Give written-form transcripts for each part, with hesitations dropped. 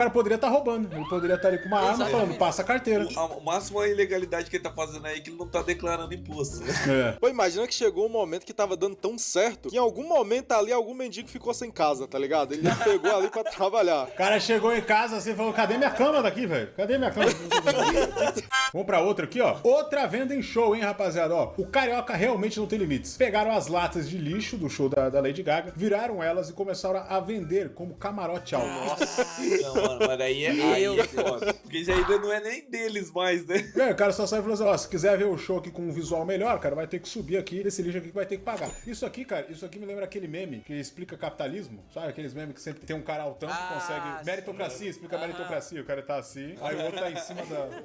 cara poderia estar roubando. Ele poderia estar ali com uma arma falando, passa a carteira. O máximo a ilegalidade que ele tá fazendo aí é que ele não tá declarando imposto, né? É. Pô, imagina que chegou um momento que tava dando tão certo que em algum momento ali algum mendigo ficou sem casa, tá ligado? Ele pegou ali pra trabalhar. O cara chegou em casa assim e falou, cadê minha cama daqui, velho? Cadê minha cama? Vamos pra outra aqui, ó. Outra venda em show, hein, rapaziada? Ó, o Carioca realmente não tem limites. Pegaram as latas de lixo do show da Lady Gaga, viraram elas e começaram a vender como camarote alto. Não, mano, mas aí é foda. Porque já ainda não é nem deles mais, né? E aí, o cara só sai e falou assim, ó, se quiser ver o show aqui com um visual melhor, cara, vai ter que subir aqui, desse lixo aqui que vai ter que pagar. Isso aqui, cara, isso aqui me lembra aquele meme que explica capitalismo, sabe? Aqueles memes que sempre tem um cara altão que consegue... Meritocracia, explica meritocracia. O cara tá assim, aí o outro tá em cima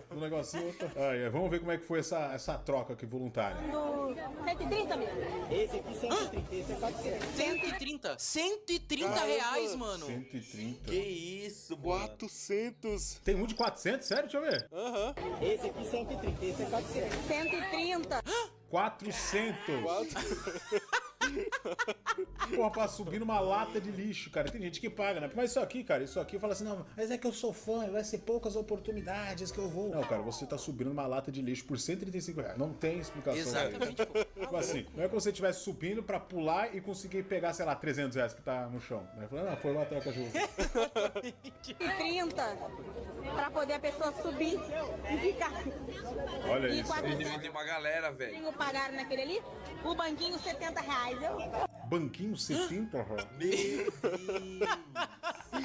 do negocinho, outro... Aí, vamos ver como é que foi essa troca aqui voluntária. 130 mil. Esse aqui 130, esse é 400. 130? 130 reais, mano. 130. Que isso, mano. 400. Tem um de 400? Sério? Deixa eu ver. Aham. Esse aqui 130, esse é 400. 130. 400. Porra, pra subir numa lata de lixo, cara. Tem gente que paga, né? Mas isso aqui, cara, isso aqui fala assim, não, mas é que eu sou fã, vai ser poucas oportunidades que eu vou. Não, cara, você tá subindo numa lata de lixo por 135 reais. Não tem explicação. Exatamente, pô. Tipo assim, não é como se você estivesse subindo pra pular e conseguir pegar, sei lá, 300 reais que tá no chão. Né? Falando, não, foi lá, troca jogo. 30 pra poder a pessoa subir e ficar. Olha E isso. Tem uma galera, velho. pagaram naquele ali, o banquinho 70 reais. Banquinho 70, reais. Meu Deus.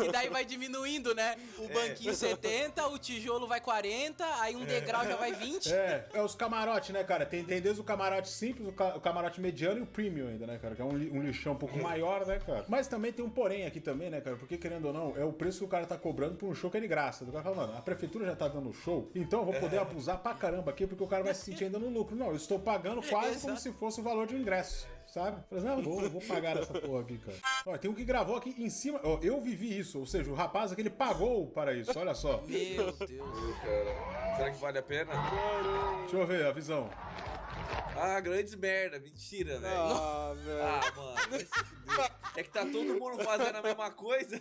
E daí vai diminuindo, né? O banquinho 70, o tijolo vai 40, aí um degrau já vai 20. É os camarotes, né, cara? Tem desde o camarote simples, o camarote mediano e o premium ainda, né, cara? Que é um lixão um pouco maior, né, cara? Mas também tem um porém aqui também, né, cara? Porque, querendo ou não, é o preço que o cara tá cobrando por um show que é de graça. O cara fala, mano, a prefeitura já tá dando show, então eu vou poder abusar pra caramba aqui, porque o cara vai se sentir ainda no lucro. Não, eu estou pagando quase como se fosse o valor de ingresso. Sabe? Falei, não, vou pagar essa porra aqui, cara. Ó, tem um que gravou aqui em cima. Ó, eu vivi isso, ou seja, o rapaz aqui, ele pagou para isso, olha só. Meu Deus. Cara, será que vale a pena? Deixa eu ver a visão. Ah, grandes merda. Mentira, velho. Ah, velho. Ah, mano. Vai se fuder. É que tá todo mundo fazendo a mesma coisa.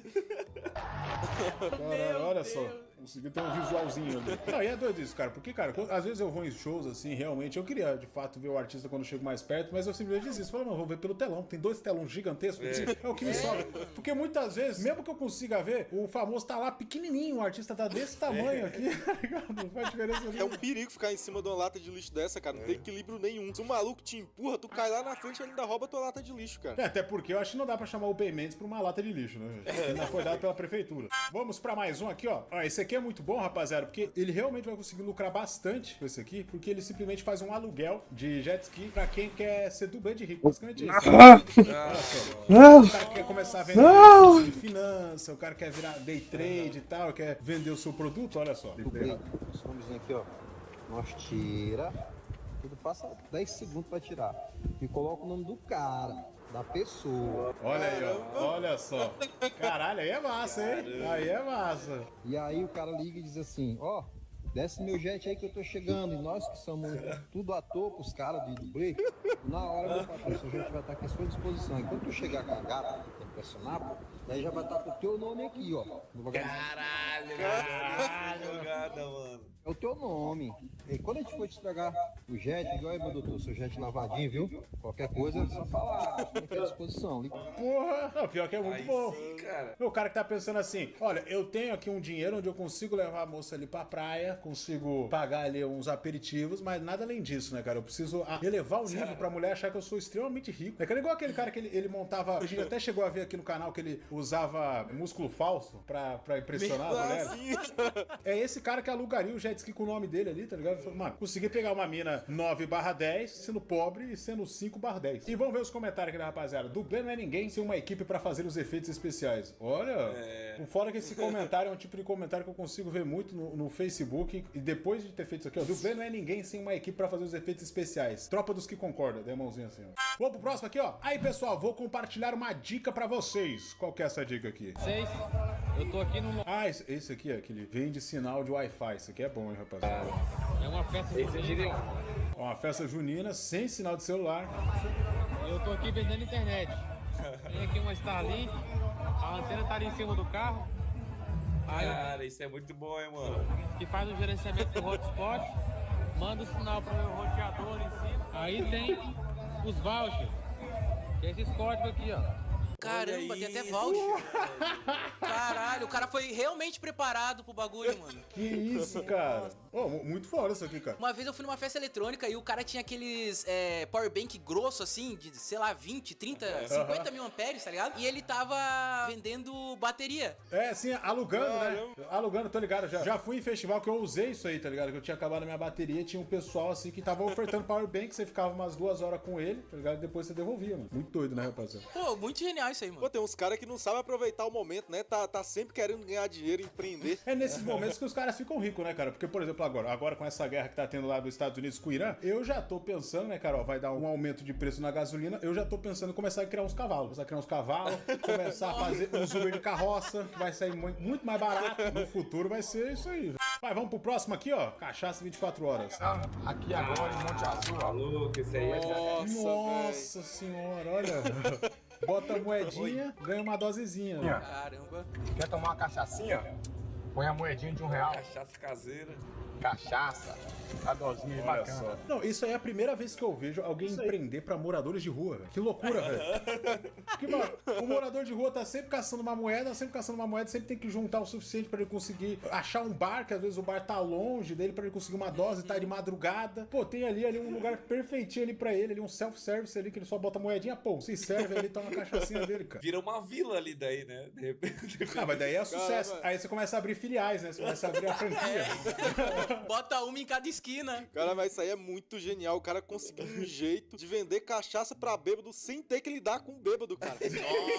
Caralho, olha só. Consegui ter um visualzinho ali. Não, e é doido isso, cara. Porque, cara, às vezes eu vou em shows, assim, realmente, eu queria, de fato, ver o artista quando eu chego mais perto, mas eu simplesmente desisto. Falo, não, vou ver pelo telão. Tem 2 telões gigantescos. É o que me sobra. Porque muitas vezes, mesmo que eu consiga ver, o famoso tá lá pequenininho, o artista tá desse tamanho aqui, tá ligado? Não faz diferença É nenhuma. um perigo ficar em cima de uma lata de lixo dessa, cara. Não tem equilíbrio nenhum. Se o maluco te empurra, tu cai lá na frente e ele ainda rouba tua lata de lixo, cara. É, até porque eu acho que não dá pra chamar o Pay Mendes pra uma lata de lixo, né? Ele não foi dado pela prefeitura. Vamos pra mais um aqui, ó. Ó, esse aqui é muito bom, rapaziada, porque ele realmente vai conseguir lucrar bastante com esse aqui, porque ele simplesmente faz um aluguel de jet ski pra quem quer ser dublê de rico. Basicamente isso. Olha só. O cara que quer começar a vender de finança, o cara quer virar day trade e tal, quer vender o seu produto, olha só. Os nomezinhos aqui, ó. Nós tira. Tudo passa 10 segundos pra tirar. E coloca o nome do cara, da pessoa. Olha aí, ó. Olha só. Caralho, aí é massa, hein? Aí é massa. E aí o cara liga e diz assim, ó, desce meu jet aí que eu tô chegando. E nós que somos tudo ator pros caras de dublê, na hora meu patrão, seu jet vai estar aqui à sua disposição. E quando tu chegar com a gata, que tem que pressionar, daí já vai estar com o teu nome aqui, ó. Caralho, jogada, mano. É o teu nome. E quando a gente for te entregar o jet, igual aí, meu doutor, seu jet lavadinho, viu? Qualquer coisa, é só falar. Fica à disposição. Liga. Porra, não, pior que é muito Aí bom. sim, cara. O cara que tá pensando assim, olha, eu tenho aqui um dinheiro onde eu consigo levar a moça ali pra praia, consigo pagar ali uns aperitivos, mas nada além disso, né, cara? Eu preciso elevar o nível pra mulher achar que eu sou extremamente rico. É que era igual aquele cara que ele montava, a gente até chegou a ver aqui no canal que ele usava músculo falso pra impressionar a mulher. É esse cara que alugaria o jet ski com o nome dele ali, tá ligado? Ele falou, mano, consegui pegar uma mina 9/10, sendo pobre e sendo 5/10. E vamos ver os comentários aqui da rapaziada. Dublê não é ninguém sem uma equipe pra fazer os efeitos especiais. Olha, o fora que esse comentário é um tipo de comentário que eu consigo ver muito no Facebook. E depois de ter feito isso aqui, ó, dublê não é ninguém sem uma equipe pra fazer os efeitos especiais. Tropa dos que concordam, dê a mãozinha assim, ó. Vamos pro próximo aqui, ó. Aí, pessoal, vou compartilhar uma dica pra vocês. Qual que é essa dica aqui? Eu tô aqui no. Ah, esse aqui é aquele vende sinal de Wi-Fi. Isso aqui é bom, hein, rapaziada. É uma festa junina. Ó, uma festa junina sem sinal de celular. Eu tô aqui vendendo internet. Tem aqui uma Starlink, a antena tá ali em cima do carro. Cara, isso é muito bom, hein, mano. Que faz o gerenciamento do hotspot, manda o sinal para o meu roteador em cima. Aí tem os vouchers, que é esses códigos aqui, ó. Caramba, tem até voucher. Caralho, o cara foi realmente preparado pro bagulho, mano. Que isso, cara. Muito foda isso aqui, cara. Uma vez eu fui numa festa eletrônica e o cara tinha aqueles powerbank grosso, assim, de, sei lá, 20, 30, 50 mil amperes, tá ligado? E ele tava vendendo bateria. É, assim, alugando, né? Alugando, tô ligado. Já fui em festival que eu usei isso aí, tá ligado? Que eu tinha acabado a minha bateria, tinha um pessoal, assim, que tava ofertando powerbank, você ficava umas 2 horas com ele, tá ligado? E depois você devolvia, mano. Muito doido, né, rapaziada? Pô, muito genial isso aí, mano. Pô, tem uns caras que não sabem aproveitar o momento, né? Tá sempre querendo ganhar dinheiro, empreender. É nesses momentos que os caras ficam ricos, né, cara? Porque, por exemplo, agora com essa guerra que tá tendo lá dos Estados Unidos com o Irã, eu já tô pensando, né, cara, ó, vai dar um aumento de preço na gasolina, eu já tô pensando em começar a criar uns cavalos. Começar a fazer uns Uber de carroça, que vai sair muito mais barato. No futuro vai ser isso aí. Vai, vamos pro próximo aqui, ó. Cachaça 24 horas. Aqui agora em Monte Azul, ó. Maluco, isso aí é... Nossa senhora, olha. Bota a moedinha, ganha uma dosezinha. Caramba. Quer tomar uma cachaçinha? Põe a moedinha de R$1. Cachaça caseira. Cachaça. A dosinha aí Olha bacana. só. Não, isso aí é a primeira vez que eu vejo alguém empreender pra moradores de rua, velho. Que loucura, velho. Porque, mano, o morador de rua tá sempre caçando uma moeda, sempre tem que juntar o suficiente pra ele conseguir achar um bar, que às vezes o bar tá longe dele, pra ele conseguir uma dose, tá de madrugada. Pô, tem ali um lugar perfeitinho ali pra ele, ali um self-service ali, que ele só bota a moedinha, pô, se serve ali, toma a cachaçinha dele, cara. Vira uma vila ali daí, né? De repente. Ah, mas daí é sucesso. Caramba. Aí você começa a abrir filiais, né? Você começa a abrir a franquia. Bota uma em cada esquina. Cara, mas isso aí é muito genial. O cara conseguiu um jeito de vender cachaça pra bêbado sem ter que lidar com o bêbado, cara.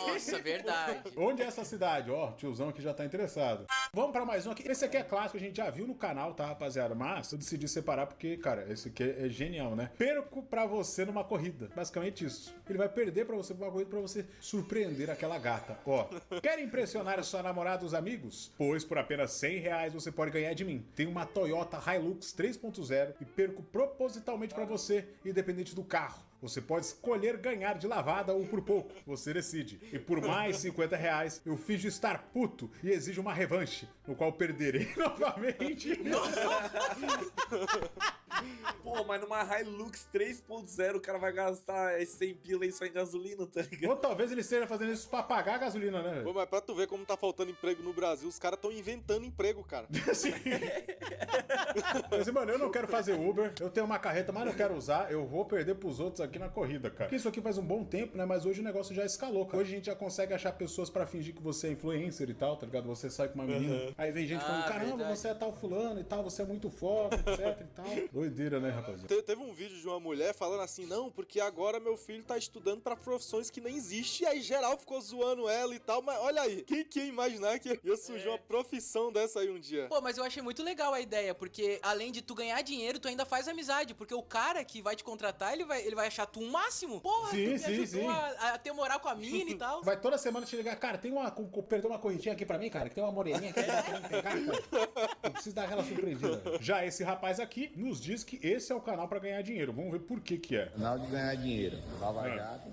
Nossa, verdade. Onde é essa cidade? Ó, tiozão aqui já tá interessado. Vamos pra mais um aqui. Esse aqui é clássico, a gente já viu no canal, tá, rapaziada? Mas eu decidi separar porque, cara, esse aqui é genial, né? Perco pra você numa corrida. Basicamente isso. Ele vai perder pra você numa corrida pra você surpreender aquela gata. Ó, quer impressionar a sua namorada e os amigos? Pois por apenas R$100 você pode ganhar de mim. Tem uma Toyota Hilux 3.0 e perco propositalmente pra você, independente do carro. Você pode escolher ganhar de lavada ou por pouco, você decide. E por mais R$50, eu finjo estar puto e exijo uma revanche, no qual perderei novamente. Pô, mas numa Hilux 3.0 o cara vai gastar 100 pila aí só em gasolina, tá ligado? Ou talvez ele esteja fazendo isso pra pagar a gasolina, né? Pô, mas pra tu ver como tá faltando emprego no Brasil, os caras tão inventando emprego, cara. Sim. Mas, mano, eu não quero fazer Uber, eu tenho uma carreta, mas não quero usar, eu vou perder pros outros aqui na corrida, cara. Porque isso aqui faz um bom tempo, né? Mas hoje o negócio já escalou, cara. Hoje a gente já consegue achar pessoas pra fingir que você é influencer e tal, tá ligado? Você sai com uma menina, aí vem gente falando, caramba, verdade. você é tal fulano e tal, você é muito foda, etc e tal. Doideira, né, rapaziada? Teve um vídeo de uma mulher falando assim, não, porque agora meu filho tá estudando pra profissões que nem existem, e aí geral ficou zoando ela e tal, mas olha aí, quem que ia imaginar que ia surgir uma profissão dessa aí um dia? Pô, mas eu achei muito legal a ideia, porque além de tu ganhar dinheiro, tu ainda faz amizade, porque o cara que vai te contratar, ele vai achar tu um máximo. Porra, Sim, tu me sim, ajudou sim. a ter moral com a mina e tal. Vai toda semana te ligar, cara, tem uma, perdeu uma correntinha aqui pra mim, cara, que tem uma moreninha aqui que dá pra mim pegar, cara. Eu preciso dar aquela surpreendida. Já esse rapaz aqui nos diz que esse é o canal pra ganhar dinheiro. Vamos ver por que é. Canal de ganhar dinheiro. Lava Jato.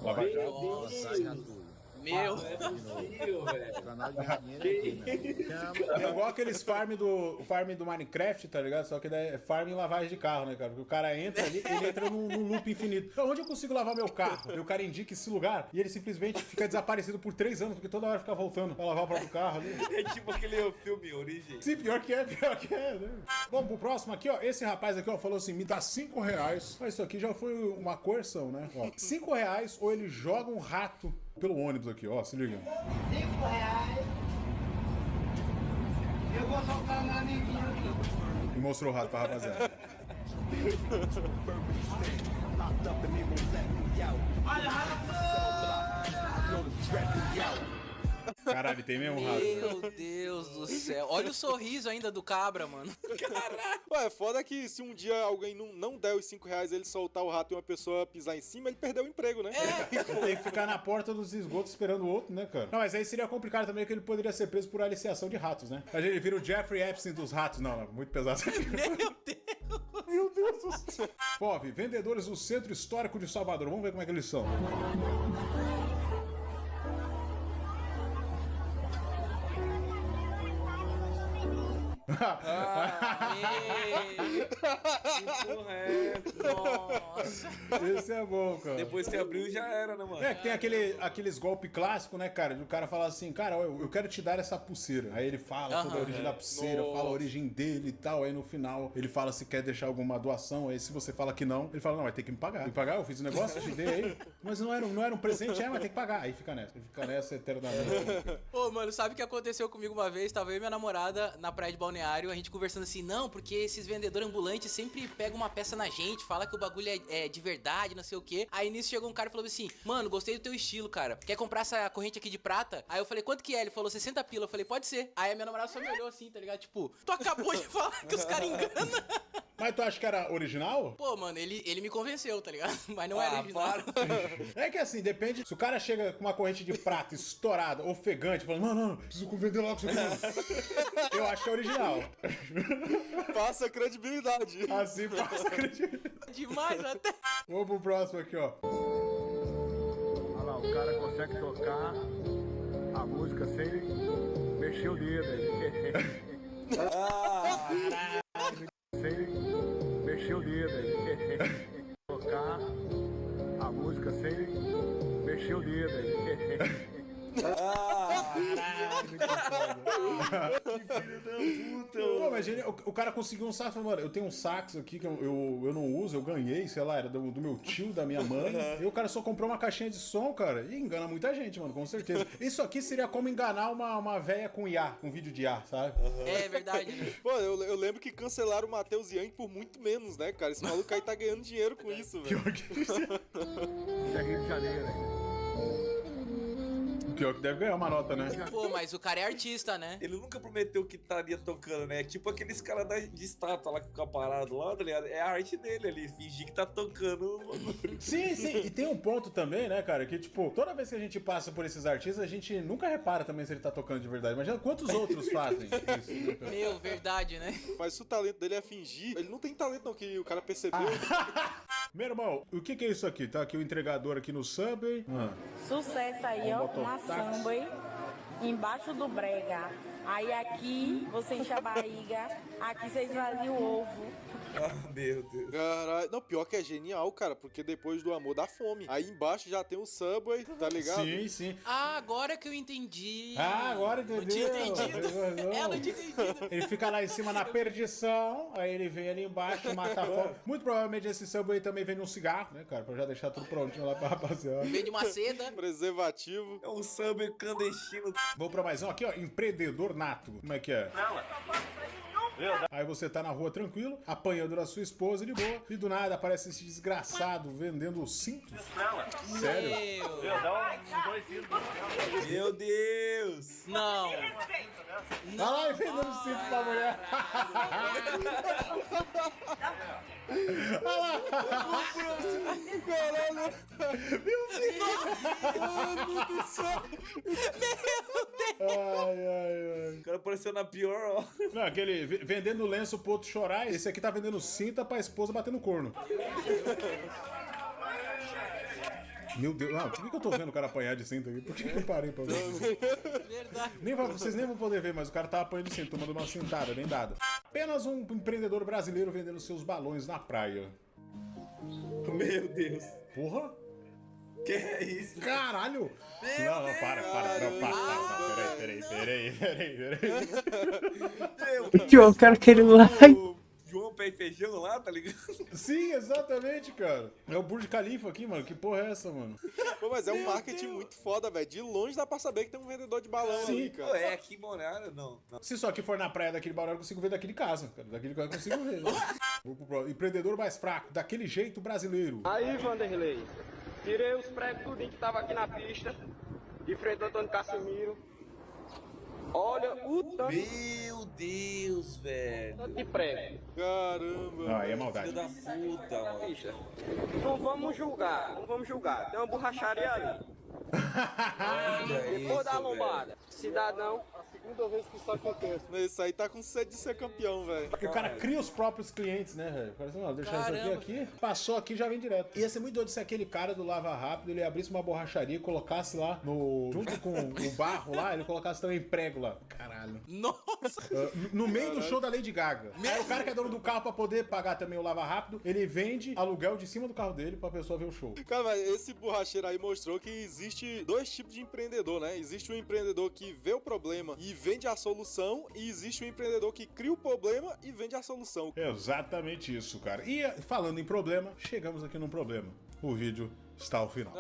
Lava Jato. Nossa, meu. Canal de ganhar dinheiro aqui, né? É igual aqueles farm do Minecraft, tá ligado? Só que daí é farm em lavagem de carro, né, cara? Porque o cara entra ali, ele entra num loop infinito. Então, onde eu consigo lavar meu carro? E o cara indica esse lugar e ele simplesmente fica desaparecido por 3 anos, porque toda hora fica voltando pra lavar o próprio carro ali. É tipo aquele filme Origem. Sim, pior que é, né? Vamos pro próximo aqui, ó. Esse rapaz aqui, ó, falou assim, me dá R$5. Mas isso aqui já foi uma coerção, né? Ó, R$5 ou ele joga um rato pelo ônibus aqui, ó, se liga. R$5. Eu vou soltar na amiguinha aqui. E mostrou o rato pra rapaziada. Caralho, tem mesmo um rato. Meu Deus do céu. Olha o sorriso ainda do cabra, mano. Caralho. Ué, foda que se um dia alguém não der os R$5 ele soltar o rato e uma pessoa pisar em cima, ele perdeu o emprego, né? Tem que ficar na porta dos esgotos esperando o outro, né, cara? Não, mas aí seria complicado também que ele poderia ser preso por aliciação de ratos, né? A gente vira o Jeffrey Epstein dos ratos. Não, muito pesado. Meu Deus. Meu Deus do céu. Pove, vendedores do Centro Histórico de Salvador. Vamos ver como é que eles são. Que porra é essa? Nossa. Esse é bom, cara. Depois que abriu já era, né, mano? É, que tem aqueles golpes clássicos, né, cara? O cara fala assim, cara, eu quero te dar essa pulseira. Aí ele fala sobre a origem da pulseira, fala a origem dele e tal. Aí no final ele fala se quer deixar alguma doação. Aí se você fala que não, ele fala, não, vai ter que me pagar. Me pagar, eu fiz o negócio, te dei aí. Mas não era um presente, mas tem que pagar. Aí fica nessa eternamente. Ô, mano, sabe o que aconteceu comigo uma vez? Tava eu e minha namorada na praia de Balneário, a gente conversando assim, não, porque esses vendedores ambulantes sempre pegam uma peça na gente, fala que o bagulho é de verdade, não sei o quê. Aí nisso chegou um cara e falou assim, mano, gostei do teu estilo, cara. Quer comprar essa corrente aqui de prata? Aí eu falei, quanto que é? Ele falou, 60 pila. Eu falei, pode ser. Aí a minha namorada só me olhou assim, tá ligado? Tipo, tu acabou de falar que os caras enganam. Mas tu acha que era original? Pô, mano, ele me convenceu, tá ligado? Mas não era original. É que assim, depende. Se o cara chega com uma corrente de prata estourada, ofegante, falando, não, preciso vender logo isso aqui. Eu acho que é original. Passa credibilidade. Assim passa credibilidade. Demais até. Vamos pro próximo aqui, ó. Olha lá, o cara consegue tocar a música sem mexer o dedo aí. Sem mexer o dedo aí. Tocar a música sem mexer o dedo aí. Caralho, que filho da puta. Pô, mas o cara conseguiu um saxo, mano. Eu tenho um saxo aqui que eu não uso, eu ganhei, sei lá, era do meu tio, da minha mãe. E o cara só comprou uma caixinha de som, cara. E engana muita gente, mano, com certeza. Isso aqui seria como enganar uma véia com IA, com vídeo de IA, sabe? É verdade, né? Pô, eu lembro que cancelaram o Matheus Young por muito menos, né, cara? Esse maluco aí tá ganhando dinheiro com isso, velho. Pior que isso. Isso é Rio de Janeiro, hein? Pior que deve ganhar uma nota, né? Pô, mas o cara é artista, né? Ele nunca prometeu que estaria tocando, né? Tipo aqueles caras de estátua lá que ficam parados lá, tá ligado? É a arte dele ali, fingir que tá tocando. Sim. E tem um ponto também, né, cara, que tipo, toda vez que a gente passa por esses artistas, a gente nunca repara também se ele tá tocando de verdade. Imagina quantos outros fazem isso, né, cara? Meu, verdade, né? Mas se o talento dele é fingir, ele não tem talento não, que o cara percebeu. Meu irmão, o que é isso aqui? Tá aqui o entregador aqui no Subway. Sucesso aí, ó. Uma samba aí, embaixo do brega. Aí aqui você enche a barriga, aqui você esvazia o ovo. Ah, meu Deus. Caralho. Não, pior que é genial, cara, porque depois do amor dá fome. Aí embaixo já tem o Subway, tá ligado? Sim. Ah, agora que eu entendi. Ah, agora entendeu. Não tinha entendido. Ela não tinha entendido. Ele fica lá em cima na perdição, aí ele vem ali embaixo, mata a fome. Muito provavelmente esse Subway também vende um cigarro, né, cara? Pra já deixar tudo prontinho lá pra rapaziada. Vende uma seda. Preservativo. É um samba clandestino. Vou pra mais um aqui, ó. Empreendedor nato. Como é que é? Aí você tá na rua tranquilo, apanhando da sua esposa de boa, e do nada aparece esse desgraçado vendendo cintos. Sério? Meu Deus. Não. Olha lá, ele vendendo cinto pra mulher. Olha lá. Caralho. Meu Deus. Ai. O cara apareceu na pior, ó. Não, aquele vendendo lenço pro outro chorar, esse aqui tá vendendo cinta pra esposa bater no corno. Meu Deus, por que eu tô vendo o cara apanhar de cinta aqui? Por que eu parei pra ver? Verdade. Vocês nem vão poder ver, mas o cara tá apanhando de cinta, tomando uma cintada, nem dado. Apenas um empreendedor brasileiro vendendo seus balões na praia. Meu Deus. Porra? Que é isso? Caralho! Não, para. Peraí. Eu quero aquele lá. João Pé e Feijão lá, tá ligado? Sim, exatamente, cara. É o Burj Khalifa aqui, mano. Que porra é essa, mano? Pô, mas é um marketing muito foda, velho. De longe dá pra saber que tem um vendedor de balão ali, cara. Pô, é aqui em Balneário, não. Se só aqui for na praia daquele Balneário, eu consigo ver daqui de casa, cara. Daqui de casa eu consigo ver. Vou pro próximo. Empreendedor mais fraco, daquele jeito brasileiro. Aí, Vanderlei, tirei os pregos tudinho que tava aqui na pista, de frente ao Antônio Casimiro. Olha o tanto. Meu Deus, velho. De prego. Caramba. Aí é maldade. Filho da puta, mano. Não vamos julgar. Tem uma borracharia ali. Depois da lombada. Cidadão. A segunda vez que está acontece. Esse aí tá com sede de ser campeão, velho. O cara cria os próprios clientes, né, velho? O cara assim, ó, deixar isso aqui, passou aqui, já vem direto. Ia ser muito doido se aquele cara do Lava Rápido, ele abrisse uma borracharia e colocasse lá junto com o barro lá, ele colocasse também prego lá. Caralho. Nossa! No meio do show da Lady Gaga. Aí o cara que é dono do carro pra poder pagar também o Lava Rápido, ele vende aluguel de cima do carro dele pra pessoa ver o show. Cara, mas esse borracheiro aí mostrou que existe dois tipos de empreendedor, né? Existe um empreendedor que vê o problema e vende a solução, e existe um empreendedor que cria o problema e vende a solução. Exatamente isso, cara. E falando em problema, chegamos aqui num problema. O vídeo está ao final.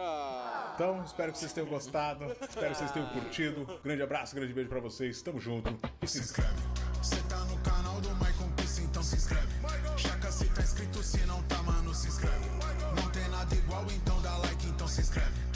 Então, espero que vocês tenham gostado, espero que vocês tenham curtido. Grande abraço, grande beijo pra vocês, tamo junto e se inscreve. Você tá no canal do Michael Pisse, então se inscreve. Checa se tá inscrito, se não tá, mano, se inscreve. Não tem nada igual, então dá like, então se inscreve.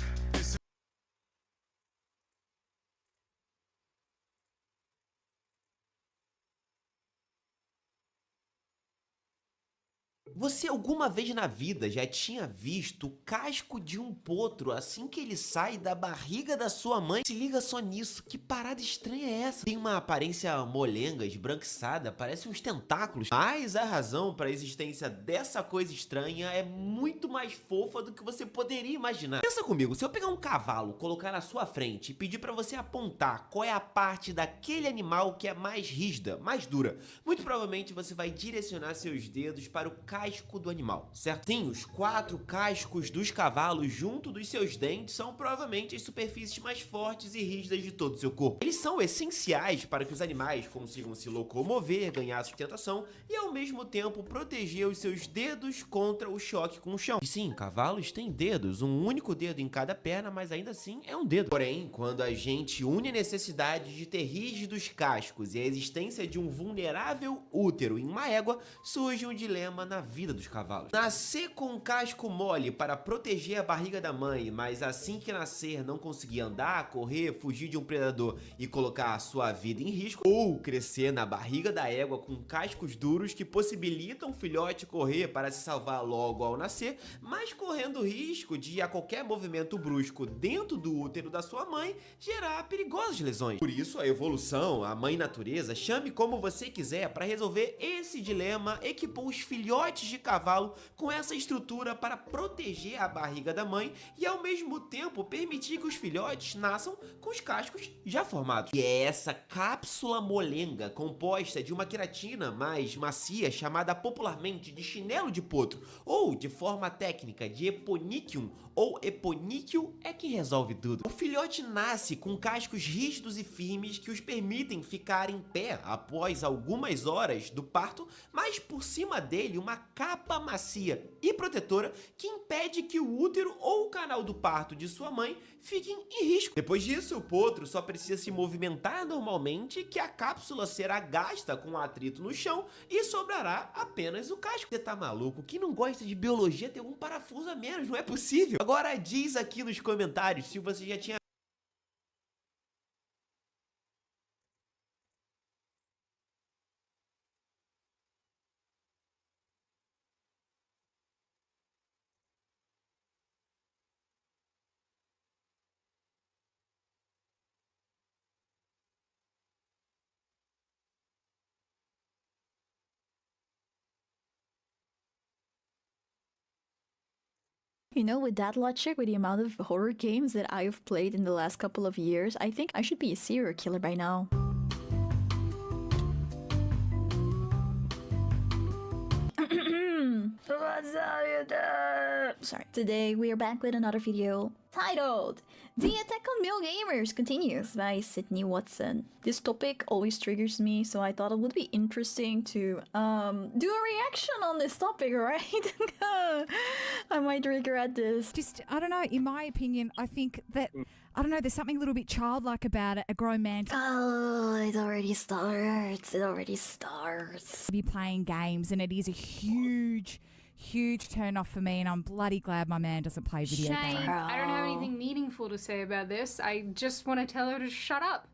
Você alguma vez na vida já tinha visto o casco de um potro assim que ele sai da barriga da sua mãe? Se liga só nisso, que parada estranha é essa? Tem uma aparência molenga, esbranquiçada, parece uns tentáculos. Mas a razão para a existência dessa coisa estranha é muito mais fofa do que você poderia imaginar. Pensa comigo, se eu pegar um cavalo, colocar na sua frente e pedir para você apontar qual é a parte daquele animal que é mais rígida, mais dura, muito provavelmente você vai direcionar seus dedos para o casco do animal, certo? Sim, os 4 cascos dos cavalos junto dos seus dentes são provavelmente as superfícies mais fortes e rígidas de todo o seu corpo. Eles são essenciais para que os animais consigam se locomover, ganhar sustentação e ao mesmo tempo proteger os seus dedos contra o choque com o chão. E sim, cavalos têm dedos, um único dedo em cada perna, mas ainda assim é um dedo. Porém, quando a gente une a necessidade de ter rígidos cascos e a existência de um vulnerável útero em uma égua, surge um dilema na vida dos cavalos. Nascer com um casco mole para proteger a barriga da mãe, mas assim que nascer não conseguir andar, correr, fugir de um predador e colocar a sua vida em risco, ou crescer na barriga da égua com cascos duros que possibilitam o filhote correr para se salvar logo ao nascer, mas correndo o risco de a qualquer movimento brusco dentro do útero da sua mãe gerar perigosas lesões. Por isso a evolução, a mãe natureza, chame como você quiser, para resolver esse dilema, equipou os filhotes de cavalo com essa estrutura para proteger a barriga da mãe e ao mesmo tempo permitir que os filhotes nasçam com os cascos já formados. E é essa cápsula molenga composta de uma queratina mais macia chamada popularmente de chinelo de potro ou de forma técnica de eponíquium ou eponíquio é que resolve tudo. O filhote nasce com cascos rígidos e firmes que os permitem ficar em pé após algumas horas do parto, mas por cima dele uma capa macia e protetora que impede que o útero ou o canal do parto de sua mãe fiquem em risco. Depois disso, o potro só precisa se movimentar normalmente, que a cápsula será gasta com atrito no chão e sobrará apenas o casco. Você tá maluco? Quem não gosta de biologia tem um parafuso a menos, não é possível. Agora diz aqui nos comentários se você já tinha You know, with that logic, with the amount of horror games that I've played in the last couple of years, I think I should be a serial killer by now. Sorry. Today we are back with another video titled The Attack on Male Gamers Continues by Sydney Watson. This topic always triggers me, so I thought it would be interesting to do a reaction on this topic, right? I might regret this. Just, I don't know, in my opinion, I think that, I don't know, there's something a little bit childlike about it, a grown man. Oh, it already starts. It already starts. Be playing games, and it is a huge turn off for me, and I'm bloody glad my man doesn't play video games. Shane, I don't have anything meaningful to say about this. I just want to tell her to shut up.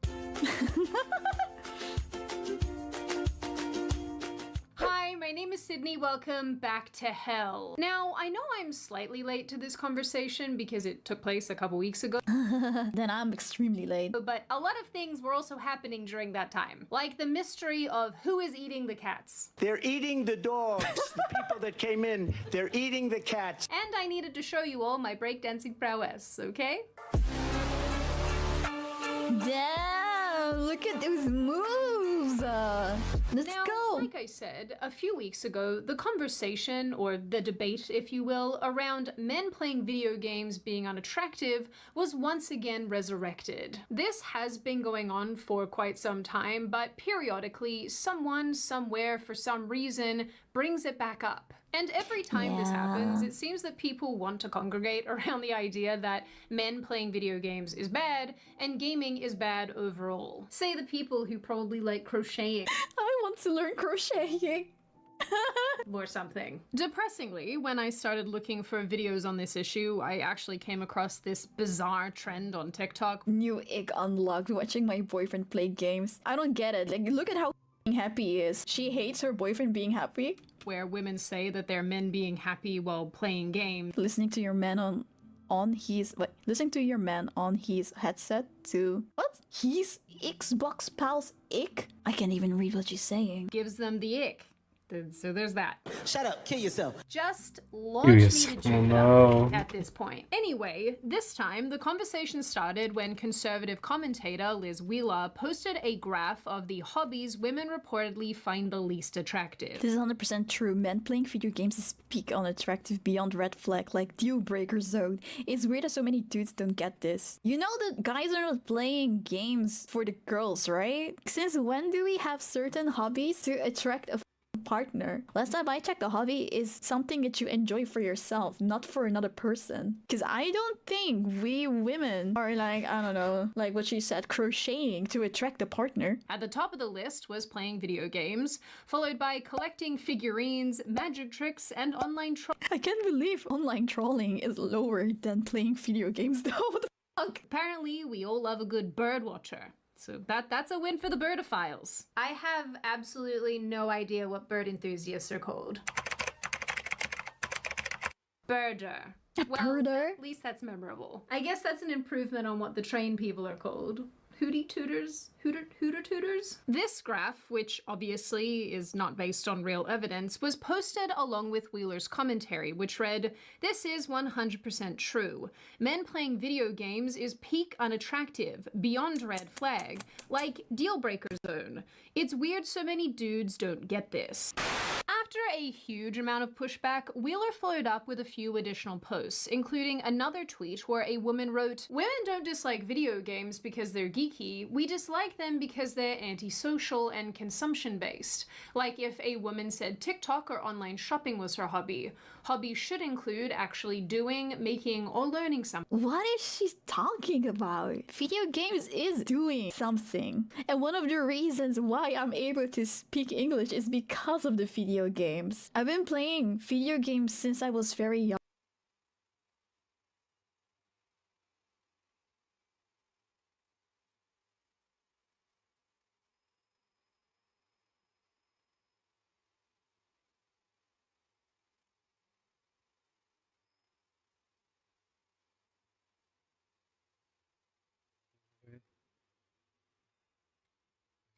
Hi, my name is Sydney. Sydney, welcome back to hell. Now, I know I'm slightly late to this conversation because it took place a couple weeks ago. Then I'm extremely late. But a lot of things were also happening during that time. Like the mystery of who is eating the cats. They're eating the dogs. The people that came in, they're eating the cats. And I needed to show you all my breakdancing prowess, okay? Damn, look at those moves. Let's go. Like I said, a few weeks ago, the conversation, or the debate, if you will, around men playing video games being unattractive was once again resurrected. This has been going on for quite some time, but periodically, someone, somewhere, for some reason, brings it back up. And every time this happens, it seems that people want to congregate around the idea that men playing video games is bad, and gaming is bad overall. Say the people who probably like crocheting. I want to learn crocheting. Or something. Depressingly, when I started looking for videos on this issue, I actually came across this bizarre trend on TikTok. New ick unlocked watching my boyfriend play games. I don't get it. Like, look at how happy he is. She hates her boyfriend being happy. Where women say that they're men being happy while playing games. Listening to your man listening to your man on his headset to what? His Xbox pals ick? I can't even read what she's saying. Gives them the ick. So there's that. Shut up, kill yourself. Just launch me to jail no. at this point. Anyway, this time the conversation started when conservative commentator Liz Wheeler posted a graph of the hobbies women reportedly find the least attractive. This is 100% true. Men playing video games is peak unattractive beyond red flag, like deal breaker zone. It's weird that so many dudes don't get this. You know that guys are not playing games for the girls, right? Since when do we have certain hobbies to attract a partner? Last time I checked, a hobby is something that you enjoy for yourself, not for another person. Because I don't think we women are like, I don't know, like what she said, crocheting to attract a partner. At the top of the list was playing video games, followed by collecting figurines, magic tricks, and online trolling. I can't believe online trolling is lower than playing video games though. What the fuck? Apparently, we all love a good bird watcher. So that's a win for the birdophiles. I have absolutely no idea what bird enthusiasts are called. Birder. Birder? At least that's memorable. I guess that's an improvement on what the trained people are called. Hootie tooters? Hooter tooters? This graph, which obviously is not based on real evidence, was posted along with Wheeler's commentary, which read, "This is 100% true. Men playing video games is peak unattractive, beyond red flag, like deal breaker zone. It's weird so many dudes don't get this." After a huge amount of pushback, Wheeler followed up with a few additional posts, including another tweet where a woman wrote, "Women don't dislike video games because they're geeky, we dislike them because they're antisocial and consumption-based. Like if a woman said TikTok or online shopping was her hobby. Hobbies should include actually doing, making, or learning something." What is she talking about? Video games is doing something. And one of the reasons why I'm able to speak English is because of the video games. I've been playing video games since I was very young.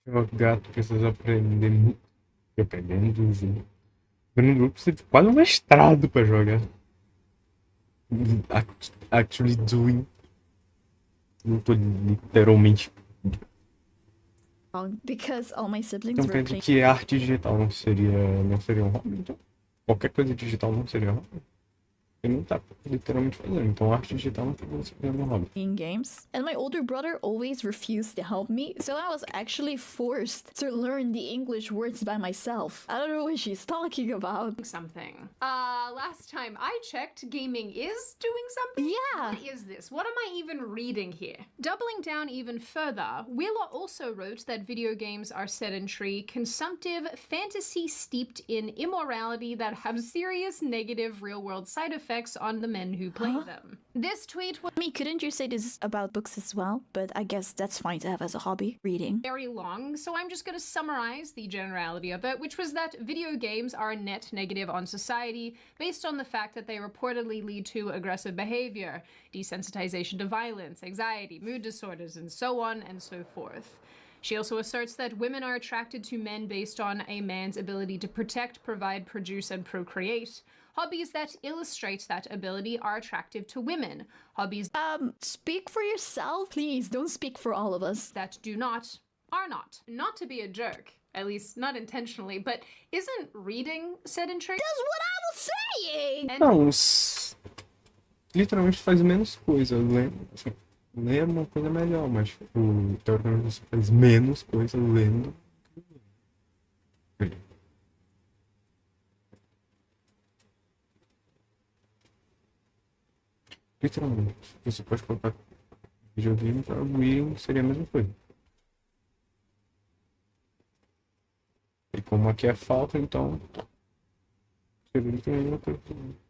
Jogar, tu precisa aprender muito. Dependendo do jogo. Eu não preciso de quase um mestrado pra jogar. Actually doing. Não tô literalmente. Because all my siblings Então were quer dizer playing. que arte digital não seria um hobby, então? Qualquer coisa digital não seria um hobby? Ele não tá literalmente fazendo, então arte digital não seria um hobby. In games, and my older brother always refused to help me, so I was actually forced to learn the English words by myself. I don't know what she's talking about. Something. Last time I checked, gaming is doing something? Yeah. What is this? What am I even reading here? Doubling down even further, Wheeler also wrote that video games are sedentary, consumptive, fantasy steeped in immorality that have serious negative real-world side effects effects on the men who play them. This tweet was couldn't you say this about books as well? But I guess that's fine to have as a hobby, reading. very long, so I'm just going to summarize the generality of it, which was that video games are a net negative on society based on the fact that they reportedly lead to aggressive behavior, desensitization to violence, anxiety, mood disorders, and so on and so forth. She also asserts that women are attracted to men based on a man's ability to protect, provide, produce, and procreate. Hobbies that illustrate that ability are attractive to women. Hobbies speak for yourself, please. Don't speak for all of us. That do not are not. Not to be a jerk, at least not intentionally, but isn't reading sedentary? That's what I was saying! And Não, literalmente faz menos coisa. Assim, ler é uma coisa melhor, mas teoricamente você faz menos coisa lendo. Literalmente, você pode colocar videogame para Wii, seria a mesma coisa. E como aqui é falta, então seria literalmente a mesma coisa.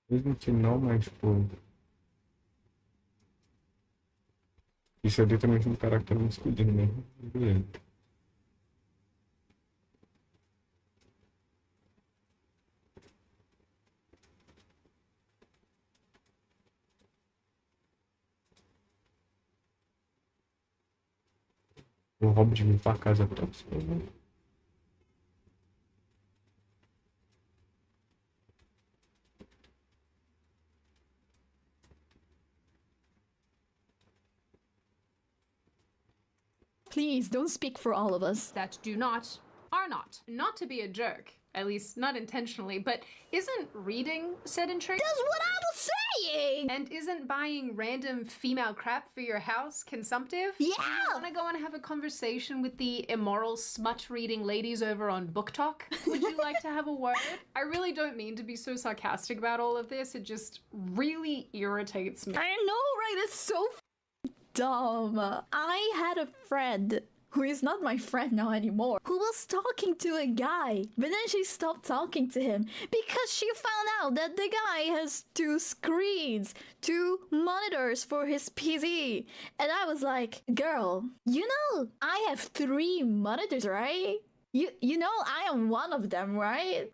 Mesmo que não, mas tipo. Isso é literalmente um caráter masculino mesmo. Beleza. O hobby de limpar a casa tóxica, né? Please, don't speak for all of us. that do not are not. Not to be a jerk, at least not intentionally, but isn't reading sedentary? That's what I was saying! And isn't buying random female crap for your house consumptive? Yeah! Wanna go and have a conversation with the immoral smut-reading ladies over on Book Talk? Would you like to have a word? I really don't mean to be so sarcastic about all of this, it just really irritates me. I know, right? It's so dumb. I had a friend who is not my friend now anymore, who was talking to a guy, but then she stopped talking to him because she found out that the guy has 2 screens, 2 monitors for his PC. And I was like, girl, you know, I have 3 monitors, right? You know I am one of them, right?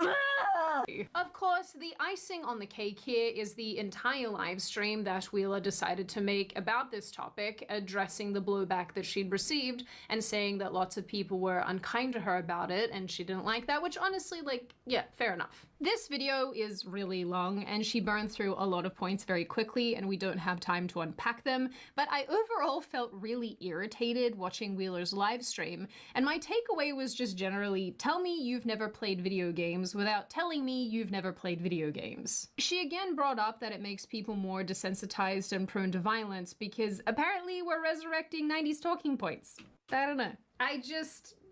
Of course, the icing on the cake here is the entire live stream that Wheeler decided to make about this topic, addressing the blowback that she'd received and saying that lots of people were unkind to her about it and she didn't like that, which honestly, like, yeah, fair enough. This video is really long and she burned through a lot of points very quickly and we don't have time to unpack them, but I overall felt really irritated watching Wheeler's live stream, and my takeaway was just generally, tell me you've never played video games without telling me you've never played video games. She again brought up that it makes people more desensitized and prone to violence because apparently we're resurrecting 90s talking points. I don't know.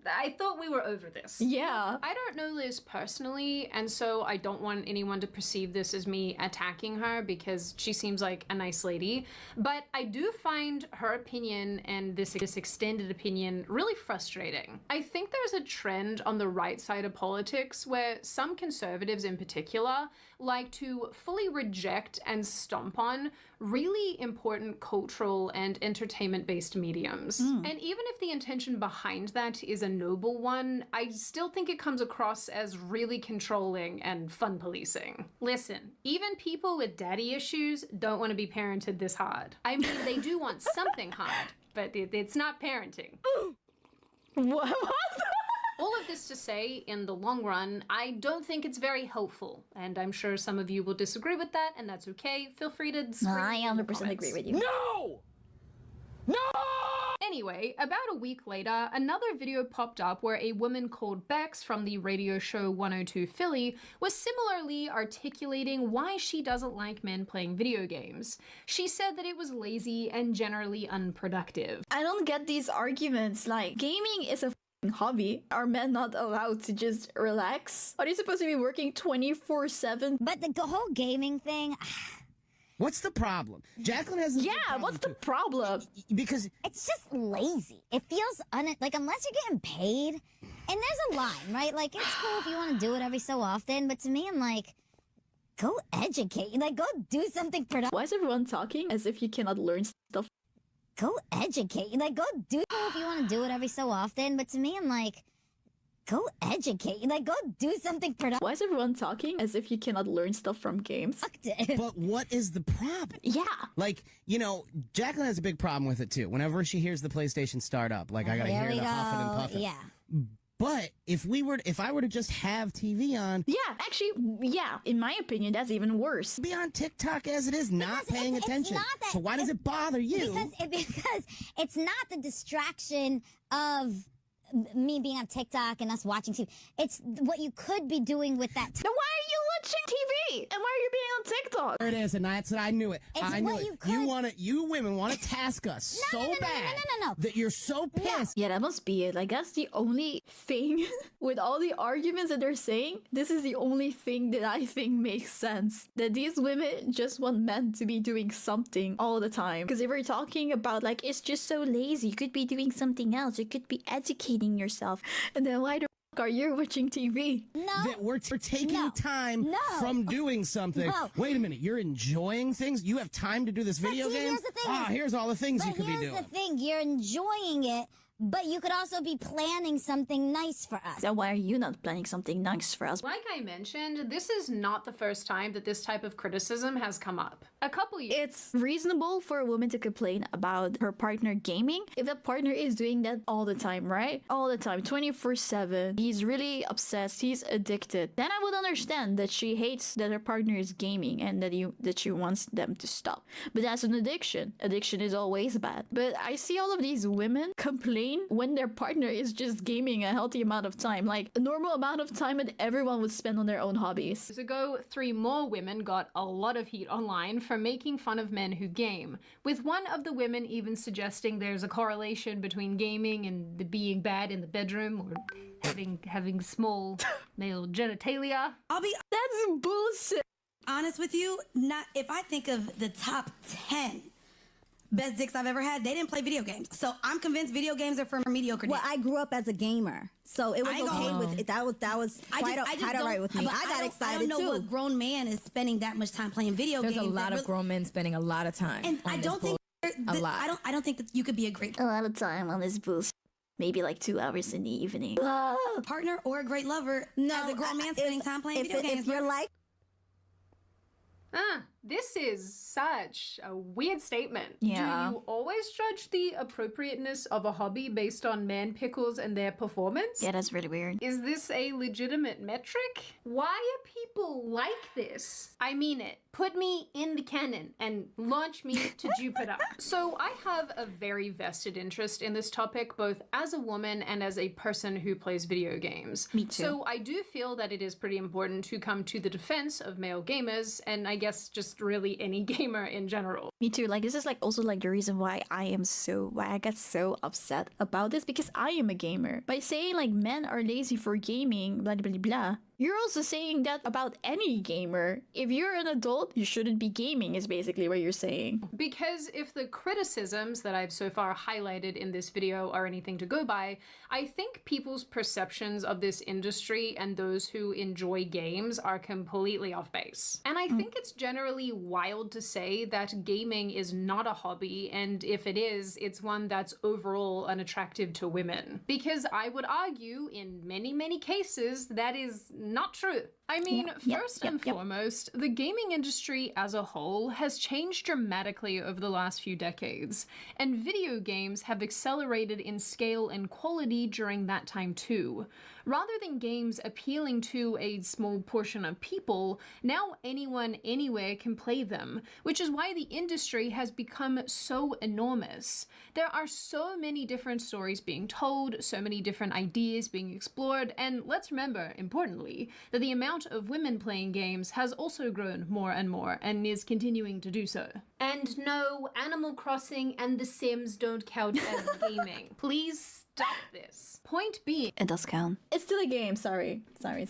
I thought we were over this. Yeah. I don't know Liz personally, and so I don't want anyone to perceive this as me attacking her because she seems like a nice lady, but I do find her opinion and this extended opinion really frustrating. I think there's a trend on the right side of politics where some conservatives in particular like to fully reject and stomp on really important cultural and entertainment-based mediums. And even if the intention behind that is a noble one, I still think it comes across as really controlling and fun policing. Listen, even people with daddy issues don't want to be parented this hard. I mean, they do want something hard, but it's not parenting. What? All of this to say, in the long run, I don't think it's very helpful, and I'm sure some of you will disagree with that, and that's okay. Feel free to scream I in the 100% agree comments. with you. No! No! Anyway, about a week later, another video popped up where a woman called Bex from the radio show 102 Philly was similarly articulating why she doesn't like men playing video games. She said that it was lazy and generally unproductive. I don't get these arguments. Like, gaming is a f***ing hobby. Are men not allowed to just relax? Are they supposed to be working 24/7? But the whole gaming thing... What's the problem? Jacqueline has a what's the problem? Because it's just lazy. It feels like unless you're getting paid, and there's a line, right? Like it's cool if you want to do it every so often, but to me, I'm like, go educate, like go do something productive. Why is everyone talking as if you cannot learn stuff? Go educate, like go do if you want to do it every so often, but to me, I'm like, go educate, like go do something productive. Why is everyone talking as if you cannot learn stuff from games? But what is the problem? Yeah. Like, you know, Jacqueline has a big problem with it too. Whenever she hears the PlayStation start up, like I gotta hear the huffing and puffing. Yeah. But if I were to just have TV on, in my opinion, that's even worse. Be on TikTok as it is, not paying attention. So why does it bother you? Because it's not the distraction of me being on TikTok and us watching TV. It's what you could be doing with that time. Then why are you watching TV? And why are you being on TikTok? There it is, and that's it. I knew it. I knew it. You women want to task us so bad that you're so pissed. Yeah, that must be it. Like, that's the only thing with all the arguments that they're saying. This is the only thing that I think makes sense. That these women just want men to be doing something all the time. Because if we're talking about, like, it's just so lazy, you could be doing something else. You could be educating yourself. And then why the f*** are you watching TV? That we're taking time from doing something. No. Wait a minute, you're enjoying things? You have time to do this video game? Here's the thing here's all the things you could be doing. Here's the thing, you're enjoying it, but you could also be planning something nice for us. Then why are you not planning something nice for us? Like I mentioned, this is not the first time that this type of criticism has come up. A couple years. It's reasonable for a woman to complain about her partner gaming if that partner is doing that all the time, right? All the time, 24/7. He's really obsessed. He's addicted. Then I would understand that she hates that her partner is gaming and that she wants them to stop. But that's an addiction. Addiction is always bad. But I see all of these women complain when their partner is just gaming a healthy amount of time, like a normal amount of time that everyone would spend on their own hobbies. Years ago, 3 more women got a lot of heat online for making fun of men who game, with one of the women even suggesting there's a correlation between gaming and being bad in the bedroom or having small male genitalia. That's bullshit. Honest with you, not if I think of the top 10 best dicks I've ever had, they didn't play video games. So I'm convinced video games are for mediocre dicks. Well, I grew up as a gamer, so it was okay with it. That was quite all right with me. I got excited too. I don't know what grown man is spending that much time playing video games. There's a lot of grown men spending a lot of time. And I don't think I don't think that you could be a lot of time on this bullshit. Maybe like 2 hours in the evening. Partner or a great lover as a grown man spending time playing video games. If you're like, this is such a weird statement. Yeah. Do you always judge the appropriateness of a hobby based on man pickles and their performance? Yeah, that's really weird. Is this a legitimate metric? Why are people like this? I mean it. Put me in the cannon and launch me to Jupiter. So I have a very vested interest in this topic, both as a woman and as a person who plays video games. Me too. So I do feel that it is pretty important to come to the defense of male gamers, and I guess just really any gamer in general. Me too. Like, this is like also like the reason why I get so upset about this, because I am a gamer. By saying like men are lazy for gaming, blah blah blah, you're also saying that about any gamer. If you're an adult, you shouldn't be gaming, is basically what you're saying. Because if the criticisms that I've so far highlighted in this video are anything to go by, I think people's perceptions of this industry and those who enjoy games are completely off base. And I think it's generally wild to say that gaming is not a hobby, and if it is, it's one that's overall unattractive to women. Because I would argue in many, many cases that is not true. I mean, first and foremost, the gaming industry as a whole has changed dramatically over the last few decades, and video games have accelerated in scale and quality during that time too. Rather than games appealing to a small portion of people, now anyone anywhere can can play them, which is why the industry has become so enormous. There are so many different stories being told, so many different ideas being explored, and let's remember, importantly, that the amount of women playing games has also grown more and more and is continuing to do so. And no, Animal Crossing and The Sims don't count as gaming. Please stop this. Point being, It does count. It's still a game, sorry. Sorry.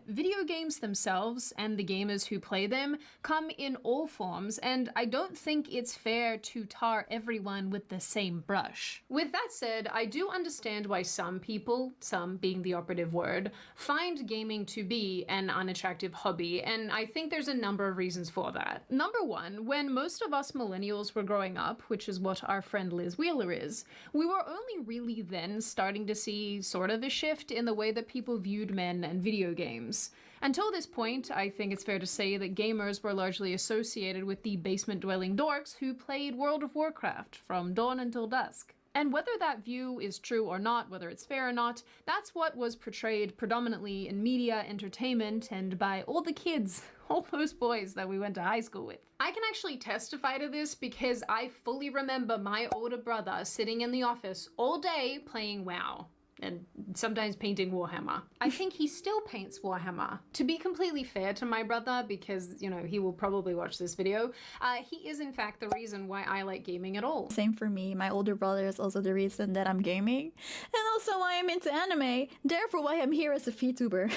video games themselves and the gamers who play them come in all forms, and I don't think it's fair to tar everyone with the same brush. With that said, I do understand why some people, some being the operative word, find gaming to be an unattractive hobby, and I think there's a number of reasons for that. Number one, when most of us millennials were growing up, which is what our friend Liz Wheeler is, we were only really then starting to see sort of a shift in the way that people viewed men and video games. Until this point, I think it's fair to say that gamers were largely associated with the basement-dwelling dorks who played World of Warcraft from dawn until dusk. And whether that view is true or not, whether it's fair or not, that's what was portrayed predominantly in media, entertainment, and by all the kids, all those boys that we went to high school with. I can actually testify to this because I fully remember my older brother sitting in the office all day playing WoW. And sometimes painting Warhammer. I think he still paints Warhammer. To be completely fair to my brother, because, you know, he will probably watch this video, he is in fact the reason why I like gaming at all. Same for me. My older brother is also the reason that I'm gaming. And also why I'm into anime. Therefore why I'm here as a VTuber.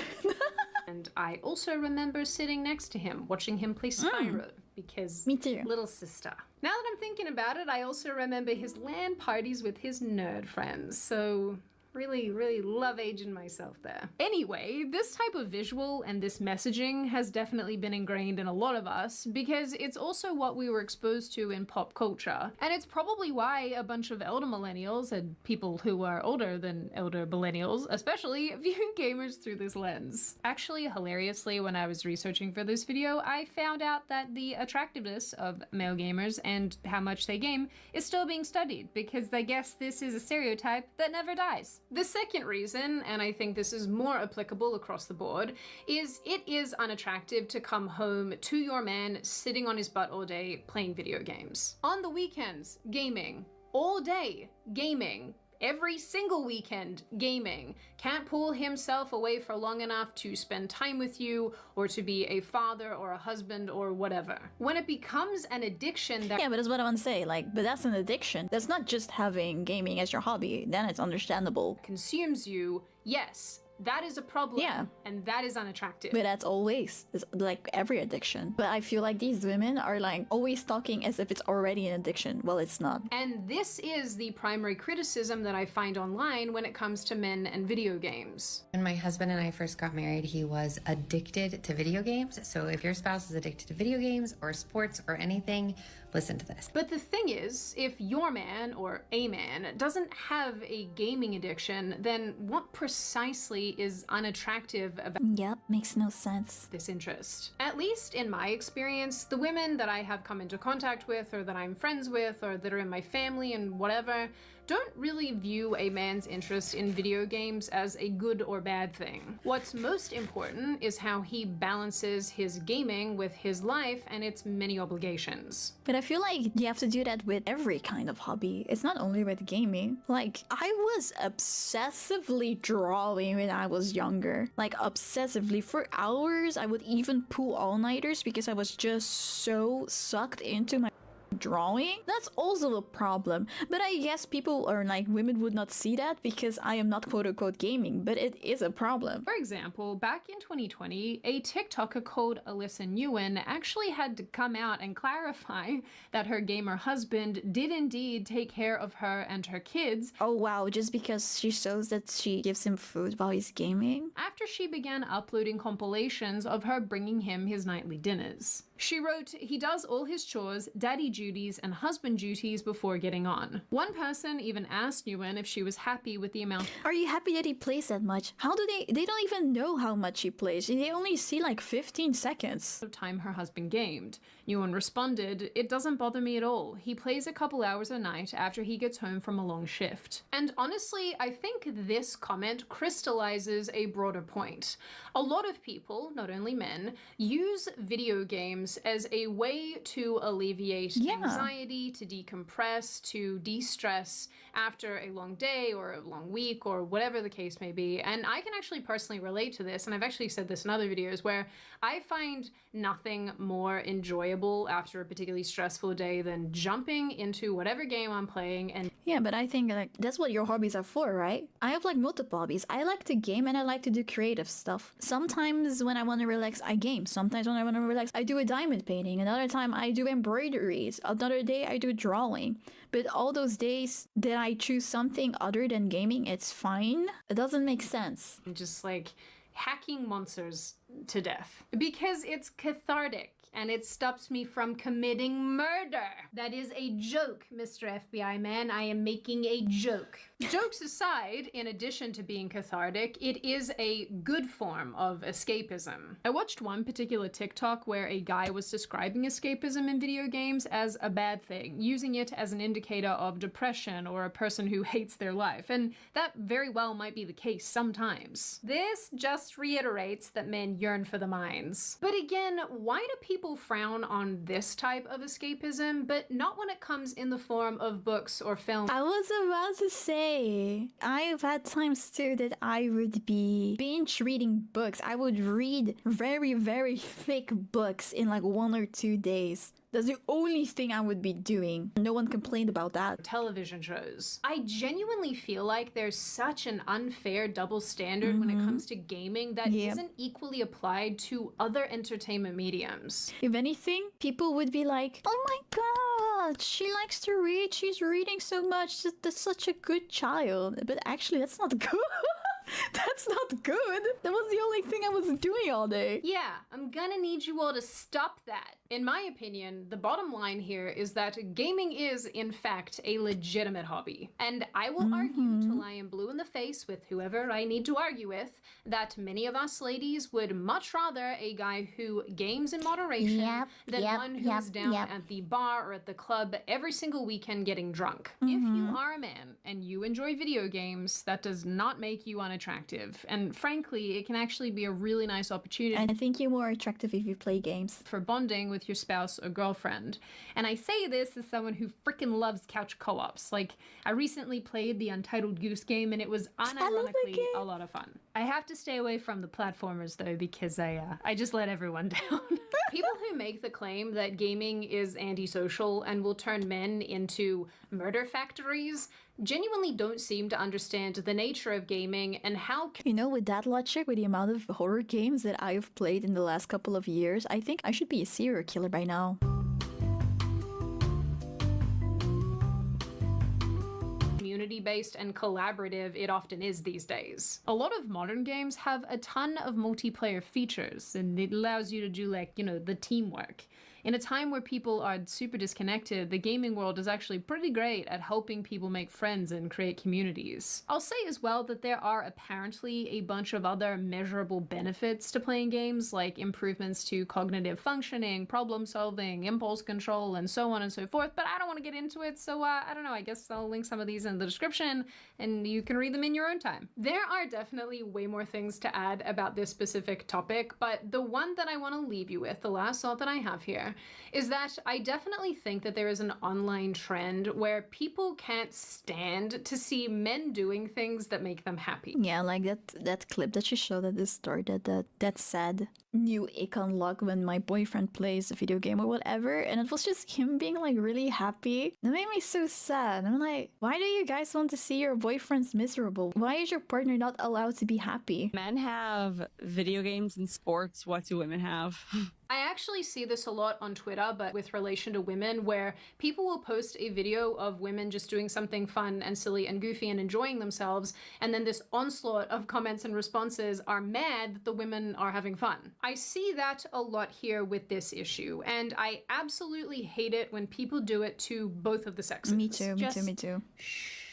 And I also remember sitting next to him, watching him play Spyro. Because me too. Little sister. Now that I'm thinking about it, I also remember his LAN parties with his nerd friends. So really love aging myself there. Anyway, this type of visual and this messaging has definitely been ingrained in a lot of us because it's also what we were exposed to in pop culture. And it's probably why a bunch of elder millennials and people who are older than elder millennials especially view gamers through this lens. Actually, hilariously, when I was researching for this video, I found out that the attractiveness of male gamers and how much they game is still being studied because they guess this is a stereotype that never dies. The second reason, and I think this is more applicable across the board, is it is unattractive to come home to your man sitting on his butt all day playing video games. On the weekends, gaming. All day, gaming. Every single weekend, gaming. Can't pull himself away for long enough to spend time with you or to be a father or a husband or whatever. When it becomes an addiction that— Yeah, but that's what I want to say, like, but that's an addiction. That's not just having gaming as your hobby, then it's understandable. Consumes you, yes. That is a problem, yeah, and that is unattractive. But that's always, it's like every addiction. But I feel like these women are like always talking as if it's already an addiction. Well, it's not. And this is the primary criticism that I find online when it comes to men and video games. When my husband and I first got married, he was addicted to video games. So if your spouse is addicted to video games or sports or anything, listen to this. But the thing is, if your man or a man doesn't have a gaming addiction, then what precisely is unattractive about— Yep, makes no sense. —this interest? At least in my experience, the women that I have come into contact with or that I'm friends with or that are in my family and whatever don't really view a man's interest in video games as a good or bad thing. What's most important is how he balances his gaming with his life and its many obligations. But I feel like you have to do that with every kind of hobby. It's not only with gaming. Like, I was obsessively drawing when I was younger. Like, obsessively. For hours, I would even pull all-nighters because I was just so sucked into my drawing. That's also a problem, but I guess people or like women would not see that because I am not quote-unquote gaming, but it is a problem. For example, back in 2020, a TikToker called Alyssa Nguyen actually had to come out and clarify that her gamer husband did indeed take care of her and her kids. Oh wow, just because she shows that she gives him food while he's gaming? After she began uploading compilations of her bringing him his nightly dinners. She wrote, he does all his chores, daddy duties, and husband duties before getting on. One person even asked Nguyen if she was happy with the amount— Are you happy that he plays that much? How do they don't even know how much he plays. They only see like 15 seconds. —of time her husband gamed. Nguyen responded, it doesn't bother me at all. He plays a couple hours a night after he gets home from a long shift. And honestly, I think this comment crystallizes a broader point. A lot of people, not only men, use video games games as a way to alleviate anxiety, to decompress, to de-stress after a long day or a long week or whatever the case may be. And I can actually personally relate to this, and I've actually said this in other videos, where I find nothing more enjoyable after a particularly stressful day than jumping into whatever game I'm playing and Yeah, but I think like that's what your hobbies are for, right? I have like multiple hobbies. I like to game and I like to do creative stuff. Sometimes when I want to relax, I game. Sometimes when I want to relax, I do a diamond painting. Another time I do embroideries. Another day I do drawing. But all those days that I choose something other than gaming, it's fine. It doesn't make sense. just like hacking monsters to death because it's cathartic and it stops me from committing murder. That is a joke, Mr. FBI man. I am making a joke. Jokes aside, in addition to being cathartic, it is a good form of escapism. I watched one particular TikTok where a guy was describing escapism in video games as a bad thing, using it as an indicator of depression or a person who hates their life, and that very well might be the case sometimes. This just reiterates that men yearn for the mines. But again, why do people frown on this type of escapism, but not when it comes in the form of books or films? I was about to say, I've had times too that I would be binge reading books. I would read very, very thick books in like 1 or 2 days. That's the only thing I would be doing. No one complained about that. Television shows. I genuinely feel like there's such an unfair double standard when it comes to gaming that isn't equally applied to other entertainment mediums. If anything, people would be like, oh my god, she likes to read, she's reading so much, that's such a good child. But actually, that's not good. That's not good. That was the only thing I was doing all day. Yeah, I'm gonna need you all to stop that. In my opinion, the bottom line here is that gaming is, in fact, a legitimate hobby. And I will argue till I am blue in the face with whoever I need to argue with that many of us ladies would much rather a guy who games in moderation than one who's down at the bar or at the club every single weekend getting drunk. If you are a man and you enjoy video games, that does not make you unattractive. And frankly, it can actually be a really nice opportunity. I think you're more attractive if you play games. For bonding with your spouse or girlfriend. And I say this as someone who freaking loves couch co-ops. Like, I recently played the Untitled Goose Game and it was unironically a lot of fun. I have to stay away from the platformers though because I just let everyone down. People who make the claim that gaming is antisocial and will turn men into murder factories genuinely don't seem to understand the nature of gaming and how... You know, with that logic, with the amount of horror games that I've played in the last couple of years, I think I should be a serial killer by now. Community-based and collaborative it often is these days. A lot of modern games have a ton of multiplayer features and it allows you to do like, you know, the teamwork. In a time where people are super disconnected, the gaming world is actually pretty great at helping people make friends and create communities. I'll say as well that there are apparently a bunch of other measurable benefits to playing games, like improvements to cognitive functioning, problem solving, impulse control, and so on and so forth, but I don't want to get into it, so I don't know, I guess I'll link some of these in the description and you can read them in your own time. There are definitely way more things to add about this specific topic, but the one that I want to leave you with, the last thought that I have here, is that I definitely think that there is an online trend where people can't stand to see men doing things that make them happy. Yeah, like that clip that she showed at the start, that said new ick unlock when my boyfriend plays a video game or whatever, and it was just him being like really happy. That made me so sad. I'm like, why do you guys want to see your boyfriends miserable? Why is your partner not allowed to be happy? Men have video games and sports. What do women have? I actually see this a lot on Twitter, but with relation to women, where people will post a video of women just doing something fun and silly and goofy and enjoying themselves, and then this onslaught of comments and responses are mad that the women are having fun. I see that a lot here with this issue, and I absolutely hate it when people do it to both of the sexes. Me too, me too.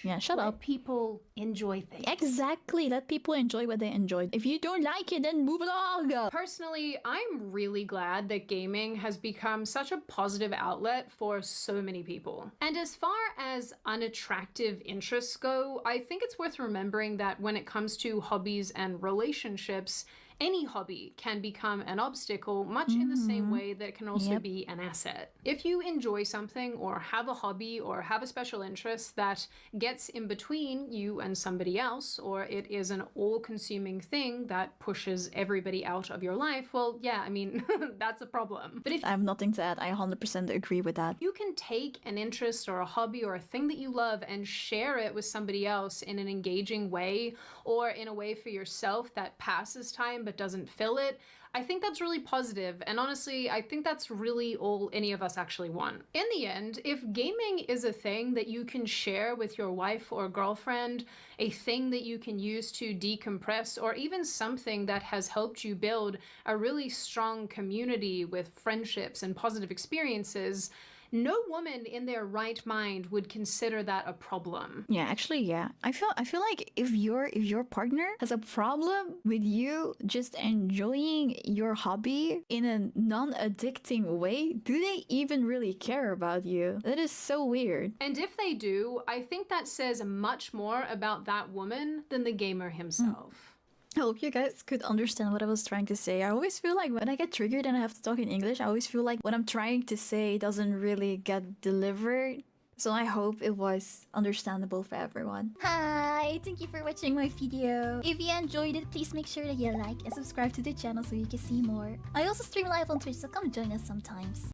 Yeah, shut up. Let people enjoy things. Exactly. Let people enjoy what they enjoy. If you don't like it, then move along. Personally, I'm really glad that gaming has become such a positive outlet for so many people. And as far as unattractive interests go, I think it's worth remembering that when it comes to hobbies and relationships, any hobby can become an obstacle, much in the same way that it can also be an asset. If you enjoy something or have a hobby or have a special interest that gets in between you and somebody else, or it is an all-consuming thing that pushes everybody out of your life, well, yeah, I mean, that's a problem. But if I have nothing to add. I 100% agree with that. you can take an interest or a hobby or a thing that you love and share it with somebody else in an engaging way, or in a way for yourself that passes time but doesn't fill it, I think that's really positive, and honestly, I think that's really all any of us actually want. In the end, if gaming is a thing that you can share with your wife or girlfriend, a thing that you can use to decompress, or even something that has helped you build a really strong community with friendships and positive experiences, no woman in their right mind would consider that a problem. Yeah, actually, yeah. I feel like if your partner has a problem with you just enjoying your hobby in a non-addicting way, do they even really care about you? That is so weird. And if they do, I think that says much more about that woman than the gamer himself. I hope you guys could understand what I was trying to say. I always feel like when I get triggered and I have to talk in English, I always feel like what I'm trying to say doesn't really get delivered. So I hope it was understandable for everyone. Hi, thank you for watching my video. If you enjoyed it, please make sure that you like and subscribe to the channel so you can see more. I also stream live on Twitch, so come join us sometimes.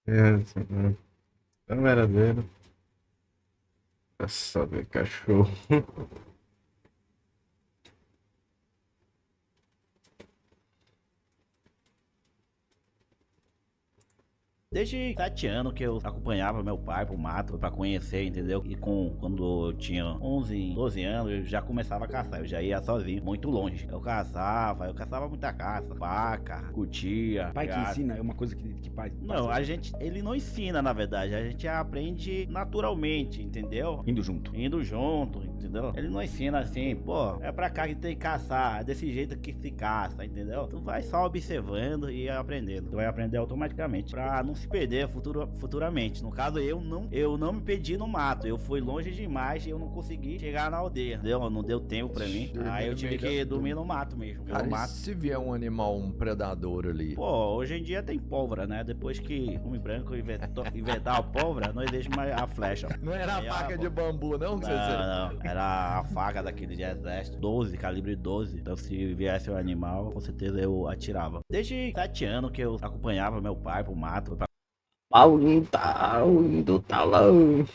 Essa, mano. Câmera dele. É só ver cachorro. Desde 7 anos que eu acompanhava meu pai pro mato pra conhecer, entendeu? E quando eu tinha 11, 12 anos, eu já começava a caçar. Eu já ia sozinho, muito longe. Eu caçava muita caça, vaca, curtia. Pai que ensina, é uma coisa que pai... Não, ele não ensina, na verdade. A gente aprende naturalmente, entendeu? Indo junto, entendeu? Ele não ensina assim, pô, é pra cá que tem que caçar, é desse jeito que se caça, entendeu? Tu vai só observando e aprendendo. Tu vai aprender automaticamente. Pra não se perder futuramente. No caso, eu não me perdi no mato. Eu fui longe demais e eu não consegui chegar na aldeia. Entendeu? Não deu tempo pra mim. Aí eu tive que dormir no mato mesmo. Cara, e se vier um animal, um predador ali? Pô, hoje em dia tem pólvora, né? Depois que o homem branco inventar a pólvora, não existe mais a flecha. Não era a faca de bambu, não? Não. Era a faca daquele de exército. 12, calibre 12. Então se viesse um animal, com certeza eu atirava. Desde 7 anos que eu acompanhava meu pai pro mato. Alguém tá indo talão.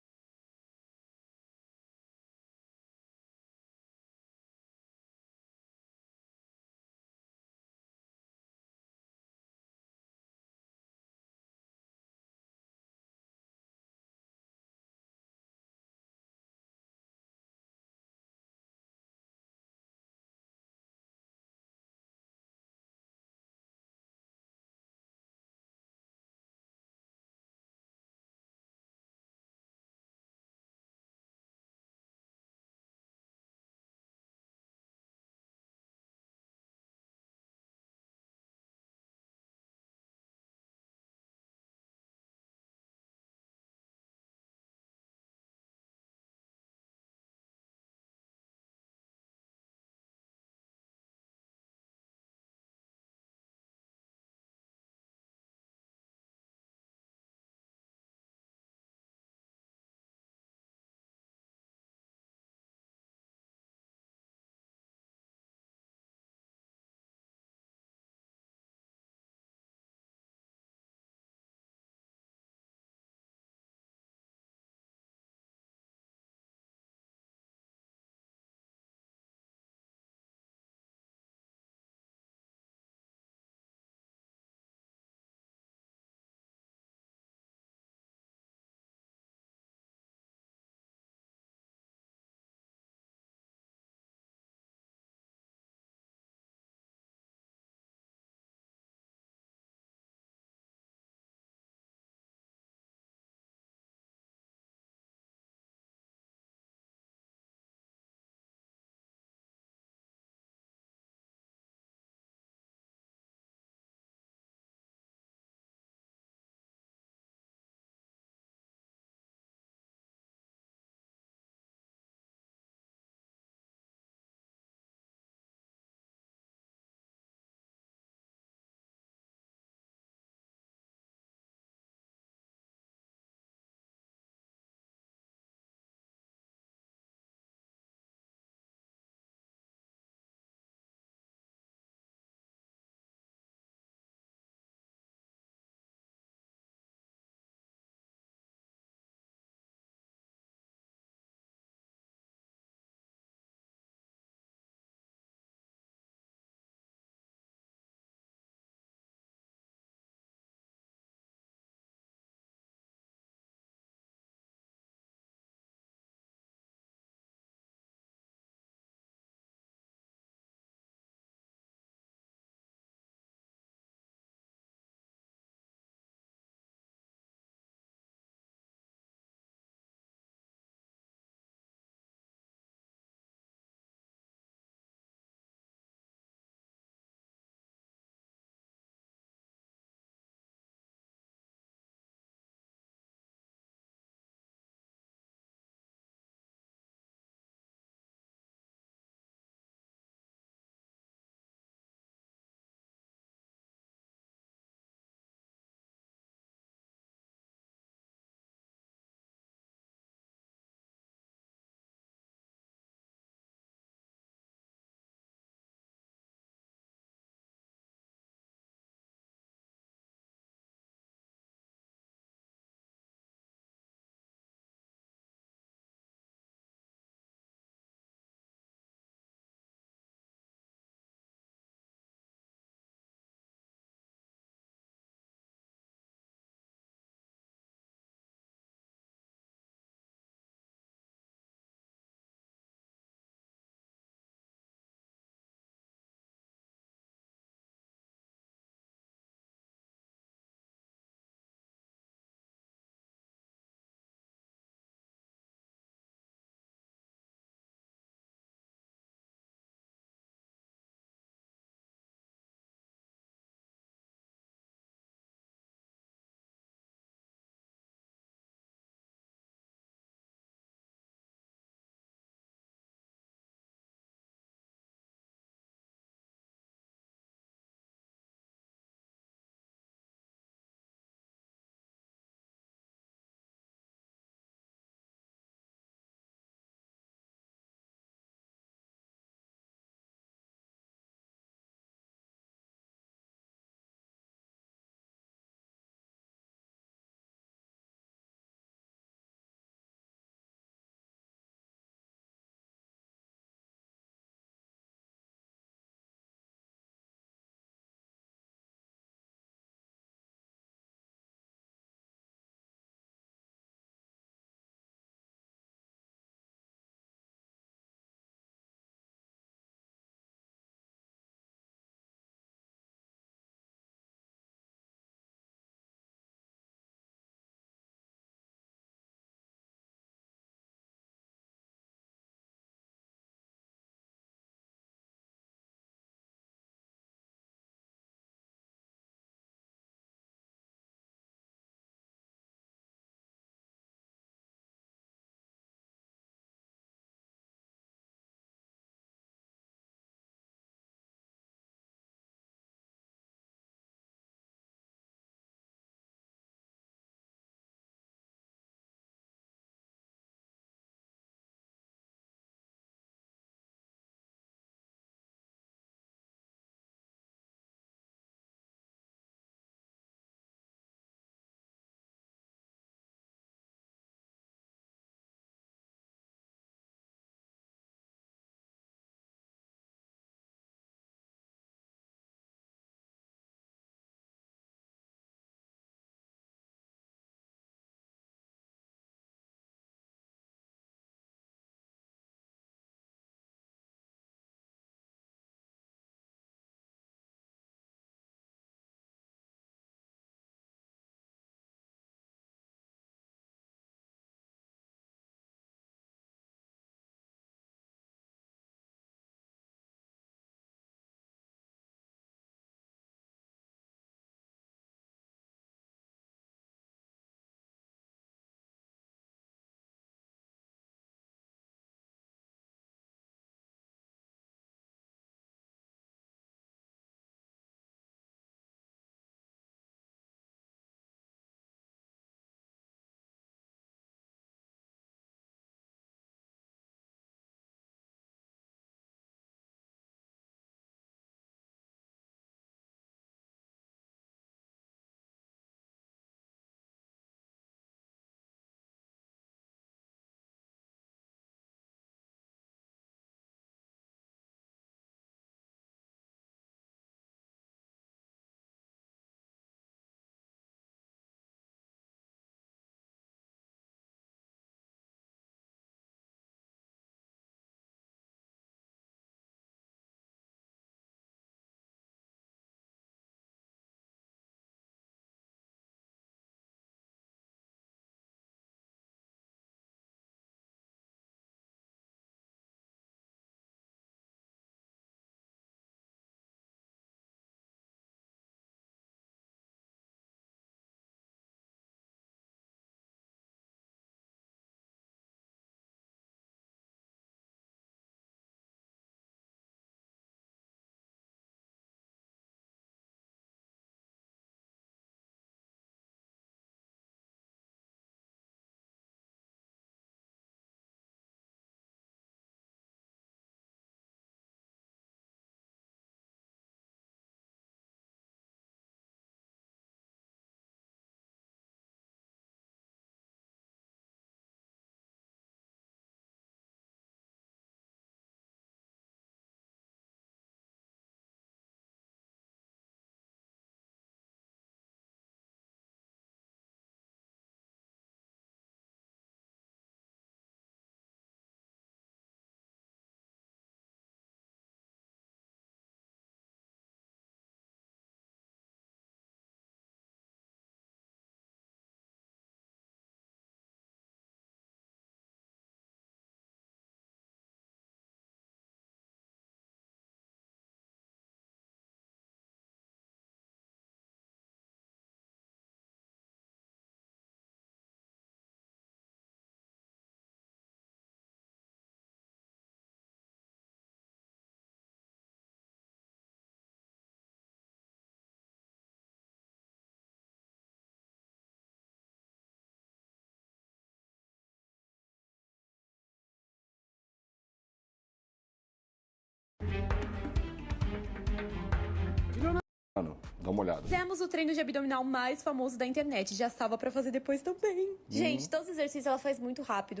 Mano, dá uma olhada. Fizemos o treino de abdominal mais famoso da internet. Já estava pra fazer depois também. Gente, todos os exercícios ela faz muito rápido.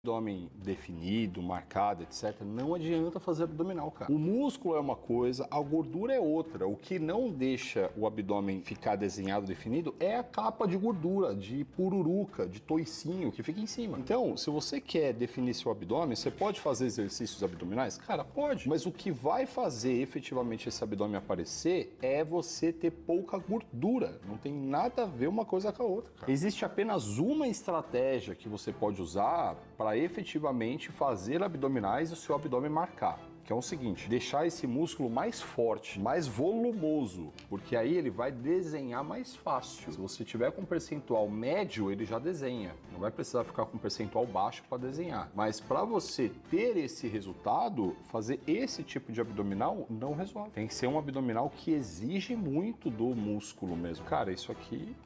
Abdômen definido, marcado, etc. Não adianta fazer abdominal, cara. O músculo é uma coisa, a gordura é outra. O que não deixa o abdômen ficar desenhado, definido, é a capa de gordura, de pururuca, de toicinho que fica em cima. Então, se você quer definir seu abdômen, você pode fazer exercícios abdominais? Cara, pode. Mas o que vai fazer efetivamente esse abdômen aparecer é você ter pouca gordura. Não tem nada a ver uma coisa com a outra, cara. Existe apenas uma estratégia que você pode usar para efetivamente fazer abdominais e o seu abdômen marcar, que é o seguinte: deixar esse músculo mais forte, mais volumoso, porque aí ele vai desenhar mais fácil. Se você tiver com um percentual médio, ele já desenha, não vai precisar ficar com um percentual baixo para desenhar. Mas para você ter esse resultado, fazer esse tipo de abdominal não resolve. Tem que ser um abdominal que exige muito do músculo mesmo. Cara, isso aqui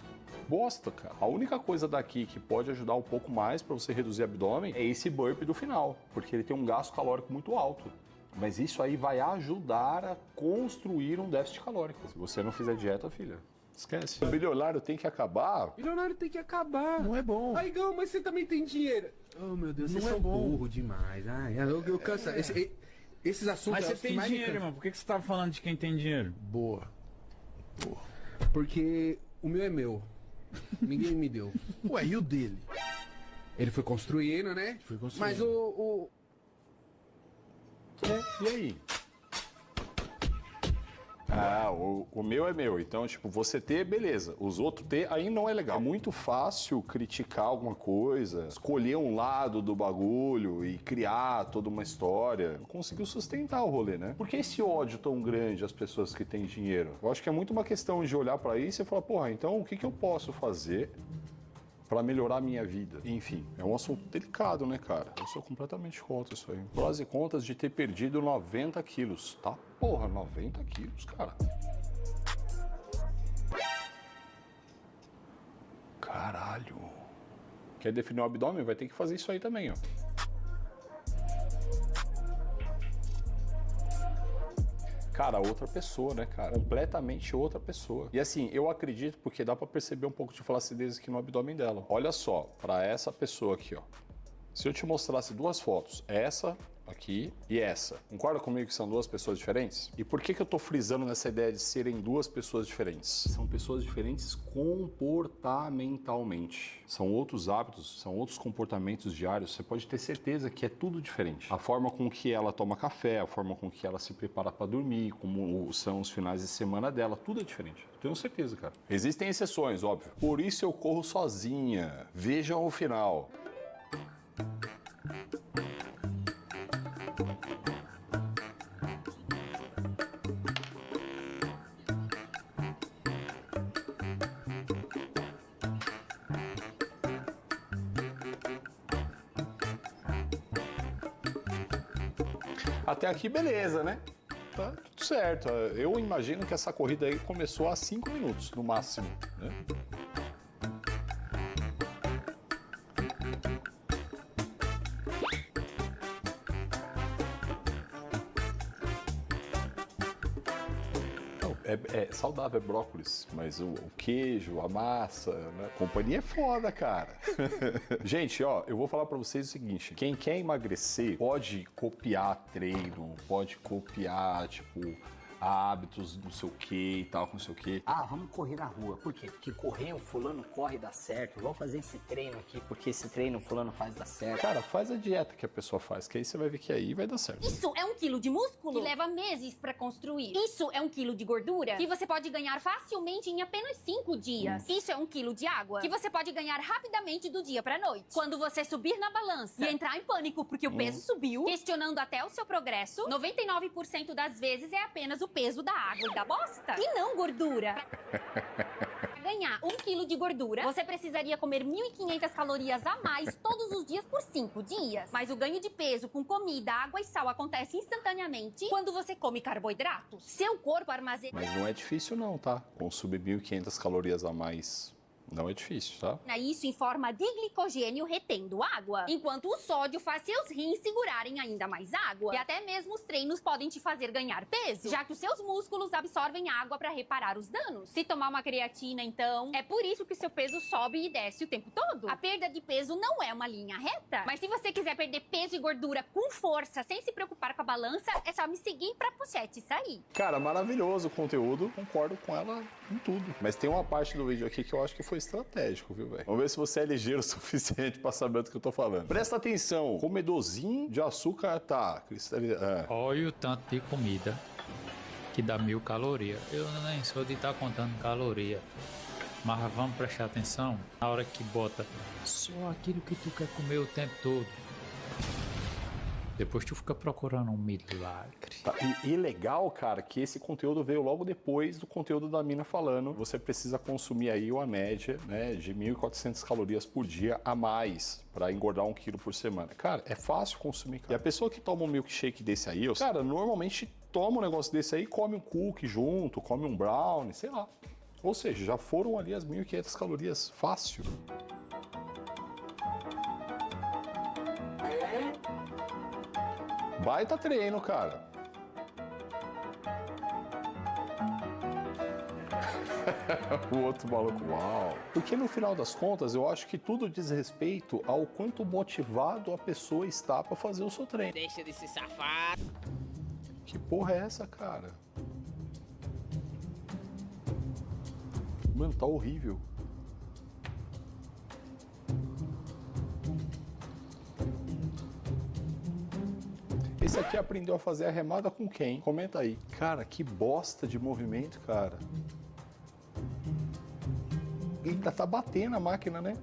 bosta, cara. A única coisa daqui que pode ajudar um pouco mais para você reduzir abdômen é esse burpee do final, porque ele tem um gasto calórico muito alto. Mas isso aí vai ajudar a construir um déficit calórico. Se você não fizer dieta, filha, esquece. O bilionário tem que acabar. Bilionário tem que acabar. Não é bom. Aí, Gão, mas você também tem dinheiro. Oh, meu Deus, vocês são burro demais. Ai, eu canso. Esses assuntos... Mas você tem dinheiro, irmão. Por que você tava falando de quem tem dinheiro? Boa. Porque o meu é meu. Ninguém me deu. Ué, e o dele? Ele foi construindo, né? Foi construindo. Mas e aí? Ah, o meu é meu. Então, tipo, você ter, beleza. Os outros ter, aí não é legal. É muito fácil criticar alguma coisa, escolher um lado do bagulho e criar toda uma história. Não conseguiu sustentar o rolê, né? Por que esse ódio tão grande às pessoas que têm dinheiro? Eu acho que é muito uma questão de olhar pra isso e falar, porra, então o que eu posso fazer pra melhorar a minha vida? Enfim, é um assunto delicado, né, cara? Eu sou completamente contra isso aí. Prós e contras de ter perdido 90 quilos, tá? Porra, 90 quilos, cara. Caralho. Quer definir o abdômen? Vai ter que fazer isso aí também, ó. Cara, outra pessoa, né, cara? Completamente outra pessoa. E assim, eu acredito porque dá pra perceber um pouco de flacidez aqui no abdômen dela. Olha só, pra essa pessoa aqui, ó. Se eu te mostrasse duas fotos, essa aqui e essa, concorda comigo que são duas pessoas diferentes? E por que eu tô frisando nessa ideia de serem duas pessoas diferentes? São pessoas diferentes comportamentalmente. São outros hábitos, são outros comportamentos diários. Você pode ter certeza que é tudo diferente. A forma com que ela toma café, a forma com que ela se prepara para dormir, como são os finais de semana dela, tudo é diferente. Tenho certeza, cara. Existem exceções, óbvio. Por isso eu corro sozinha. Vejam o final. Até aqui, beleza, né? Tá tudo certo. Eu imagino que essa corrida aí começou há 5 minutos, no máximo, né? É saudável, é brócolis, mas o queijo, a massa, né? A companhia é foda, cara. Gente, ó, eu vou falar pra vocês o seguinte: quem quer emagrecer pode copiar treino, pode copiar, tipo, hábitos, não sei o que e tal, não sei o que. Ah, vamos correr na rua. Por quê? Porque correr, o fulano corre e dá certo. Vamos fazer esse treino aqui, porque esse treino o fulano faz dar certo. Cara, faz a dieta que a pessoa faz, que aí você vai ver que aí vai dar certo. Isso é 1 quilo de músculo que leva meses pra construir. Isso é 1 quilo de gordura que você pode ganhar facilmente em apenas 5 dias. Isso é 1 quilo de água que você pode ganhar rapidamente do dia pra noite. Quando você subir na balança e entrar em pânico porque o peso subiu, questionando até o seu progresso, 99% das vezes é apenas o peso da água e da bosta, e não gordura. Pra ganhar 1 quilo de gordura, você precisaria comer 1.500 calorias a mais todos os dias por 5 dias. Mas o ganho de peso com comida, água e sal acontece instantaneamente quando você come carboidratos. Seu corpo armazena... Mas não é difícil não, tá? Consumir 1.500 calorias a mais Não é difícil, tá? Isso em forma de glicogênio retendo água, enquanto o sódio faz seus rins segurarem ainda mais água. E até mesmo os treinos podem te fazer ganhar peso, já que os seus músculos absorvem água para reparar os danos. Se tomar uma creatina, então, é por isso que seu peso sobe e desce o tempo todo. A perda de peso não é uma linha reta, mas se você quiser perder peso e gordura com força, sem se preocupar com a balança, é só me seguir pra pochete sair. Cara, maravilhoso o conteúdo, concordo com ela em tudo. Mas tem uma parte do vídeo aqui que eu acho que foi estratégico, viu, velho? Vamos ver se você é ligeiro o suficiente pra saber do que eu tô falando. Presta atenção, comedorzinho de açúcar tá cristalizado. Olha o tanto de comida que dá 1000 calorias. Eu nem sou de estar contando caloria. Mas vamos prestar atenção na hora que bota só aquilo que tu quer comer o tempo todo. Depois tu fica procurando um milagre. Tá, e legal, cara, que esse conteúdo veio logo depois do conteúdo da mina falando. Você precisa consumir aí uma média, né, de 1.400 calorias por dia a mais para engordar 1 quilo por semana. Cara, é fácil consumir, cara. E a pessoa que toma um milkshake desse aí, cara, normalmente toma um negócio desse aí, come um cookie junto, come um brownie, sei lá. Ou seja, já foram ali as 1.500 calorias fácil. Baita treino, cara. O outro maluco, uau. Porque no final das contas, eu acho que tudo diz respeito ao quanto motivado a pessoa está para fazer o seu treino. Deixa de se safar. Que porra é essa, cara? Mano, tá horrível. Esse aqui aprendeu a fazer a remada com quem? Comenta aí. Cara, que bosta de movimento, cara. Eita, tá batendo a máquina, né?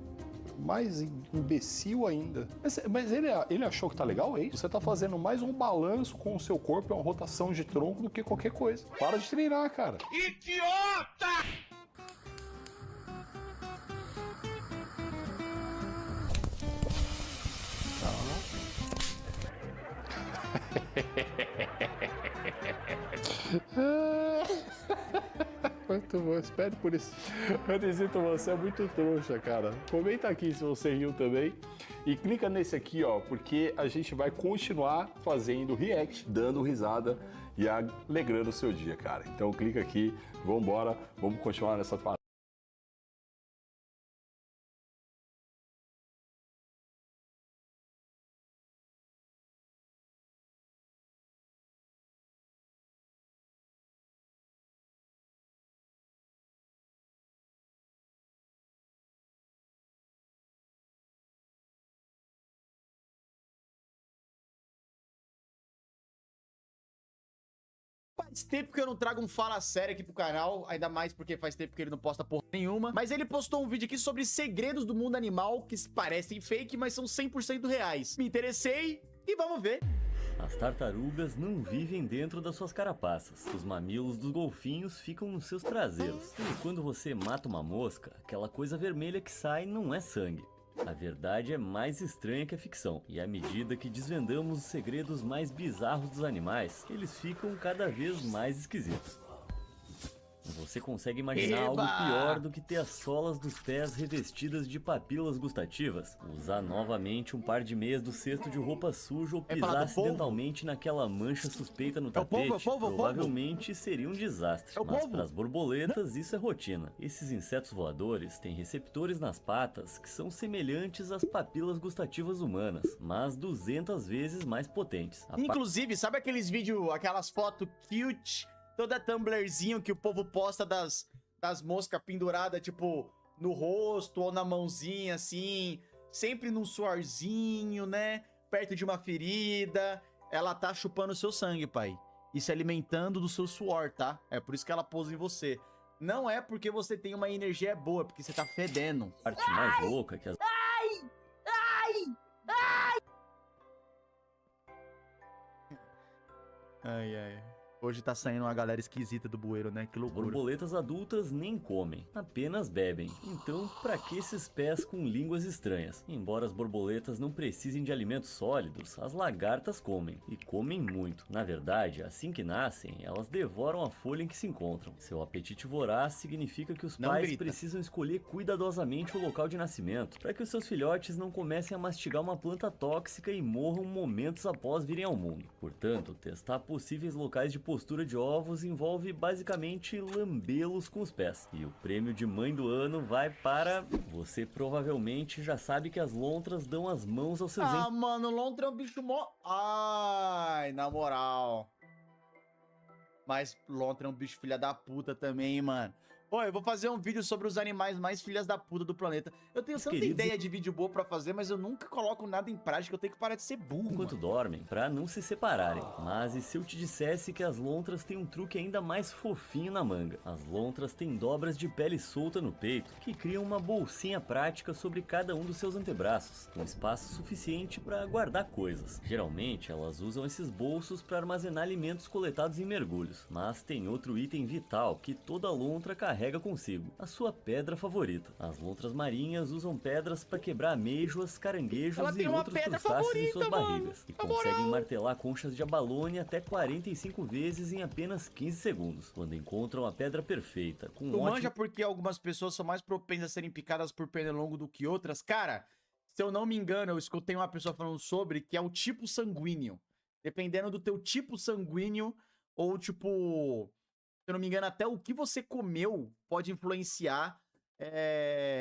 Mais imbecil ainda. Mas ele achou que tá legal, é isso? Você tá fazendo mais um balanço com o seu corpo, uma rotação de tronco do que qualquer coisa. Para de treinar, cara. Idiota! Muito bom, espere por isso. Anisito, você é muito trouxa, cara. Comenta aqui se você riu também. E clica nesse aqui, ó, porque a gente vai continuar fazendo react, dando risada e alegrando o seu dia, cara. Então clica aqui, vambora, vamos continuar nessa parada. Faz tempo que eu não trago um Fala Sério aqui pro canal, ainda mais porque faz tempo que ele não posta porra nenhuma. Mas ele postou um vídeo aqui sobre segredos do mundo animal que parecem fake, mas são 100% reais. Me interessei e vamos ver. As tartarugas não vivem dentro das suas carapaças. Os mamilos dos golfinhos ficam nos seus traseiros. E quando você mata uma mosca, aquela coisa vermelha que sai não é sangue. A verdade é mais estranha que a ficção, e à medida que desvendamos os segredos mais bizarros dos animais, eles ficam cada vez mais esquisitos. Você consegue imaginar algo pior do que ter as solas dos pés revestidas de papilas gustativas? Usar novamente um par de meias do cesto de roupa suja ou pisar acidentalmente naquela mancha suspeita no tapete? Provavelmente seria um desastre. Mas para as borboletas isso é rotina. Esses insetos voadores têm receptores nas patas que são semelhantes às papilas gustativas humanas, mas 200 vezes mais potentes. Inclusive, sabe aqueles vídeos, aquelas fotos cute, toda tumblerzinho que o povo posta das moscas penduradas, tipo, no rosto ou na mãozinha, assim, sempre num suorzinho, né? Perto de uma ferida. Ela tá chupando o seu sangue, pai. E se alimentando do seu suor, tá? É por isso que ela pousa em você. Não é porque você tem uma energia boa, é porque você tá fedendo. A parte mais louca que as... Ai! Ai! Ai! Ai, ai. Hoje tá saindo uma galera esquisita do bueiro, né? Que loucura. Borboletas adultas nem comem, apenas bebem. Então, pra que esses pés com línguas estranhas? Embora as borboletas não precisem de alimentos sólidos, as lagartas comem, e comem muito. Na verdade, assim que nascem, elas devoram a folha em que se encontram. Seu apetite voraz significa que os pais precisam escolher cuidadosamente o local de nascimento, para que os seus filhotes não comecem a mastigar uma planta tóxica e morram momentos após virem ao mundo. Portanto, testar possíveis locais de postura de ovos envolve basicamente lambê-los com os pés. E o prêmio de mãe do ano vai para... Você provavelmente já sabe que as lontras dão as mãos aos seus... Ah, mano, lontra é um bicho mó... Ai, na moral. Mas lontra é um bicho filha da puta também, mano. Pô, eu vou fazer um vídeo sobre os animais mais filhas da puta do planeta. Eu tenho tanta ideia de vídeo boa pra fazer, mas eu nunca coloco nada em prática. Eu tenho que parar de ser burro, enquanto dormem, pra não se separarem. Mas e se eu te dissesse que as lontras têm um truque ainda mais fofinho na manga? As lontras têm dobras de pele solta no peito, que criam uma bolsinha prática sobre cada um dos seus antebraços, com espaço suficiente pra guardar coisas. Geralmente, elas usam esses bolsos pra armazenar alimentos coletados em mergulhos. Mas tem outro item vital que toda lontra carrega consigo, a sua pedra favorita. As lontras marinhas usam pedras para quebrar amêijoas, caranguejos e outros crustáceos em suas barrigas, e conseguem martelar conchas de abalone até 45 vezes em apenas 15 segundos, quando encontram a pedra perfeita. Tu manja porque algumas pessoas são mais propensas a serem picadas por pernilongo do que outras? Cara, se eu não me engano, eu escutei uma pessoa falando sobre que é o tipo sanguíneo. Dependendo do teu tipo sanguíneo, ou tipo... Se eu não me engano, até o que você comeu pode influenciar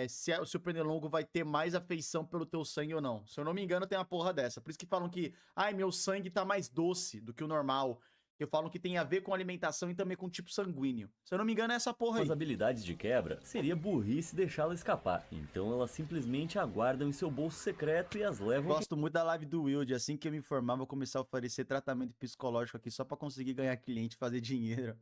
se o seu pernilongo vai ter mais afeição pelo teu sangue ou não. Se eu não me engano, tem uma porra dessa. Por isso que falam que, ai, meu sangue tá mais doce do que o normal. Que falam que tem a ver com alimentação e também com tipo sanguíneo. Se eu não me engano, é essa porra aí. Com as habilidades de quebra, seria burrice deixá-la escapar. Então elas simplesmente aguardam em seu bolso secreto e as levam... Gosto muito da live do Wild. Assim que eu me informar, vou começar a oferecer tratamento psicológico aqui só pra conseguir ganhar cliente e fazer dinheiro.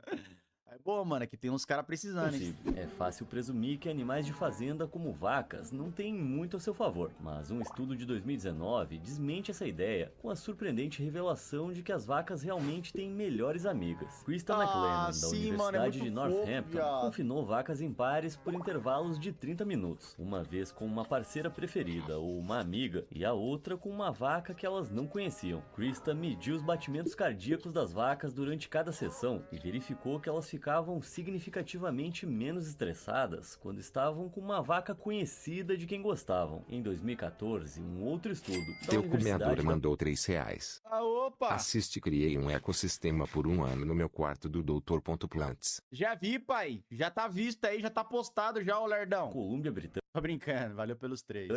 É boa, mano, é que tem uns caras precisando, hein? É fácil presumir que animais de fazenda como vacas não têm muito a seu favor, mas um estudo de 2019 desmente essa ideia com a surpreendente revelação de que as vacas realmente têm melhores amigas. Krista McLennan, da Universidade de Northampton, confinou vacas em pares por intervalos de 30 minutos, uma vez com uma parceira preferida ou uma amiga e a outra com uma vaca que elas não conheciam. Krista mediu os batimentos cardíacos das vacas durante cada sessão e verificou que elas ficavam significativamente menos estressadas quando estavam com uma vaca conhecida de quem gostavam. Em 2014, um outro estudo da Teu comedor mandou R$3. Ah, opa! Assiste, criei um ecossistema por um ano no meu quarto do Dr.Plants. Já vi, pai. Já tá visto aí, já tá postado já, ô lerdão. Colômbia Britânica. Tô brincando, valeu pelos 3.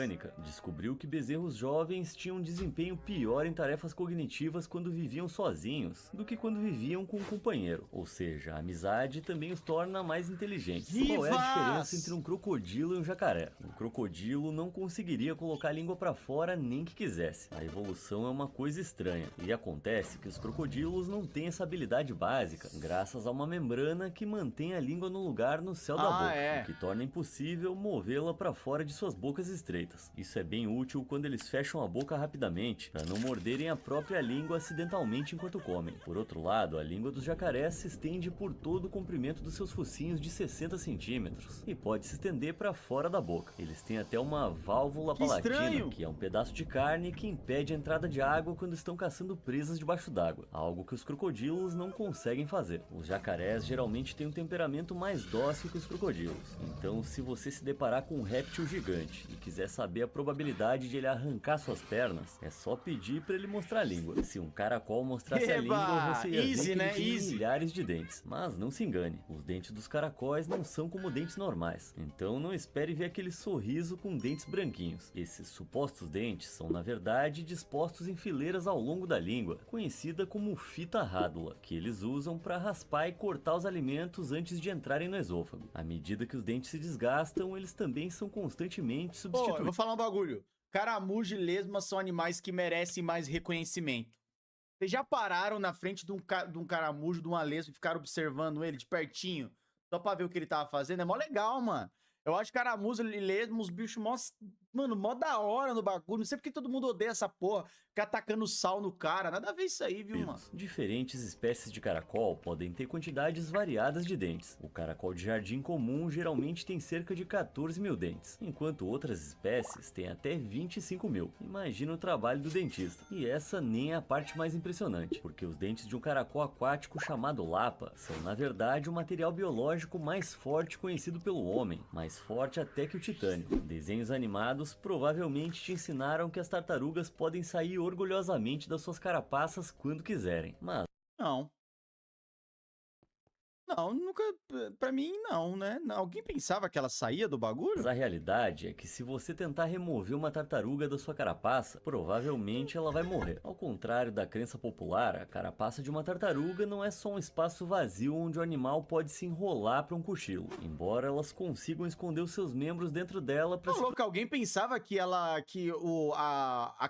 Descobriu que bezerros jovens tinham um desempenho pior em tarefas cognitivas quando viviam sozinhos do que quando viviam com um companheiro. Ou seja, a amizade também os torna mais inteligentes. Qual é a diferença entre um crocodilo e um jacaré? O crocodilo não conseguiria colocar a língua pra fora nem que quisesse. A evolução é uma coisa estranha, e acontece que os crocodilos não têm essa habilidade básica, graças a uma membrana que mantém a língua no lugar no céu da boca, o que torna impossível movê-la para fora de suas bocas estreitas. Isso é bem útil quando eles fecham a boca rapidamente, para não morderem a própria língua acidentalmente enquanto comem. Por outro lado, a língua dos jacarés se estende por todo o comprimento dos seus focinhos de 60 centímetros e pode se estender para fora da boca. Eles têm até uma válvula palatina, que é um pedaço de carne que impede a entrada de água quando estão caçando presas debaixo d'água, algo que os crocodilos não conseguem fazer. Os jacarés geralmente têm um temperamento mais dócil que os crocodilos, então se você se deparar com um réptil gigante e quiser saber a probabilidade de ele arrancar suas pernas, é só pedir para ele mostrar a língua. Se um caracol mostrasse a língua, você ia ver que ele tem milhares de dentes. Mas não se engane, os dentes dos caracóis não são como dentes normais, então não espere ver aquele sorriso com dentes branquinhos. Esses supostos dentes são na verdade dispostos em fileiras ao longo da língua, conhecida como fita rádula, que eles usam para raspar e cortar os alimentos antes de entrarem no esôfago. À medida que os dentes se desgastam, eles também são constantemente substituídos. Eu vou falar um bagulho. Caramujo e lesma são animais que merecem mais reconhecimento. Vocês já pararam na frente de um caramujo, de uma lesma e ficaram observando ele de pertinho, só pra ver o que ele tava fazendo? É mó legal, mano. Eu acho caramujo e lesma os bichos mó mano, mó da hora no bagulho. Não sei porque todo mundo odeia essa porra. Ficar atacando sal no cara. Nada a ver isso aí, viu, mano? Diferentes espécies de caracol podem ter quantidades variadas de dentes. O caracol de jardim comum geralmente tem cerca de 14 mil dentes, enquanto outras espécies têm até 25 mil. Imagina o trabalho do dentista. E essa nem é a parte mais impressionante, porque os dentes de um caracol aquático chamado lapa são, na verdade, o material biológico mais forte conhecido pelo homem, mais forte até que o titânio. Desenhos animados provavelmente te ensinaram que as tartarugas podem sair orgulhosamente das suas carapaças quando quiserem, mas... Não, nunca... Pra mim, não, né? Alguém pensava que ela saía do bagulho? Mas a realidade é que se você tentar remover uma tartaruga da sua carapaça, provavelmente ela vai morrer. Ao contrário da crença popular, a carapaça de uma tartaruga não é só um espaço vazio onde o animal pode se enrolar para um cochilo, embora elas consigam esconder os seus membros dentro dela para... Louco, alguém pensava que a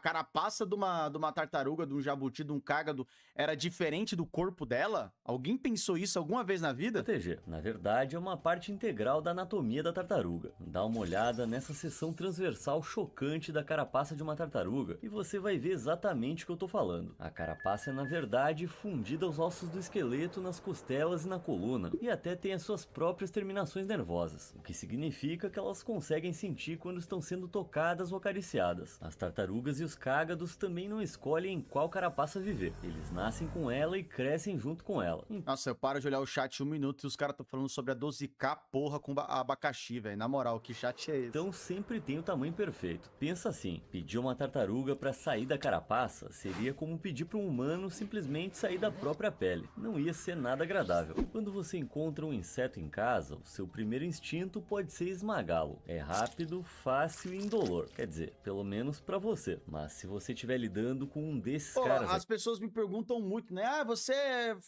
carapaça de uma tartaruga, de um jabuti, de um cágado, era diferente do corpo dela? Alguém pensou isso alguma vez na vida? Proteger. Na verdade, é uma parte integral da anatomia da tartaruga. Dá uma olhada nessa seção transversal chocante da carapaça de uma tartaruga e você vai ver exatamente o que eu tô falando. A carapaça é, na verdade, fundida aos ossos do esqueleto, nas costelas e na coluna, e até tem as suas próprias terminações nervosas, o que significa que elas conseguem sentir quando estão sendo tocadas ou acariciadas. As tartarugas e os cágados também não escolhem em qual carapaça viver. Eles nascem com ela e crescem junto com ela. Nossa, eu paro de olhar o chat 1 minuto e os caras estão falando sobre a 12K porra com abacaxi, velho. Na moral, que chat é esse? Então sempre tem o tamanho perfeito. Pensa assim, pedir uma tartaruga para sair da carapaça seria como pedir para um humano simplesmente sair da própria pele. Não ia ser nada agradável. Quando você encontra um inseto em casa, o seu primeiro instinto pode ser esmagá-lo. É rápido, fácil e indolor. Quer dizer, pelo menos para você. Mas se você estiver lidando com um desses caras... As pessoas me perguntam muito, né? Ah, você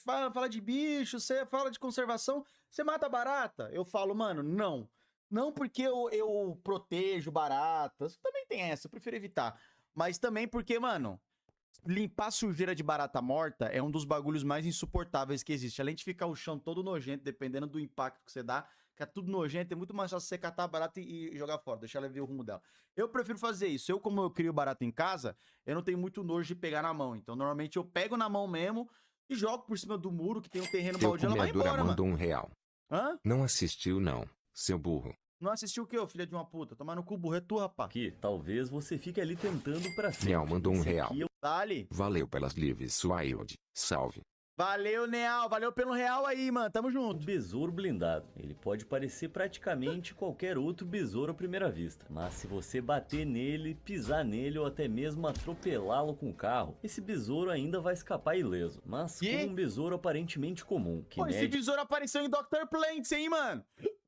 fala de bicho, você fala de conservação, você mata barata? Eu falo, mano, não. Não porque eu protejo baratas. Também tem essa, eu prefiro evitar. Mas também porque, mano, limpar sujeira de barata morta é um dos bagulhos mais insuportáveis que existe. Além de ficar o chão todo nojento, dependendo do impacto que você dá, fica tudo nojento, é muito mais fácil você catar a barata e jogar fora, deixar ela ver o rumo dela. Eu prefiro fazer isso. Como eu crio barata em casa, eu não tenho muito nojo de pegar na mão. Então, normalmente, eu pego na mão mesmo e jogo por cima do muro, que tem um terreno baldio, ela vai embora, mandou mano. R$1. Hã? Não assistiu, não, seu burro. Não assistiu o quê, ô filha de uma puta? Tomar no cu, burro é tu, rapaz. Que talvez você fique ali tentando pra sempre. Neal mandou R$1. Dale. Valeu pelas lives, Wild. Salve. Valeu, Neal. Valeu pelo real aí, mano. Tamo junto. O besouro blindado. Ele pode parecer praticamente qualquer outro besouro à primeira vista. Mas se você bater nele, pisar nele ou até mesmo atropelá-lo com o carro, esse besouro ainda vai escapar ileso. Mas como um besouro aparentemente comum. Que Esse besouro apareceu em Dr. Plants, hein, mano?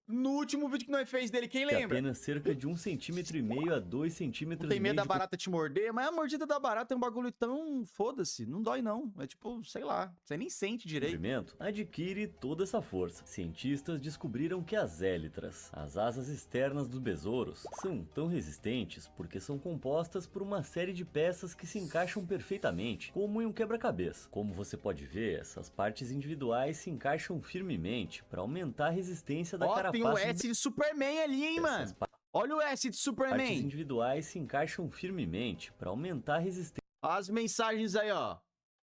No último vídeo que nós fez dele, quem lembra? Apenas cerca de 1,5 cm a 2 centímetros. Tem medo da barata te morder, mas a mordida da barata é um bagulho tão... Foda-se, não dói não. É tipo, sei lá, você nem sente direito. Adquire toda essa força. Cientistas descobriram que as élitras, as asas externas dos besouros, são tão resistentes porque são compostas por uma série de peças que se encaixam perfeitamente, como em um quebra-cabeça. Como você pode ver, essas partes individuais se encaixam firmemente para aumentar a resistência da carapaça. Tem o S de Superman ali, hein, mano? Olha o S de Superman. Partes individuais se encaixam firmemente para aumentar a resistência. As mensagens aí, ó.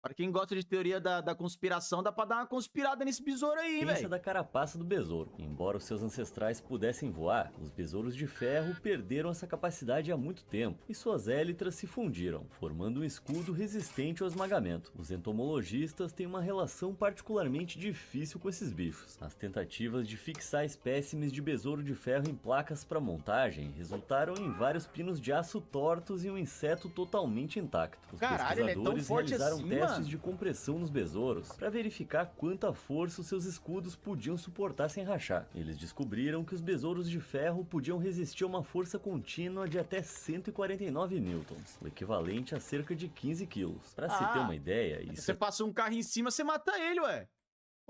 Para quem gosta de teoria da conspiração, dá pra dar uma conspirada nesse besouro aí, velho. Da carapaça do besouro. Embora os seus ancestrais pudessem voar, os besouros de ferro perderam essa capacidade há muito tempo e suas élitras se fundiram, formando um escudo resistente ao esmagamento. Os entomologistas têm uma relação particularmente difícil com esses bichos. As tentativas de fixar espécimes de besouro de ferro em placas para montagem resultaram em vários pinos de aço tortos e um inseto totalmente intacto. Os Caralho, ele é tão forte realizaram assim, testes mano. de compressão nos besouros para verificar quanta força os seus escudos podiam suportar sem rachar. Eles descobriram que os besouros de ferro podiam resistir a uma força contínua de até 149 newtons, o equivalente a cerca de 15 quilos. Para se ter uma ideia, isso Você passa um carro em cima, você mata ele, ué.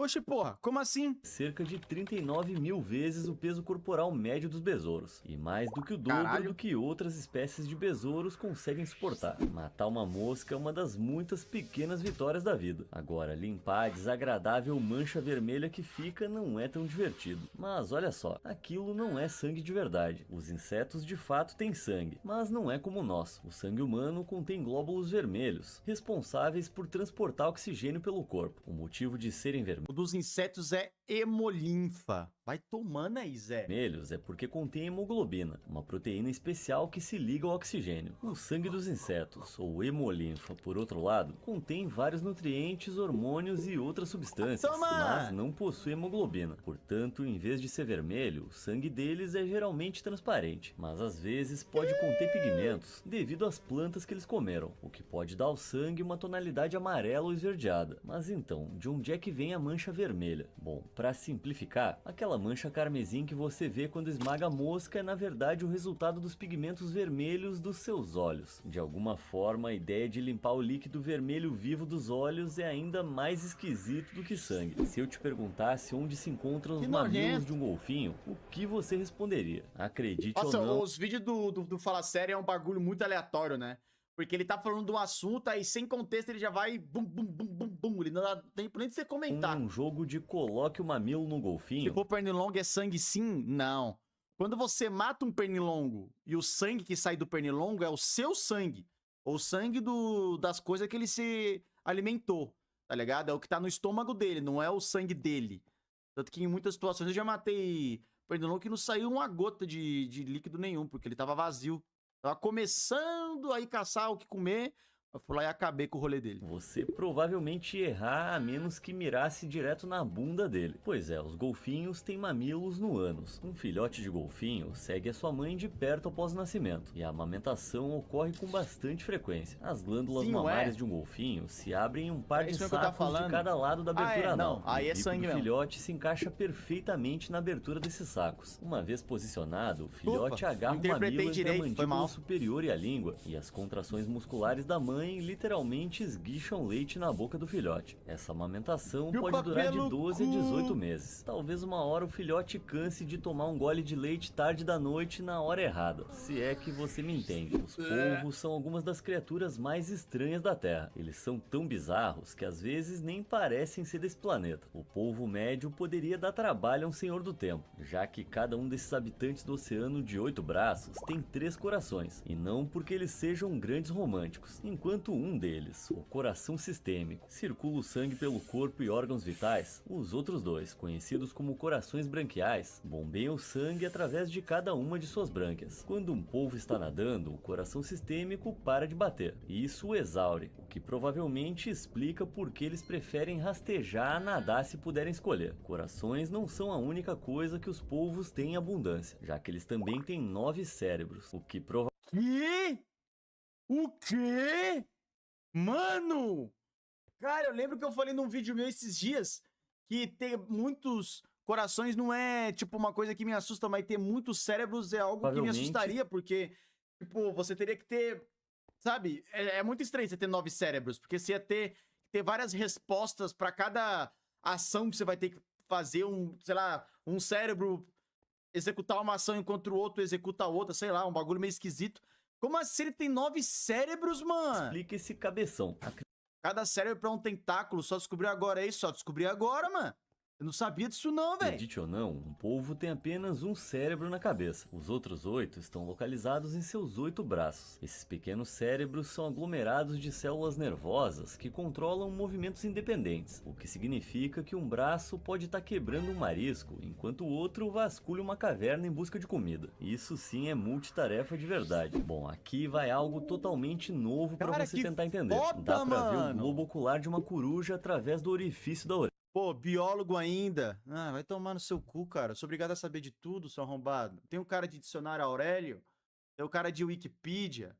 Oxe, porra, como assim? Cerca de 39 mil vezes o peso corporal médio dos besouros. E mais do que o dobro do que outras espécies de besouros conseguem suportar. Matar uma mosca é uma das muitas pequenas vitórias da vida. Agora, limpar a desagradável mancha vermelha que fica não é tão divertido. Mas olha só, aquilo não é sangue de verdade. Os insetos de fato têm sangue, mas não é como o nosso. O sangue humano contém glóbulos vermelhos, responsáveis por transportar oxigênio pelo corpo. O motivo de serem vermelhos O dos insetos é hemolinfa. Vai tomando aí, Zé. vermelhos é porque contém hemoglobina, uma proteína especial que se liga ao oxigênio. O sangue dos insetos, ou hemolinfa, por outro lado, contém vários nutrientes, hormônios e outras substâncias, mas não possui hemoglobina. Portanto, em vez de ser vermelho, o sangue deles é geralmente transparente, mas às vezes pode conter pigmentos devido às plantas que eles comeram, o que pode dar ao sangue uma tonalidade amarela ou esverdeada. Mas então, de onde é que vem a mancha vermelha? Bom, para simplificar, aquela mancha carmesim que você vê quando esmaga a mosca é na verdade o resultado dos pigmentos vermelhos dos seus olhos. De alguma forma, a ideia de limpar o líquido vermelho vivo dos olhos é ainda mais esquisito do que sangue. Se eu te perguntasse onde se encontram os mamilos de um golfinho, o que você responderia? Acredite ou não... Nossa, os vídeos do Fala Sério é um bagulho muito aleatório, né? Porque ele tá falando de um assunto, aí sem contexto ele já vai bum, bum, bum, bum, bum. Ele não dá tempo nem de você comentar. Um jogo de coloque o mamilo no golfinho. Tipo, o pernilongo é sangue sim? Não. Quando você mata um pernilongo e o sangue que sai do pernilongo é o seu sangue. Ou o sangue das coisas que ele se alimentou, tá ligado? É o que tá no estômago dele, não é o sangue dele. Tanto que em muitas situações eu já matei pernilongo que não saiu uma gota de líquido nenhum, porque ele tava vazio. Tava começando a ir caçar o que comer, eu fui lá e acabei com o rolê dele. Você provavelmente ia errar a menos que mirasse direto na bunda dele. Pois é, os golfinhos têm mamilos no ânus. Um filhote de golfinho segue a sua mãe de perto após o nascimento, e a amamentação ocorre com bastante frequência. As glândulas mamárias de um golfinho se abrem em um par de sacos de cada lado da abertura anal. Aí é sangue mesmo. O filhote se encaixa perfeitamente na abertura desses sacos. Uma vez posicionado, o filhote agarra o mamilo entre a mandíbula superior e a língua, e as contrações musculares da mãe literalmente esguicham leite na boca do filhote. Essa amamentação pode durar de 12 a 18 meses. Talvez uma hora o filhote canse de tomar um gole de leite tarde da noite na hora errada. Se é que você me entende. Os polvos são algumas das criaturas mais estranhas da Terra. Eles são tão bizarros que às vezes nem parecem ser desse planeta. O polvo médio poderia dar trabalho a um senhor do tempo, já que cada um desses habitantes do oceano de 8 braços tem 3 corações, e não porque eles sejam grandes românticos. Enquanto um deles, o coração sistêmico, circula o sangue pelo corpo e órgãos vitais, os outros dois, conhecidos como corações branquiais, bombeiam o sangue através de cada uma de suas brânquias. Quando um polvo está nadando, o coração sistêmico para de bater, e isso o exaure, o que provavelmente explica por que eles preferem rastejar a nadar se puderem escolher. Corações não são a única coisa que os polvos têm em abundância, já que eles também têm 9 cérebros, o que provavelmente... O quê? Mano! Cara, eu lembro que eu falei num vídeo meu esses dias que ter muitos corações não é, tipo, uma coisa que me assusta, mas ter muitos cérebros é algo que me assustaria, porque, tipo, você teria que ter, sabe? É muito estranho você ter 9 cérebros, porque você ia ter várias respostas pra cada ação que você vai ter que fazer, sei lá, um cérebro executar uma ação enquanto o outro executa a outra, sei lá, um bagulho meio esquisito. Como assim ele tem 9 cérebros, mano? Explica esse cabeção. Cada cérebro pra um tentáculo, só descobriu agora, é isso? Só descobri agora, mano. Eu não sabia disso não, velho. Acredite ou não, um polvo tem apenas um cérebro na cabeça. Os outros 8 estão localizados em seus 8 braços. Esses pequenos cérebros são aglomerados de células nervosas que controlam movimentos independentes, o que significa que um braço pode estar quebrando um marisco, enquanto o outro vasculha uma caverna em busca de comida. Isso sim é multitarefa de verdade. Bom, aqui vai algo totalmente novo para você tentar entender. Dá pra ver o globo ocular de uma coruja através do orifício da orelha. Pô, biólogo ainda. Ah, vai tomar no seu cu, cara. Sou obrigado a saber de tudo, seu arrombado. Tem um cara de dicionário Aurélio, tem o cara de Wikipedia.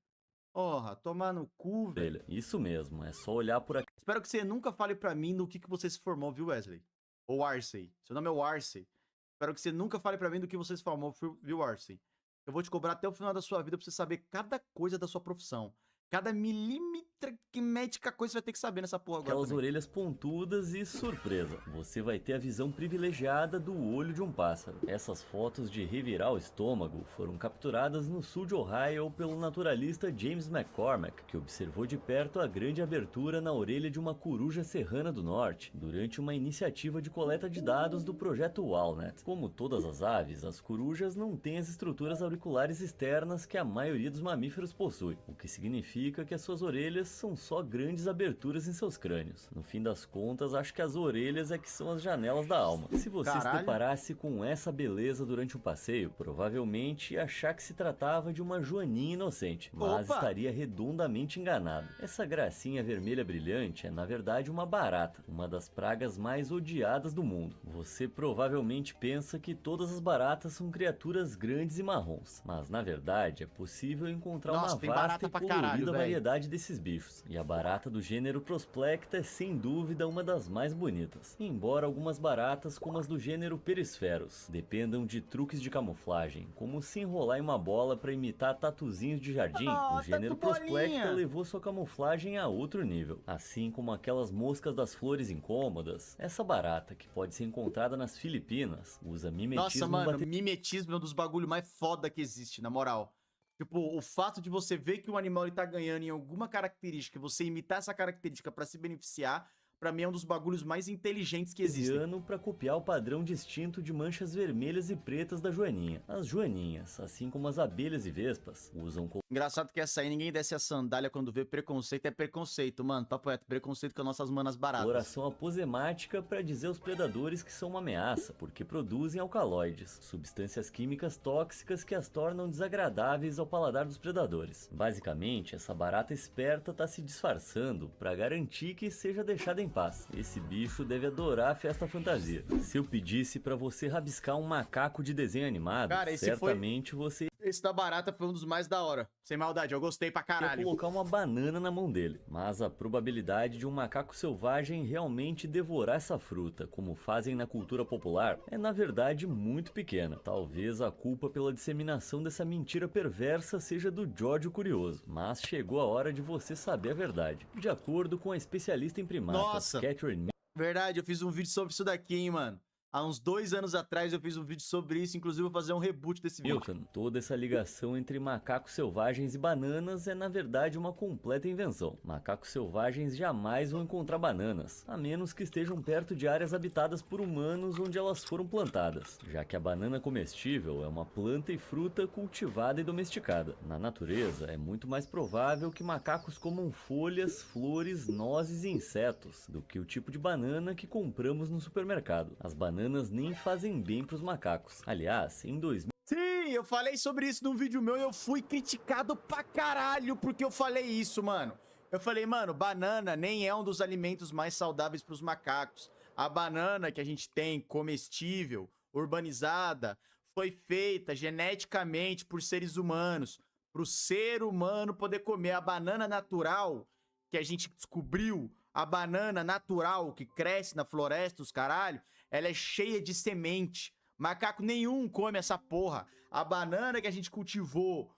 Porra, tomar no cu, velho. Isso mesmo, é só olhar por aqui. Espero que você nunca fale pra mim no que você se formou, viu, Wesley? Ou Arcey. Seu nome é o Arcey. Espero que você nunca fale pra mim do que você se formou, viu, Arcey? Eu vou te cobrar até o final da sua vida pra você saber cada coisa da sua profissão. Cada milímetro que médica coisa vai ter que saber nessa porra agora. Aquelas também. orelhas pontudas e surpresa. Você vai ter a visão privilegiada do olho de um pássaro. Essas fotos de revirar o estômago foram capturadas no sul de Ohio pelo naturalista James McCormack, que observou de perto a grande abertura na orelha de uma coruja serrana do norte, durante uma iniciativa de coleta de dados do projeto Walnut. Como todas as aves, as corujas não têm as estruturas auriculares externas que a maioria dos mamíferos possui, o que significa que as suas orelhas são só grandes aberturas em seus crânios. No fim das contas, acho que as orelhas é que são as janelas da alma. Se você se deparasse com essa beleza durante um passeio, provavelmente ia achar que se tratava de uma joaninha inocente, mas estaria redondamente enganado. Essa gracinha vermelha brilhante é na verdade uma barata, uma das pragas mais odiadas do mundo. Você provavelmente pensa que todas as baratas são criaturas grandes e marrons, mas na verdade é possível encontrar uma vasta e colorida variedade desses bichos. E a barata do gênero Prosplecta é sem dúvida uma das mais bonitas. Embora algumas baratas, como as do gênero Perisferos, dependam de truques de camuflagem, como se enrolar em uma bola para imitar tatuzinhos de jardim, o gênero Prosplecta levou sua camuflagem a outro nível. Assim como aquelas moscas das flores incômodas, essa barata, que pode ser encontrada nas Filipinas, usa mimetismo. Nossa, mano, mimetismo é um dos bagulhos mais foda que existe, na moral. Tipo, o fato de você ver que o animal ele tá ganhando em alguma característica, você imitar essa característica pra se beneficiar, pra mim é um dos bagulhos mais inteligentes que existem. Para copiar o padrão distinto de manchas vermelhas e pretas da joaninha. As joaninhas, assim como as abelhas e vespas, usam... Engraçado que essa aí, ninguém desce a sandália quando vê preconceito, é preconceito, mano. Papo reto, preconceito com as nossas manas baratas. Coloração aposemática para dizer aos predadores que são uma ameaça, porque produzem alcaloides, substâncias químicas tóxicas que as tornam desagradáveis ao paladar dos predadores. Basicamente, essa barata esperta tá se disfarçando para garantir que seja deixada em paz. Esse bicho deve adorar a festa fantasia. Se eu pedisse para você rabiscar um macaco de desenho animado, cara, certamente você... Esse da barata foi um dos mais da hora. Sem maldade, eu gostei pra caralho. Ia colocar uma banana na mão dele. Mas a probabilidade de um macaco selvagem realmente devorar essa fruta, como fazem na cultura popular, é na verdade muito pequena. Talvez a culpa pela disseminação dessa mentira perversa seja do George o Curioso. Mas chegou a hora de você saber a verdade. De acordo com a especialista em primatas, Catherine... Verdade, eu fiz um vídeo sobre isso daqui, hein, mano. Há uns 2 anos atrás eu fiz um vídeo sobre isso, inclusive vou fazer um reboot desse vídeo. Toda essa ligação entre macacos selvagens e bananas é na verdade uma completa invenção. Macacos selvagens jamais vão encontrar bananas, a menos que estejam perto de áreas habitadas por humanos onde elas foram plantadas, já que a banana comestível é uma planta e fruta cultivada e domesticada. Na natureza, é muito mais provável que macacos comam folhas, flores, nozes e insetos, do que o tipo de banana que compramos no supermercado. As bananas nem fazem bem pros macacos. Aliás, em 2000... Sim, eu falei sobre isso num vídeo meu e eu fui criticado pra caralho porque eu falei isso, mano. Eu falei, mano, banana nem é um dos alimentos mais saudáveis pros macacos. A banana que a gente tem comestível, urbanizada, foi feita geneticamente por seres humanos. Pro ser humano poder comer a banana natural que a gente descobriu, a banana natural que cresce na floresta, os caralho, ela é cheia de semente. Macaco nenhum come essa porra. A banana que a gente cultivou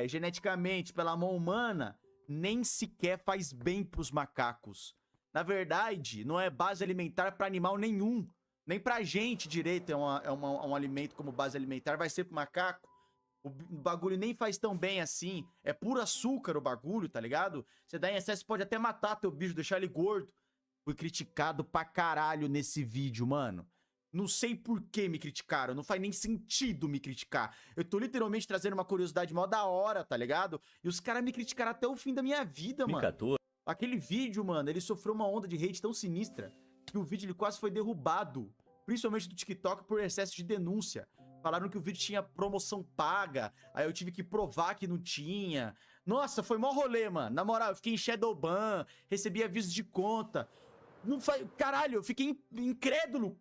geneticamente pela mão humana nem sequer faz bem pros macacos. Na verdade, não é base alimentar pra animal nenhum. Nem pra gente direito é um alimento como base alimentar. Vai ser pro macaco. O bagulho nem faz tão bem assim. É puro açúcar o bagulho, tá ligado? Você dá em excesso, pode até matar teu bicho, deixar ele gordo. Fui criticado pra caralho nesse vídeo, mano. Não sei por que me criticaram. Não faz nem sentido me criticar. Eu tô literalmente trazendo uma curiosidade mó da hora, tá ligado? E os caras me criticaram até o fim da minha vida, mano. Aquele vídeo, mano, ele sofreu uma onda de hate tão sinistra que o vídeo ele quase foi derrubado. Principalmente do TikTok por excesso de denúncia. Falaram que o vídeo tinha promoção paga. Aí eu tive que provar que não tinha. Nossa, foi mó rolê, mano. Na moral, eu fiquei em Shadowban, recebi avisos de conta. Não faz... Caralho, eu fiquei incrédulo.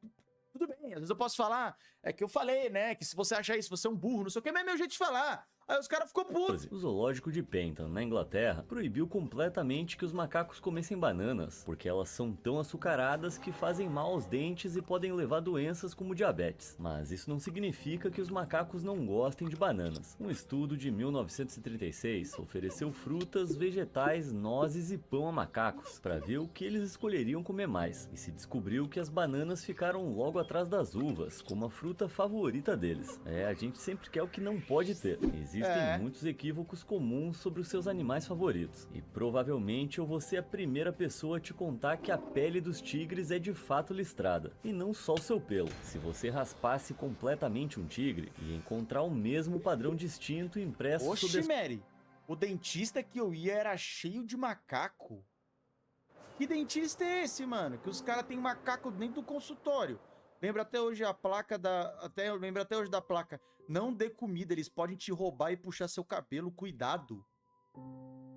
Tudo bem, às vezes eu posso falar. É que eu falei, né? Que se você achar isso, você é um burro, não sei o que, mas é meu jeito de falar. Aí os caras ficou putos. O zoológico de Penton, na Inglaterra, proibiu completamente que os macacos comessem bananas, porque elas são tão açucaradas que fazem mal aos dentes e podem levar doenças como diabetes. Mas isso não significa que os macacos não gostem de bananas. Um estudo de 1936 ofereceu frutas, vegetais, nozes e pão a macacos, para ver o que eles escolheriam comer mais, e se descobriu que as bananas ficaram logo atrás das uvas, como a fruta favorita deles. A gente sempre quer o que não pode ter. Existem muitos equívocos comuns sobre os seus animais favoritos, e provavelmente eu vou ser a primeira pessoa a te contar que a pele dos tigres é de fato listrada, e não só o seu pelo. Se você raspasse completamente um tigre, ia encontrar o mesmo padrão distinto impresso Oxi, sobre... Mary, o dentista que eu ia era cheio de macaco. Que dentista é esse, mano? Que os caras têm macaco dentro do consultório. Lembra até hoje a placa lembra até hoje da placa. Não dê comida, eles podem te roubar e puxar seu cabelo, cuidado.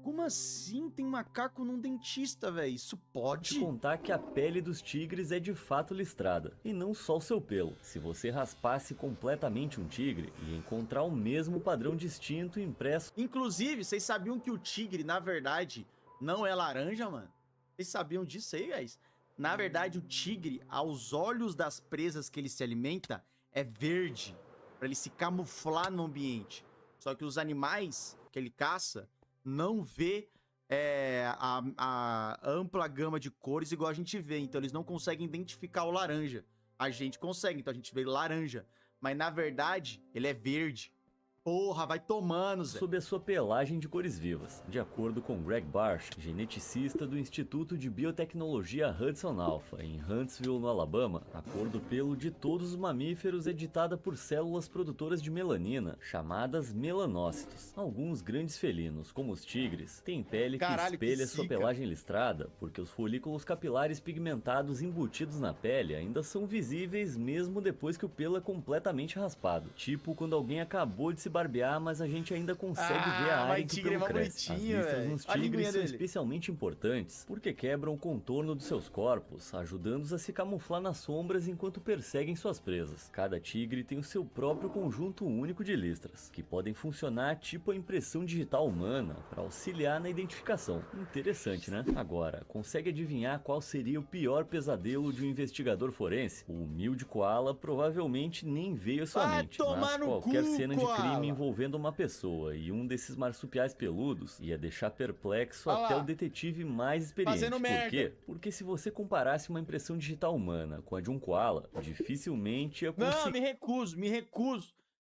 Como assim tem macaco num dentista, velho? Isso pode? Te contar que a pele dos tigres é de fato listrada, e não só o seu pelo. Se você raspasse completamente um tigre, ia encontrar o mesmo padrão distinto impresso. Inclusive, vocês sabiam que o tigre, na verdade, não é laranja, mano? Vocês sabiam disso aí, guys? Na verdade, o tigre, aos olhos das presas que ele se alimenta, é verde, para ele se camuflar no ambiente. Só que os animais que ele caça não vê a ampla gama de cores igual a gente vê. Então eles não conseguem identificar o laranja. A gente consegue, então a gente vê laranja. Mas na verdade, ele é verde. Porra, vai tomando, Zé. Sob a sua pelagem de cores vivas. De acordo com Greg Barsh, geneticista do Instituto de Biotecnologia Hudson Alpha, em Huntsville, no Alabama, a cor do pelo de todos os mamíferos é ditada por células produtoras de melanina, chamadas melanócitos. Alguns grandes felinos, como os tigres, têm pele que espelha sua pelagem listrada, porque os folículos capilares pigmentados embutidos na pele ainda são visíveis mesmo depois que o pelo é completamente raspado. Tipo quando alguém acabou de se barbear, mas a gente ainda consegue ver a área em que o pelo cresce. As listras nos tigres são especialmente importantes, porque quebram o contorno dos seus corpos, ajudando-os a se camuflar nas sombras enquanto perseguem suas presas. Cada tigre tem o seu próprio conjunto único de listras, que podem funcionar tipo a impressão digital humana, para auxiliar na identificação. Interessante, né? Agora, consegue adivinhar qual seria o pior pesadelo de um investigador forense? O humilde koala provavelmente nem veio à sua mente, mas qualquer cena de crime envolvendo uma pessoa e um desses marsupiais peludos ia deixar perplexo até o detetive mais experiente. Por quê? Porque se você comparasse uma impressão digital humana com a de um koala, dificilmente ia conseguir... Não,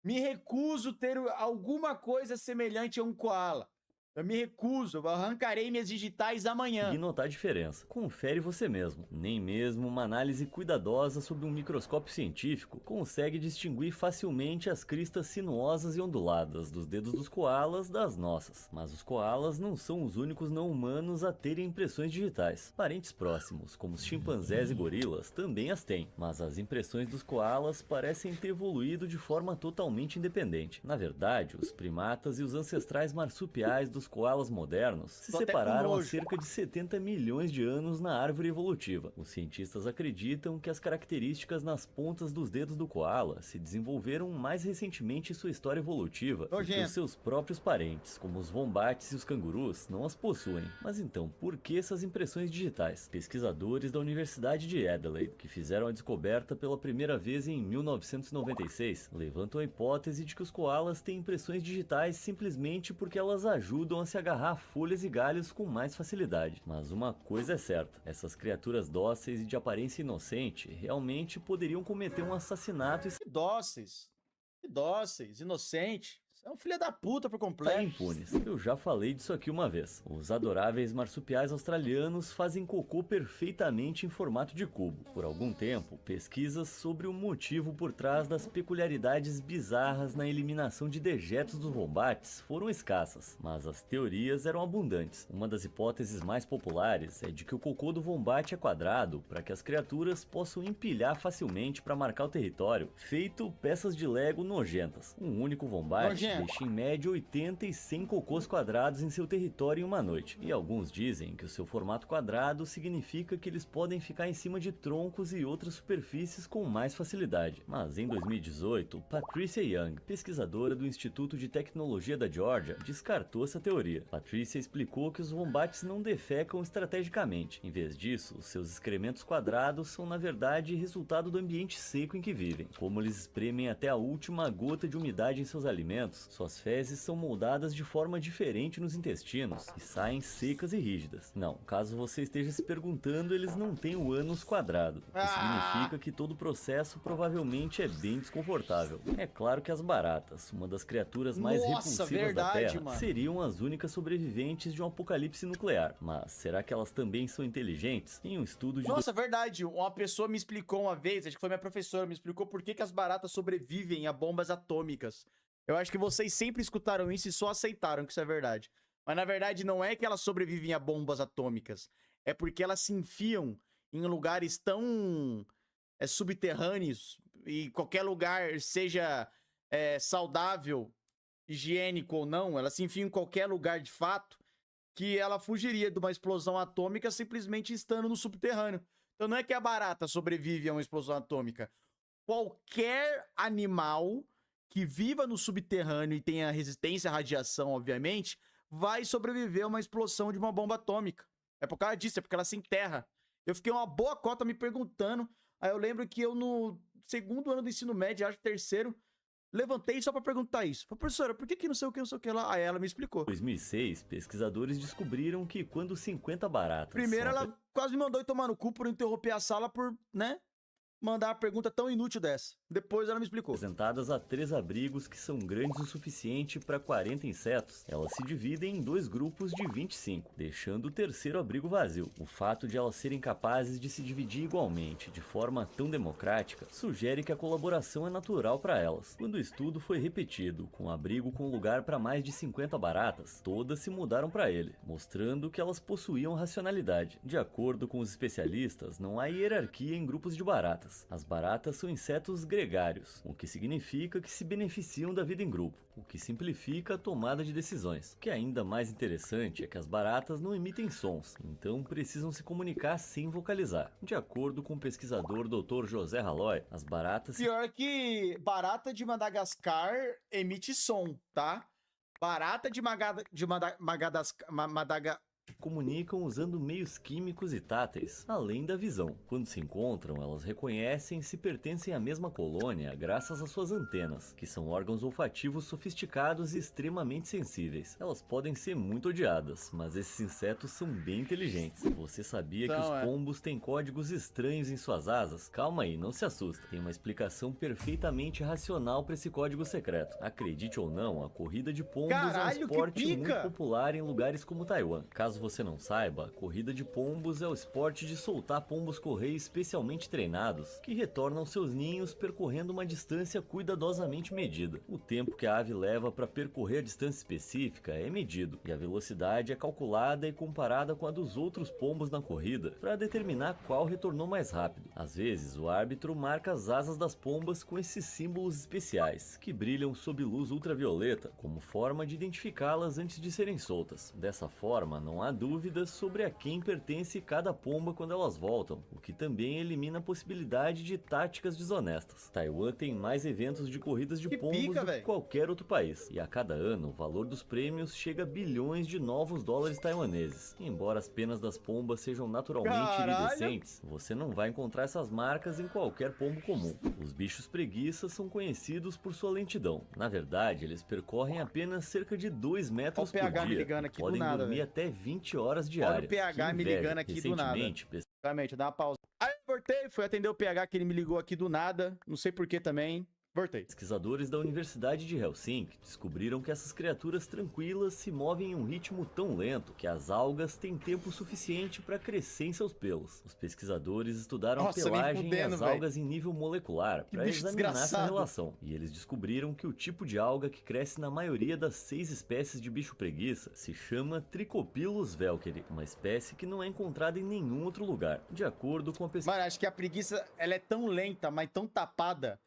me recuso ter alguma coisa semelhante a um koala. Eu me recuso, eu arrancarei minhas digitais amanhã. E notar a diferença. Confere você mesmo. Nem mesmo uma análise cuidadosa sob um microscópio científico consegue distinguir facilmente as cristas sinuosas e onduladas dos dedos dos koalas das nossas. Mas os koalas não são os únicos não humanos a terem impressões digitais. Parentes próximos, como os chimpanzés e gorilas, também as têm. Mas as impressões dos koalas parecem ter evoluído de forma totalmente independente. Na verdade, os primatas e os ancestrais marsupiais dos koalas modernos se separaram há cerca de 70 milhões de anos na árvore evolutiva. Os cientistas acreditam que as características nas pontas dos dedos do koala se desenvolveram mais recentemente em sua história evolutiva do que os seus próprios parentes, como os wombates e os cangurus, não as possuem. Mas então, por que essas impressões digitais? Pesquisadores da Universidade de Adelaide, que fizeram a descoberta pela primeira vez em 1996, levantam a hipótese de que os koalas têm impressões digitais simplesmente porque elas ajudam a se agarrar a folhas e galhos com mais facilidade. Mas uma coisa é certa, essas criaturas dóceis e de aparência inocente realmente poderiam cometer um assassinato e... Dóceis, inocente. É um filho da puta por completo. Tá impunes. Eu já falei disso aqui uma vez. Os adoráveis marsupiais australianos fazem cocô perfeitamente em formato de cubo. Por algum tempo, pesquisas sobre o motivo por trás das peculiaridades bizarras na eliminação de dejetos dos wombates foram escassas, mas as teorias eram abundantes. Uma das hipóteses mais populares é de que o cocô do wombate é quadrado para que as criaturas possam empilhar facilmente para marcar o território, feito peças de Lego nojentas. Um único wombate deixa em média 80 e 100 cocôs quadrados em seu território em uma noite. E alguns dizem que o seu formato quadrado significa que eles podem ficar em cima de troncos e outras superfícies com mais facilidade. Mas em 2018, Patricia Young, pesquisadora do Instituto de Tecnologia da Georgia, descartou essa teoria. Patricia explicou que os wombates não defecam estrategicamente. Em vez disso, os seus excrementos quadrados são na verdade resultado do ambiente seco em que vivem. Como eles espremem até a última gota de umidade em seus alimentos, suas fezes são moldadas de forma diferente nos intestinos e saem secas e rígidas. Não, caso você esteja se perguntando, eles não têm o ânus quadrado, o que significa que todo o processo provavelmente é bem desconfortável. É claro que as baratas, uma das criaturas mais repulsivas da Terra, seriam as únicas sobreviventes de um apocalipse nuclear. Mas será que elas também são inteligentes? Em um estudo de... Nossa, verdade. Uma pessoa me explicou uma vez, acho que foi minha professora, me explicou por que as baratas sobrevivem a bombas atômicas. Eu acho que vocês sempre escutaram isso e só aceitaram que isso é verdade. Mas na verdade não é que elas sobrevivem a bombas atômicas. É porque elas se enfiam em lugares tão subterrâneos e qualquer lugar, seja saudável, higiênico ou não, ela se enfia em qualquer lugar de fato, que ela fugiria de uma explosão atômica simplesmente estando no subterrâneo. Então não é que a barata sobrevive a uma explosão atômica. Qualquer animal que viva no subterrâneo e tenha resistência à radiação, obviamente, vai sobreviver a uma explosão de uma bomba atômica. É por causa disso, é porque ela se enterra. Eu fiquei uma boa cota me perguntando. Aí eu lembro que eu no segundo ano do ensino médio, acho que terceiro, levantei só pra perguntar isso. Falei, professora, por que não sei o que, não sei o que lá? Aí ela me explicou. Em 2006, pesquisadores descobriram que quando 50 baratas... Primeiro ela quase me mandou ir tomar no cu por interromper a sala por, mandar uma pergunta tão inútil dessa. Depois ela me explicou. Apresentadas a 3 abrigos que são grandes o suficiente para 40 insetos, elas se dividem em 2 grupos de 25, deixando o terceiro abrigo vazio. O fato de elas serem capazes de se dividir igualmente, de forma tão democrática, sugere que a colaboração é natural para elas. Quando o estudo foi repetido, com um abrigo com lugar para mais de 50 baratas, todas se mudaram para ele, mostrando que elas possuíam racionalidade. De acordo com os especialistas, não há hierarquia em grupos de baratas. As baratas são insetos gregários, o que significa que se beneficiam da vida em grupo, o que simplifica a tomada de decisões. O que é ainda mais interessante é que as baratas não emitem sons, então precisam se comunicar sem vocalizar. De acordo com o pesquisador Dr. José Halloy, as baratas... Pior que barata de Madagascar emite som, tá? Barata de Madagascar... comunicam usando meios químicos e táteis, além da visão. Quando se encontram, elas reconhecem se pertencem à mesma colônia graças às suas antenas, que são órgãos olfativos sofisticados e extremamente sensíveis. Elas podem ser muito odiadas, mas esses insetos são bem inteligentes. Você sabia que os pombos têm códigos estranhos em suas asas? Calma aí, não se assusta. Tem uma explicação perfeitamente racional para esse código secreto. Acredite ou não, a corrida de pombos é um esporte muito popular em lugares como Taiwan. Caso você não saiba, a corrida de pombos é o esporte de soltar pombos correio especialmente treinados, que retornam seus ninhos percorrendo uma distância cuidadosamente medida. O tempo que a ave leva para percorrer a distância específica é medido, e a velocidade é calculada e comparada com a dos outros pombos na corrida, para determinar qual retornou mais rápido. Às vezes, o árbitro marca as asas das pombas com esses símbolos especiais, que brilham sob luz ultravioleta, como forma de identificá-las antes de serem soltas. Dessa forma, não há dúvidas sobre a quem pertence cada pomba quando elas voltam, o que também elimina a possibilidade de táticas desonestas. Taiwan tem mais eventos de corridas de pombos do que qualquer outro país, e a cada ano o valor dos prêmios chega a bilhões de novos dólares taiwaneses. Embora as penas das pombas sejam naturalmente iridescentes, você não vai encontrar essas marcas em qualquer pombo comum. Os bichos preguiças são conhecidos por sua lentidão. Na verdade, eles percorrem apenas cerca de 2 metros por dia, podem dormir até 20 horas diárias. Olha o PH me ligando aqui do nada. Realmente, dá uma pausa. Aí eu voltei, fui atender o PH que ele me ligou aqui do nada. Não sei por que também. Voltei. Pesquisadores da Universidade de Helsinki descobriram que essas criaturas tranquilas se movem em um ritmo tão lento que as algas têm tempo suficiente para crescer em seus pelos. Os pesquisadores estudaram a pelagem e as algas em nível molecular para examinar essa relação. E eles descobriram que o tipo de alga que cresce na maioria das 6 espécies de bicho preguiça se chama Trichopilus velkeri, uma espécie que não é encontrada em nenhum outro lugar. De acordo com a pesquisa... Mano, acho que a preguiça ela é tão lenta, mas tão tapada,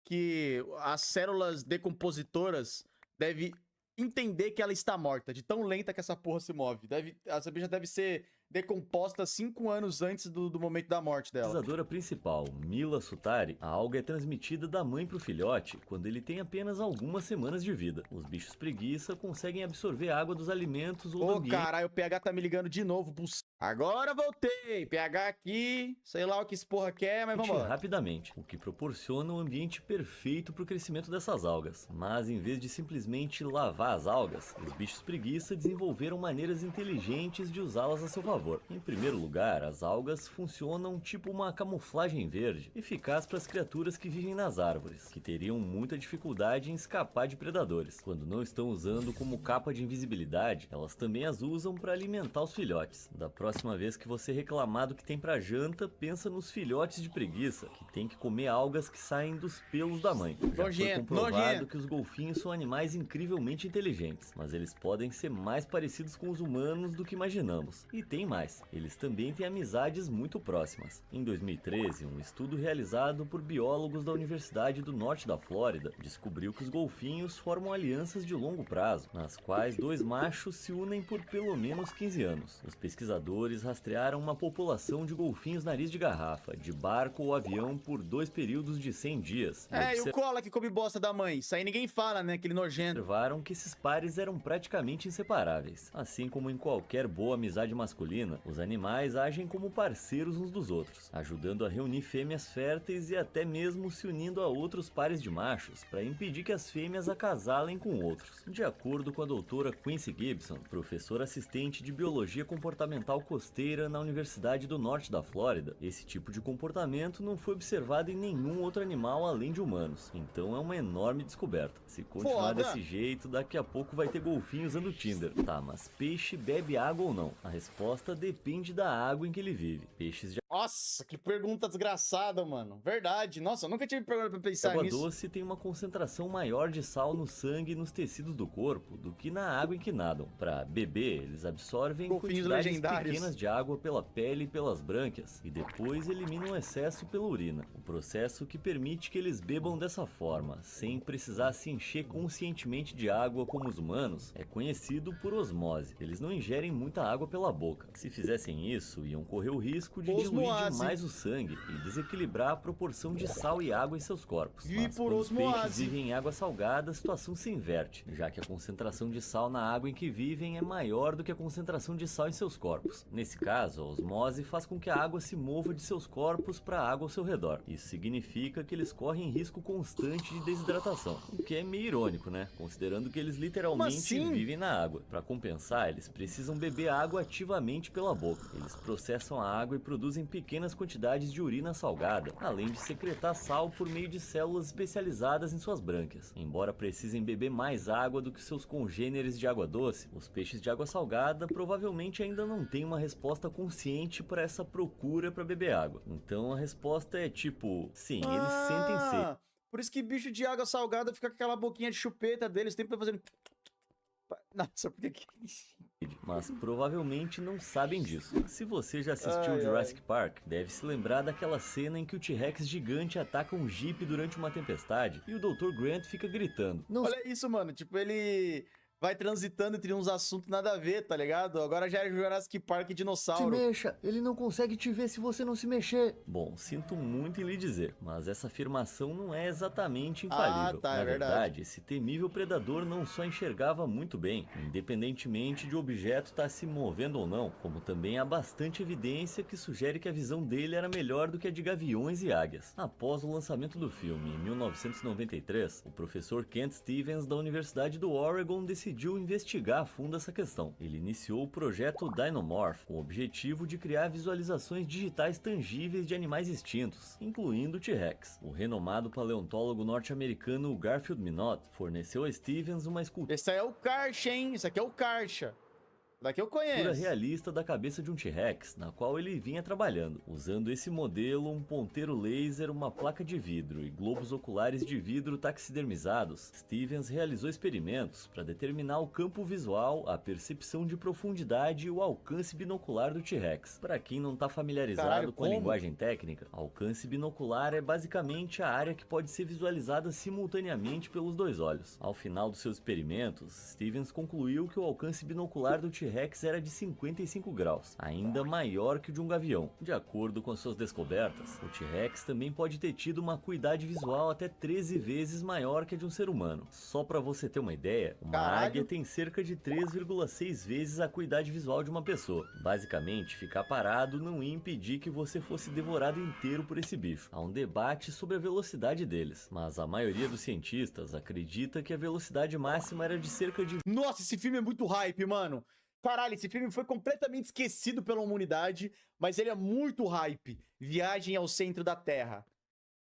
que as células decompositoras deve entender que ela está morta, de tão lenta que essa porra se move. Essa bicha deve ser decomposta 5 anos antes do momento da morte dela. A pesquisadora principal, Mila Sutari, a alga é transmitida da mãe pro filhote quando ele tem apenas algumas semanas de vida. Os bichos preguiça conseguem absorver água dos alimentos ou do ambiente. Caralho, o PH tá me ligando de novo. Agora voltei. PH aqui, sei lá o que esse porra quer, mas vamos lá. Rapidamente, o que proporciona um ambiente perfeito pro crescimento dessas algas. Mas em vez de simplesmente lavar as algas, os bichos preguiça desenvolveram maneiras inteligentes de usá-las a seu favor. Em primeiro lugar, as algas funcionam tipo uma camuflagem verde, eficaz para as criaturas que vivem nas árvores, que teriam muita dificuldade em escapar de predadores. Quando não estão usando como capa de invisibilidade, elas também as usam para alimentar os filhotes. Da próxima vez que você reclamar do que tem pra janta, pensa nos filhotes de preguiça, que tem que comer algas que saem dos pelos da mãe. Já foi comprovado que os golfinhos são animais incrivelmente inteligentes, mas eles podem ser mais parecidos com os humanos do que imaginamos. E tem mais, eles também têm amizades muito próximas. Em 2013, um estudo realizado por biólogos da Universidade do Norte da Flórida descobriu que os golfinhos formam alianças de longo prazo, nas quais 2 machos se unem por pelo menos 15 anos. Os pesquisadores rastrearam uma população de golfinhos nariz de garrafa, de barco ou avião por 2 períodos de 100 dias. E o cola que come bosta da mãe? Isso aí ninguém fala, né? Aquele nojento. Observaram que esses pares eram praticamente inseparáveis. Assim como em qualquer boa amizade masculina, os animais agem como parceiros uns dos outros, ajudando a reunir fêmeas férteis e até mesmo se unindo a outros pares de machos para impedir que as fêmeas acasalem com outros. De acordo com a doutora Quincy Gibson, professora assistente de Biologia Comportamental Costeira na Universidade do Norte da Flórida, esse tipo de comportamento não foi observado em nenhum outro animal além de humanos. Então é uma enorme descoberta. Se continuar desse jeito, daqui a pouco vai ter golfinho usando Tinder. Tá, mas peixe bebe água ou não? A resposta depende da água em que ele vive. Peixes de... Nossa, que pergunta desgraçada, mano. Verdade. Nossa, eu nunca tive pergunta pra pensar nisso. nisso. A água doce tem uma concentração maior de sal no sangue e nos tecidos do corpo do que na água em que nadam. Para beber, eles absorvem quantidades pequenas de água pela pele e pelas brânquias e depois eliminam o excesso pela urina. O processo que permite que eles bebam dessa forma, sem precisar se encher conscientemente de água como os humanos, é conhecido por osmose. Eles não ingerem muita água pela boca. Se fizessem isso, iam correr o risco de diluir demais o sangue e desequilibrar a proporção de sal e água em seus corpos. Mas quando os peixes vivem em água salgada, a situação se inverte, já que a concentração de sal na água em que vivem é maior do que a concentração de sal em seus corpos. Nesse caso, a osmose faz com que a água se mova de seus corpos para a água ao seu redor. Isso significa que eles correm risco constante de desidratação, o que é meio irônico, né? Considerando que eles literalmente vivem na água. Para compensar, eles precisam beber água ativamente pela boca. Eles processam a água e produzem pequenas quantidades de urina salgada, além de secretar sal por meio de células especializadas em suas brânquias. Embora precisem beber mais água do que seus congêneres de água doce, os peixes de água salgada provavelmente ainda não têm uma resposta consciente para essa procura para beber água. Então a resposta é tipo, sim, eles sentem sede. Por isso que bicho de água salgada fica com aquela boquinha de chupeta deles, sempre fazendo... Nossa, por que... Mas provavelmente não sabem disso. Se você já assistiu Jurassic Park, deve se lembrar daquela cena em que o T-Rex gigante ataca um Jeep durante uma tempestade e o Dr. Grant fica gritando. Olha isso, mano. Tipo, ele vai transitando entre uns assuntos nada a ver, tá ligado? Agora já é Jurassic Park dinossauro. Se mexa, ele não consegue te ver se você não se mexer. Bom, sinto muito em lhe dizer, mas essa afirmação não é exatamente infalível. Na verdade, esse temível predador não só enxergava muito bem, independentemente de o objeto estar se movendo ou não, como também há bastante evidência que sugere que a visão dele era melhor do que a de gaviões e águias. Após o lançamento do filme, em 1993, o professor Kent Stevens da Universidade do Oregon decidiu investigar a fundo essa questão. Ele iniciou o projeto Dynamorph, com o objetivo de criar visualizações digitais tangíveis de animais extintos, incluindo o T-Rex. O renomado paleontólogo norte-americano Garfield Minot forneceu a Stevens uma escultura. Esse aí é o Karcha, hein? Esse aqui é o Karcha. Daqui eu conheço. Realista da cabeça de um T-Rex, na qual ele vinha trabalhando. Usando esse modelo, um ponteiro laser, uma placa de vidro e globos oculares de vidro taxidermizados, Stevens realizou experimentos para determinar o campo visual, a percepção de profundidade e o alcance binocular do T-Rex. Para quem não está familiarizado com a linguagem técnica, alcance binocular é basicamente a área que pode ser visualizada simultaneamente pelos dois olhos. Ao final dos seus experimentos, Stevens concluiu que o alcance binocular do T-Rex era de 55 graus, ainda maior que o de um gavião. De acordo com as suas descobertas, o T-Rex também pode ter tido uma acuidade visual até 13 vezes maior que a de um ser humano. Só para você ter uma ideia, uma águia tem cerca de 3,6 vezes a acuidade visual de uma pessoa. Basicamente, ficar parado não ia impedir que você fosse devorado inteiro por esse bicho. Há um debate sobre a velocidade deles, mas a maioria dos cientistas acredita que a velocidade máxima era de cerca de... Nossa, esse filme é muito hype, mano. Caralho, esse filme foi completamente esquecido pela humanidade, mas ele é muito hype. Viagem ao Centro da Terra.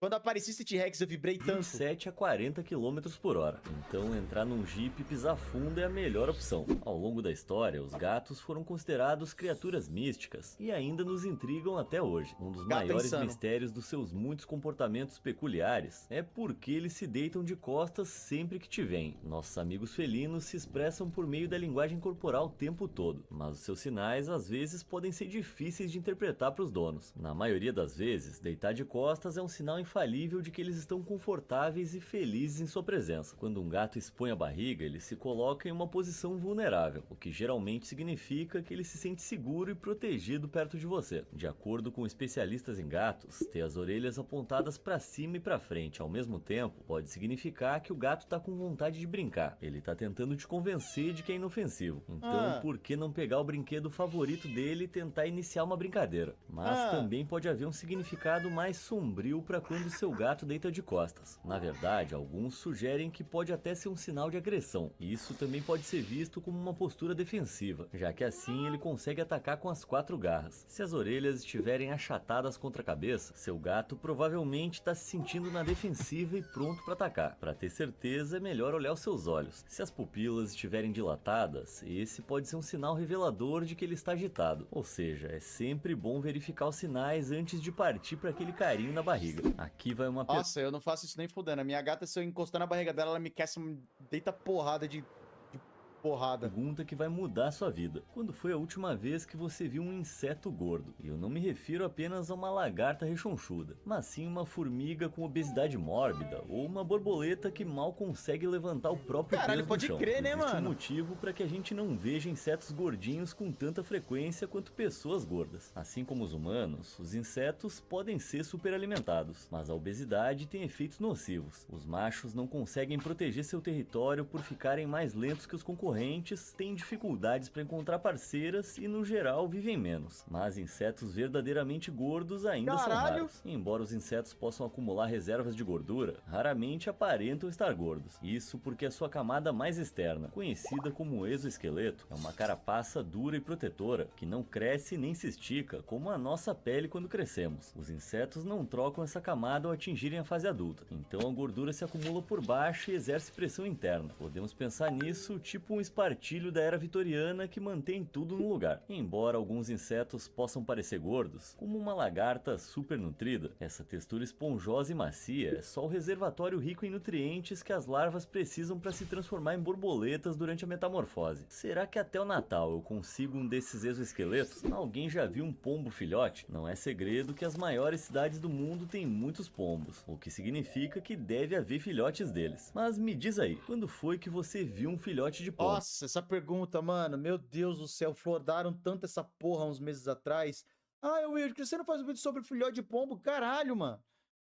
Quando apareceu esse T-Rex, eu vibrei tanto. 27 a 40 km por hora. Então entrar num Jeep e pisar fundo é a melhor opção. Ao longo da história, os gatos foram considerados criaturas místicas e ainda nos intrigam até hoje. Um dos maiores mistérios dos seus muitos comportamentos peculiares é porque eles se deitam de costas sempre que te veem. Nossos amigos felinos se expressam por meio da linguagem corporal o tempo todo, mas os seus sinais às vezes podem ser difíceis de interpretar para os donos. Na maioria das vezes, deitar de costas é um sinal infalível de que eles estão confortáveis e felizes em sua presença. Quando um gato expõe a barriga, ele se coloca em uma posição vulnerável, o que geralmente significa que ele se sente seguro e protegido perto de você. De acordo com especialistas em gatos, ter as orelhas apontadas para cima e para frente ao mesmo tempo pode significar que o gato está com vontade de brincar. Ele está tentando te convencer de que é inofensivo. Então, por que não pegar o brinquedo favorito dele e tentar iniciar uma brincadeira? Mas também pode haver um significado mais sombrio para quando seu gato deita de costas. Na verdade, alguns sugerem que pode até ser um sinal de agressão. Isso também pode ser visto como uma postura defensiva, já que assim ele consegue atacar com as 4 garras. Se as orelhas estiverem achatadas contra a cabeça, seu gato provavelmente está se sentindo na defensiva e pronto para atacar. Para ter certeza, é melhor olhar os seus olhos. Se as pupilas estiverem dilatadas, esse pode ser um sinal revelador de que ele está agitado. Ou seja, é sempre bom verificar os sinais antes de partir para aquele carinho na barriga. Aqui vai uma... Nossa, eu não faço isso nem fudendo. A minha gata, se eu encostar na barriga dela, ela me quer, deita porrada de porrada. Pergunta que vai mudar a sua vida. Quando foi a última vez que você viu um inseto gordo? E eu não me refiro apenas a uma lagarta rechonchuda, mas sim uma formiga com obesidade mórbida ou uma borboleta que mal consegue levantar o próprio peso do chão. Crer, né, Existe mano? um motivo para que a gente não veja insetos gordinhos com tanta frequência quanto pessoas gordas. Assim como os humanos, os insetos podem ser superalimentados, mas a obesidade tem efeitos nocivos. Os machos não conseguem proteger seu território por ficarem mais lentos que os concorrentes, têm dificuldades para encontrar parceiras e, no geral, vivem menos. Mas insetos verdadeiramente gordos ainda são raros. Embora os insetos possam acumular reservas de gordura, raramente aparentam estar gordos. Isso porque a sua camada mais externa, conhecida como exoesqueleto, é uma carapaça dura e protetora que não cresce nem se estica como a nossa pele quando crescemos. Os insetos não trocam essa camada ao atingirem a fase adulta, então a gordura se acumula por baixo e exerce pressão interna. Podemos pensar nisso tipo um espartilho da era vitoriana que mantém tudo no lugar. Embora alguns insetos possam parecer gordos, como uma lagarta super nutrida, essa textura esponjosa e macia é só o reservatório rico em nutrientes que as larvas precisam para se transformar em borboletas durante a metamorfose. Será que até o Natal eu consigo um desses exoesqueletos? Alguém já viu um pombo filhote? Não é segredo que as maiores cidades do mundo têm muitos pombos, o que significa que deve haver filhotes deles. Mas me diz aí, quando foi que você viu um filhote de pombo? Nossa, essa pergunta, mano, meu Deus do céu, flodaram tanto essa porra uns meses atrás. Ah, Will, você não faz um vídeo sobre filhote de pombo? Caralho, mano.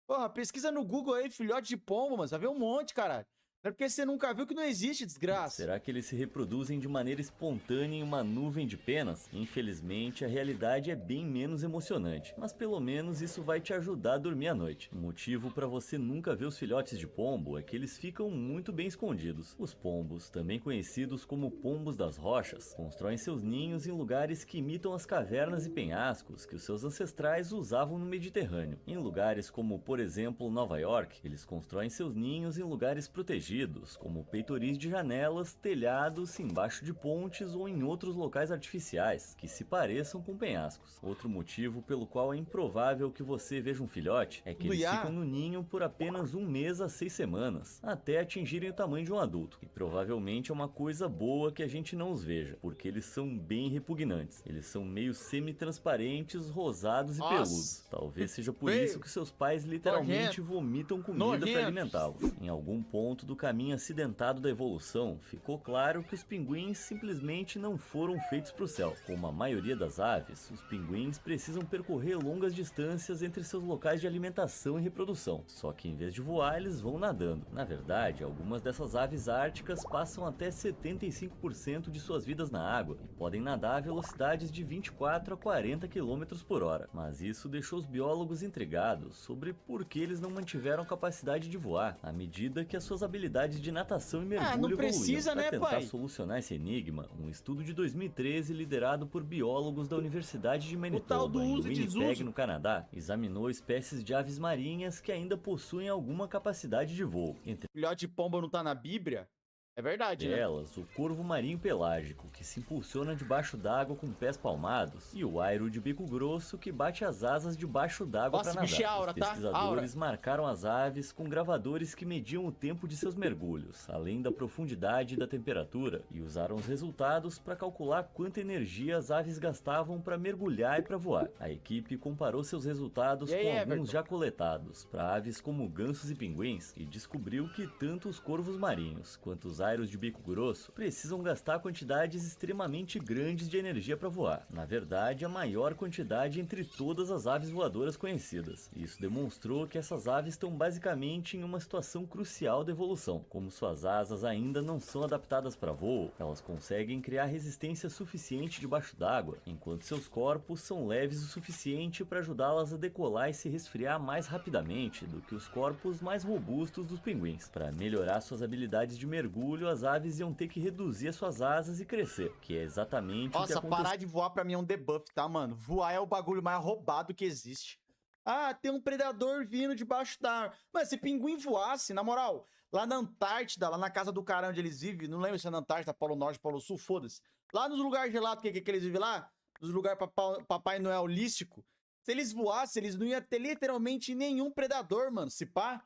Porra, pesquisa no Google aí, filhote de pombo, mano, você vai ver um monte, caralho. Não é porque você nunca viu que não existe, desgraça. Será que eles se reproduzem de maneira espontânea em uma nuvem de penas? Infelizmente, a realidade é bem menos emocionante, mas pelo menos isso vai te ajudar a dormir à noite. O motivo para você nunca ver os filhotes de pombo é que eles ficam muito bem escondidos. Os pombos, também conhecidos como pombos das rochas, constroem seus ninhos em lugares que imitam as cavernas e penhascos que os seus ancestrais usavam no Mediterrâneo. Em lugares como, por exemplo, Nova York, eles constroem seus ninhos em lugares protegidos, protegidos, como peitoris de janelas, telhados, embaixo de pontes ou em outros locais artificiais, que se pareçam com penhascos. Outro motivo pelo qual é improvável que você veja um filhote é que eles ficam no ninho por apenas 1 mês a 6 semanas, até atingirem o tamanho de um adulto. E provavelmente é uma coisa boa que a gente não os veja, porque eles são bem repugnantes. Eles são meio semi-transparentes, rosados e peludos. Talvez seja por isso que seus pais literalmente vomitam comida para alimentá-los. Em algum ponto do caminho acidentado da evolução, ficou claro que os pinguins simplesmente não foram feitos para o céu. Como a maioria das aves, os pinguins precisam percorrer longas distâncias entre seus locais de alimentação e reprodução. Só que em vez de voar, eles vão nadando. Na verdade, algumas dessas aves árticas passam até 75% de suas vidas na água e podem nadar a velocidades de 24 a 40 km por hora. Mas isso deixou os biólogos intrigados sobre por que eles não mantiveram a capacidade de voar, à medida que as suas habilidades de natação e mergulho evoluíam. Para tentar solucionar esse enigma, um estudo de 2013 liderado por biólogos da Universidade de Manitoba, em Winnipeg, no Canadá, examinou espécies de aves marinhas que ainda possuem alguma capacidade de voo. Entre filhote de pomba não tá na Bíblia? É verdade, né? elas, o corvo marinho pelágico, que se impulsiona debaixo d'água com pés palmados, e o airo de bico grosso, que bate as asas debaixo d'água para nadar. Os pesquisadores marcaram as aves com gravadores que mediam o tempo de seus mergulhos, além da profundidade e da temperatura, e usaram os resultados para calcular quanta energia as aves gastavam para mergulhar e para voar. A equipe comparou seus resultados com alguns já coletados para aves como gansos e pinguins, e descobriu que tanto os corvos marinhos quanto os airos de bico grosso precisam gastar quantidades extremamente grandes de energia para voar. Na verdade, a maior quantidade entre todas as aves voadoras conhecidas. Isso demonstrou que essas aves estão basicamente em uma situação crucial da evolução. Como suas asas ainda não são adaptadas para voo, elas conseguem criar resistência suficiente debaixo d'água, enquanto seus corpos são leves o suficiente para ajudá-las a decolar e se resfriar mais rapidamente do que os corpos mais robustos dos pinguins. Para melhorar suas habilidades de mergulho, as aves iam ter que reduzir as suas asas e crescer, que é exatamente o que aconteceu. Nossa, parar de voar pra mim é um debuff, tá, mano? Voar é o bagulho mais roubado que existe. Ah, tem um predador vindo debaixo da árvore. Mas se pinguim voasse, na moral, lá na Antártida, lá na casa do cara onde eles vivem, não lembro se é na Antártida, Polo Norte, Polo Sul, foda-se. Lá nos lugares gelados que eles vivem lá, nos lugares Papai Noel lístico, se eles voassem, eles não iam ter literalmente nenhum predador, mano, se pá.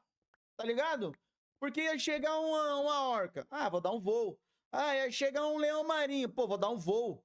Tá ligado? Porque ia chegar uma orca. Ah, vou dar um voo. Ah, ia chegar um leão marinho. Pô, vou dar um voo.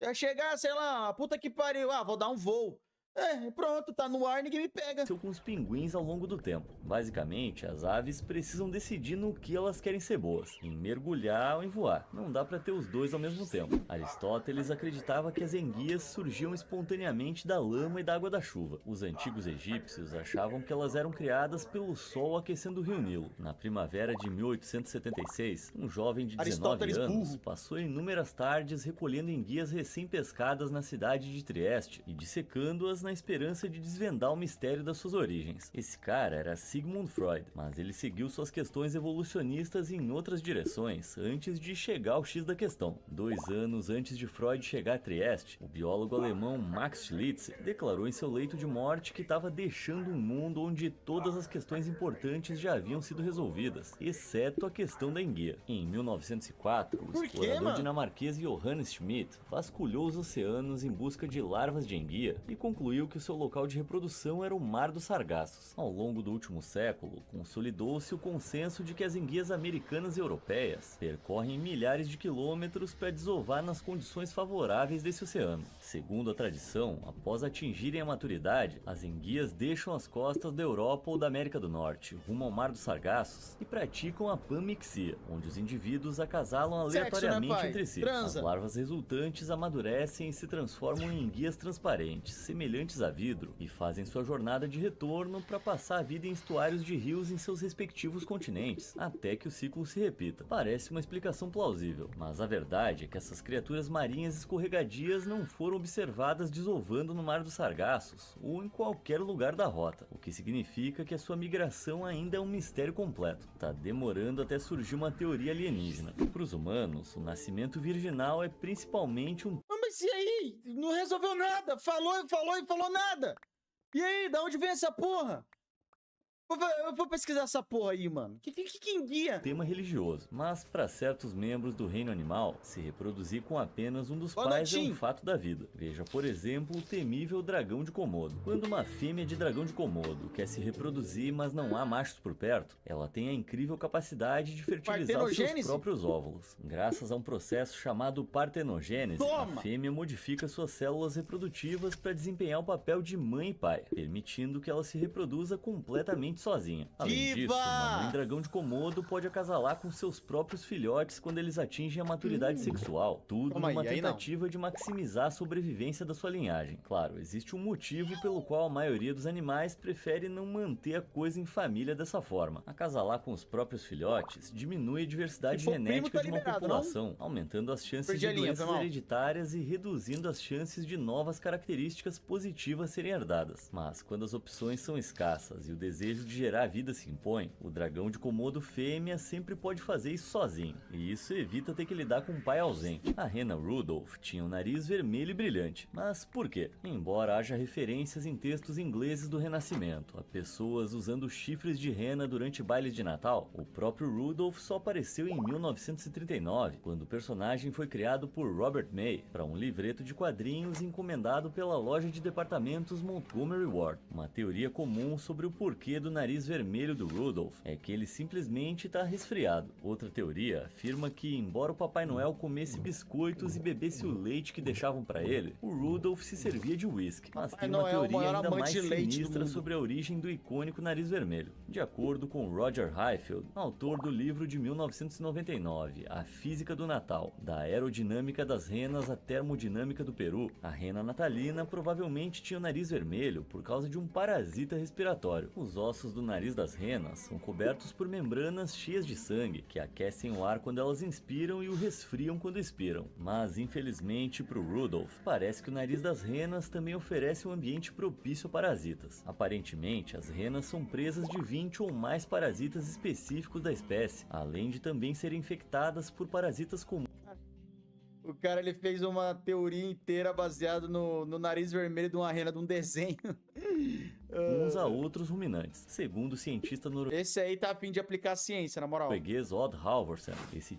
Ia chegar, sei lá, puta que pariu. Ah, vou dar um voo. É, pronto, tá no ar, ninguém me pega. Com os pinguins ao longo do tempo. Basicamente, as aves precisam decidir no que elas querem ser boas, em mergulhar ou em voar. Não dá pra ter os dois ao mesmo tempo. Aristóteles acreditava que as enguias surgiam espontaneamente da lama e da água da chuva. Os antigos egípcios achavam que elas eram criadas pelo sol aquecendo o rio Nilo. Na primavera de 1876, um jovem de 19 anos passou inúmeras tardes recolhendo enguias recém-pescadas na cidade de Trieste e dissecando-as na esperança de desvendar o mistério das suas origens. Esse cara era Sigmund Freud, mas ele seguiu suas questões evolucionistas em outras direções antes de chegar ao X da questão. 2 anos antes de Freud chegar a Trieste, o biólogo alemão Max Schlittz declarou em seu leito de morte que estava deixando um mundo onde todas as questões importantes já haviam sido resolvidas, exceto a questão da enguia. Em 1904, o explorador dinamarquês Johannes Schmidt vasculhou os oceanos em busca de larvas de enguia e concluiu que o seu local de reprodução era o Mar dos Sargassos. Ao longo do último século, consolidou-se o consenso de que as enguias americanas e europeias percorrem milhares de quilômetros para desovar nas condições favoráveis desse oceano. Segundo a tradição, após atingirem a maturidade, as enguias deixam as costas da Europa ou da América do Norte, rumo ao Mar dos Sargassos, e praticam a panmixia, onde os indivíduos acasalam aleatoriamente entre si. As larvas resultantes amadurecem e se transformam em enguias transparentes, semelhantes a vidro, e fazem sua jornada de retorno para passar a vida em estuários de rios em seus respectivos continentes, até que o ciclo se repita. Parece uma explicação plausível, mas a verdade é que essas criaturas marinhas escorregadias não foram observadas desovando no Mar dos Sargassos ou em qualquer lugar da rota, o que significa que a sua migração ainda é um mistério completo. Tá demorando até surgir uma teoria alienígena. Para os humanos, o nascimento virginal é principalmente um... Mas e aí? Não resolveu nada. Falou e falou nada. E aí, da onde vem essa porra? Eu vou pesquisar essa porra aí, mano. Que enguia? Tema religioso, mas para certos membros do reino animal, se reproduzir com apenas um dos pais é um fato da vida. Veja, por exemplo, o temível dragão de Komodo. Quando uma fêmea de dragão de Komodo quer se reproduzir, mas não há machos por perto, ela tem a incrível capacidade de fertilizar os seus próprios óvulos. Graças a um processo chamado partenogênese, a fêmea modifica suas células reprodutivas para desempenhar o papel de mãe e pai, permitindo que ela se reproduza completamente sozinha. Além disso, uma mãe dragão de Komodo pode acasalar com seus próprios filhotes quando eles atingem a maturidade sexual, tudo numa tentativa de maximizar a sobrevivência da sua linhagem. Claro, existe um motivo pelo qual a maioria dos animais prefere não manter a coisa em família dessa forma. Acasalar com os próprios filhotes diminui a diversidade genética de uma população, aumentando as chances de doenças hereditárias e reduzindo as chances de novas características positivas serem herdadas. Mas quando as opções são escassas e o desejo de gerar vida se impõe, o dragão de Komodo fêmea sempre pode fazer isso sozinho, e isso evita ter que lidar com um pai ausente. A rena Rudolph tinha um nariz vermelho e brilhante. Mas por quê? Embora haja referências em textos ingleses do Renascimento a pessoas usando chifres de rena durante bailes de Natal, o próprio Rudolph só apareceu em 1939, quando o personagem foi criado por Robert May para um livreto de quadrinhos encomendado pela loja de departamentos Montgomery Ward. Uma teoria comum sobre o porquê do nariz vermelho do Rudolph é que ele simplesmente está resfriado. Outra teoria afirma que, embora o Papai Noel comesse biscoitos e bebesse o leite que deixavam para ele, o Rudolph se servia de uísque. Mas tem uma teoria ainda mais sinistra sobre a origem do icônico nariz vermelho. De acordo com Roger Highfield, autor do livro de 1999, A Física do Natal, da aerodinâmica das renas à termodinâmica do peru, a rena natalina provavelmente tinha o nariz vermelho por causa de um parasita respiratório. Os ossos do nariz das renas são cobertos por membranas cheias de sangue, que aquecem o ar quando elas inspiram e o resfriam quando expiram. Mas, infelizmente, para o Rudolph, parece que o nariz das renas também oferece um ambiente propício a parasitas. Aparentemente, as renas são presas de 20 ou mais parasitas específicos da espécie, além de também serem infectadas por parasitas comuns. O cara, ele fez uma teoria inteira baseada no nariz vermelho de uma rena de um desenho. Uns a outros ruminantes, segundo o cientista norueguês. Esse aí tá a fim de aplicar a ciência, na moral. Odd Halvorsen. Esse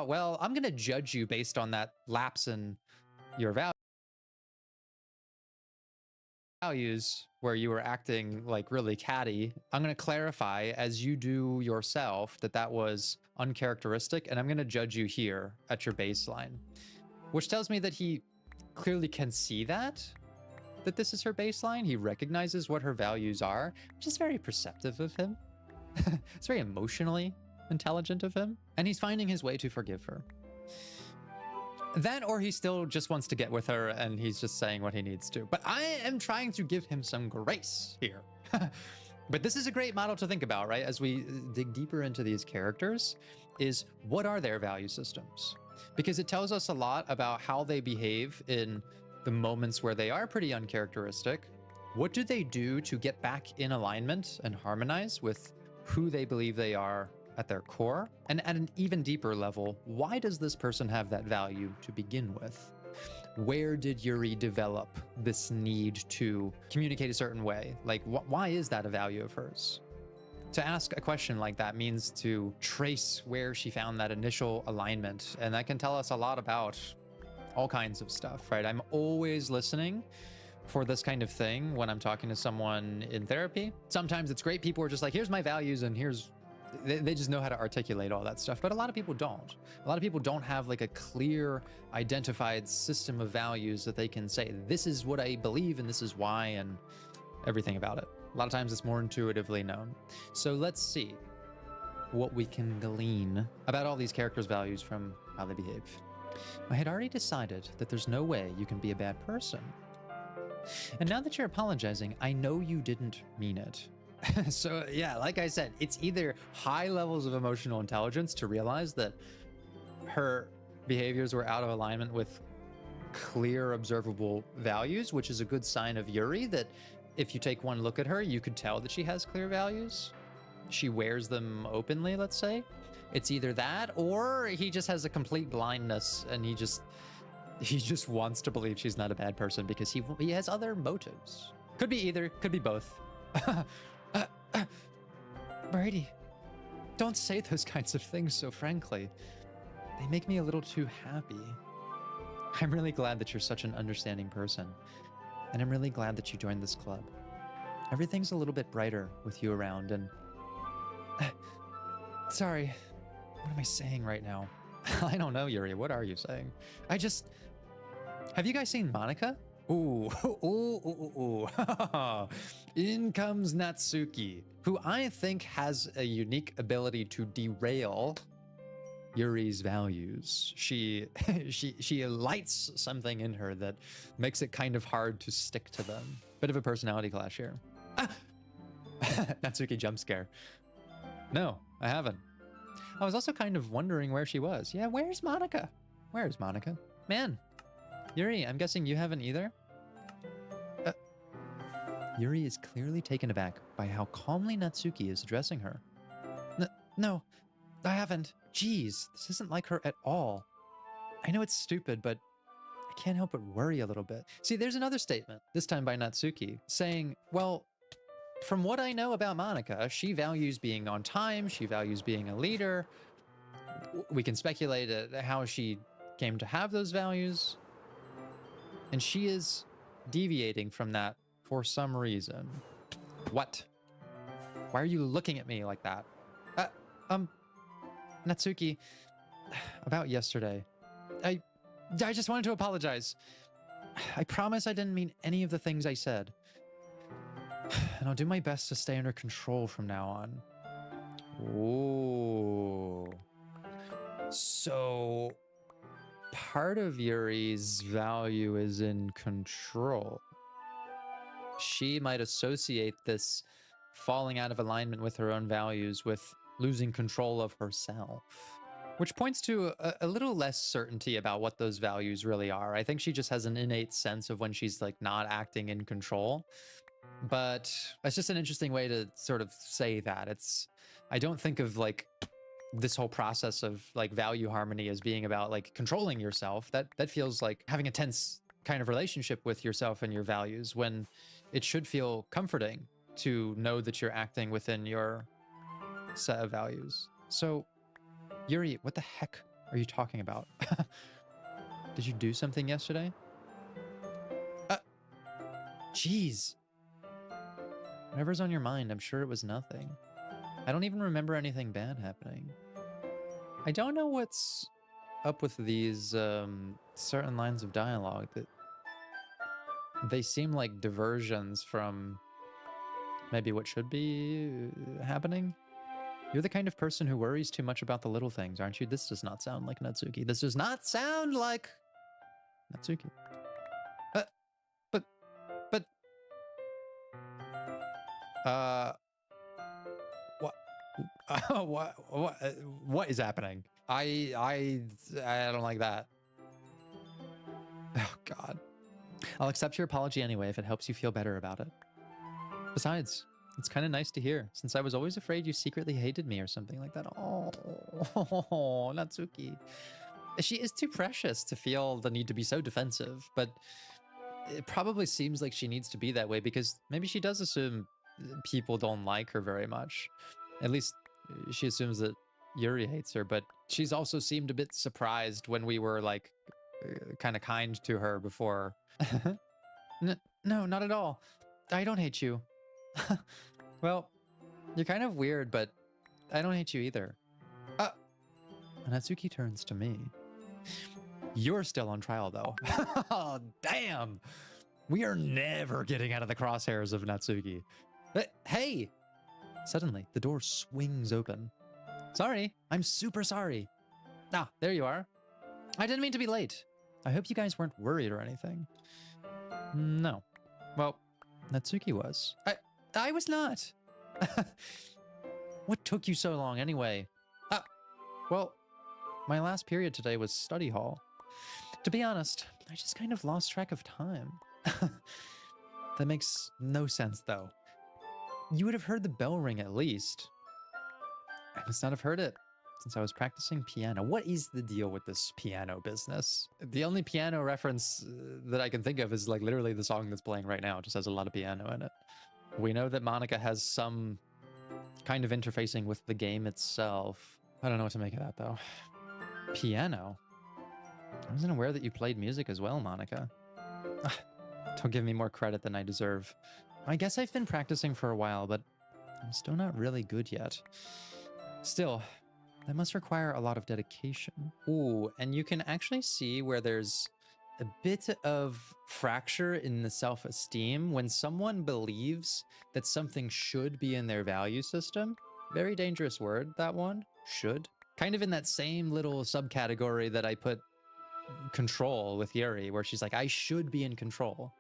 Well, I'm gonna judge you based on that lapse in your values where you were acting like really catty. I'm gonna clarify, as you do yourself, that was uncharacteristic, and I'm gonna judge you here at your baseline, which tells me that he clearly can see that this is her baseline. He recognizes what her values are, which is very perceptive of him. It's very emotionally intelligent of him, and he's finding his way to forgive her. That, or he still just wants to get with her and he's just saying what he needs to. But I am trying to give him some grace here. But this is a great model to think about, right? As we dig deeper into these characters, is what are their value systems? Because it tells us a lot about how they behave in the moments where they are pretty uncharacteristic. What do they do to get back in alignment and harmonize with who they believe they are at their core? And at an even deeper level, why does this person have that value to begin with? Where did Yuri develop this need to communicate a certain way? Like, why is that a value of hers? To ask a question like that means to trace where she found that initial alignment, and that can tell us a lot about all kinds of stuff, right? I'm always listening for this kind of thing when I'm talking to someone in therapy. Sometimes it's great, people are just like, here's my values and here's they just know how to articulate all that stuff, but a lot of people don't. A lot of people don't have like a clear identified system of values that they can say, this is what I believe and this is why, and everything about it. A lot of times it's more intuitively known. So let's see what we can glean about all these characters' values from how they behave. I had already decided that there's no way you can be a bad person. And now that you're apologizing, I know you didn't mean it. So yeah, like I said, it's either high levels of emotional intelligence to realize that her behaviors were out of alignment with clear observable values, which is a good sign of Yuri, that if you take one look at her, you could tell that she has clear values. She wears them openly, let's say. It's either that, or he just has a complete blindness and he just wants to believe she's not a bad person because he has other motives. Could be either, could be both. Brady, don't say those kinds of things so frankly. They make me a little too happy. I'm really glad that you're such an understanding person, and I'm really glad that you joined this club. Everything's a little bit brighter with you around, and... Sorry, what am I saying right now? I don't know, Yuri, what are you saying? Have you guys seen Monica? Ooh, ooh. In comes Natsuki, who I think has a unique ability to derail Yuri's values. She lights something in her that makes it kind of hard to stick to them. Bit of a personality clash here. Ah! Natsuki jump scare. No, I haven't. I was also kind of wondering where she was. Yeah, where's Monica? Where's Monica? Man, Yuri, I'm guessing you haven't either? Yuri is clearly taken aback by how calmly Natsuki is addressing her. No, I haven't. Jeez, this isn't like her at all. I know it's stupid, but I can't help but worry a little bit. See, there's another statement, this time by Natsuki, saying, well, from what I know about Monica, she values being on time, she values being a leader. We can speculate at how she came to have those values. And she is deviating from that for some reason. What? Why are you looking at me like that? Natsuki, about yesterday, I just wanted to apologize. I promise I didn't mean any of the things I said. And I'll do my best to stay under control from now on. Ooh. So, part of Yuri's value is in control. She might associate this falling out of alignment with her own values with losing control of herself, which points to a little less certainty about what those values really are. I think she just has an innate sense of when she's like not acting in control, but it's just an interesting way to sort of say that. I don't think of like this whole process of like value harmony as being about like controlling yourself. That feels like having a tense kind of relationship with yourself and your values, when it should feel comforting to know that you're acting within your set of values. So, Yuri, what the heck are you talking about? Did you do something yesterday? Jeez. Whatever's on your mind, I'm sure it was nothing. I don't even remember anything bad happening. I don't know what's up with these certain lines of dialogue that they seem like diversions from maybe what should be happening. You're the kind of person who worries too much about the little things, aren't you? This does not sound like Natsuki. This does not sound like Natsuki. What is happening? I don't like that. Oh God. I'll accept your apology anyway if it helps you feel better about it. Besides, it's kind of nice to hear, since I was always afraid you secretly hated me or something like that. Oh, Natsuki. She is too precious to feel the need to be so defensive, but it probably seems like she needs to be that way because maybe she does assume people don't like her very much. At least she assumes that Yuri hates her, but she's also seemed a bit surprised when we were like kind of kind to her before. No, not at all. I don't hate you. Well, you're kind of weird, but I don't hate you either. Natsuki turns to me. You're still on trial, though. Oh, damn! We are never getting out of the crosshairs of Natsuki. Hey! Suddenly, the door swings open. Sorry, I'm super sorry. Ah, there you are. I didn't mean to be late. I hope you guys weren't worried or anything. No. Well, Natsuki was. I was not. What took you so long anyway? Well, my last period today was study hall. To be honest, I just kind of lost track of time. That makes no sense, though. You would have heard the bell ring at least. I must not have heard it since I was practicing piano. What is the deal with this piano business? The only piano reference that I can think of is like literally the song that's playing right now. It just has a lot of piano in it. We know that Monica has some kind of interfacing with the game itself. I don't know what to make of that, though. Piano? I wasn't aware that you played music as well, Monica. Don't give me more credit than I deserve. I guess I've been practicing for a while, but I'm still not really good yet. Still, that must require a lot of dedication. Ooh, and you can actually see where there's a bit of fracture in the self-esteem when someone believes that something should be in their value system. Very dangerous word, that one. Should. Kind of in that same little subcategory that I put control with Yuri, where she's like, I should be in control.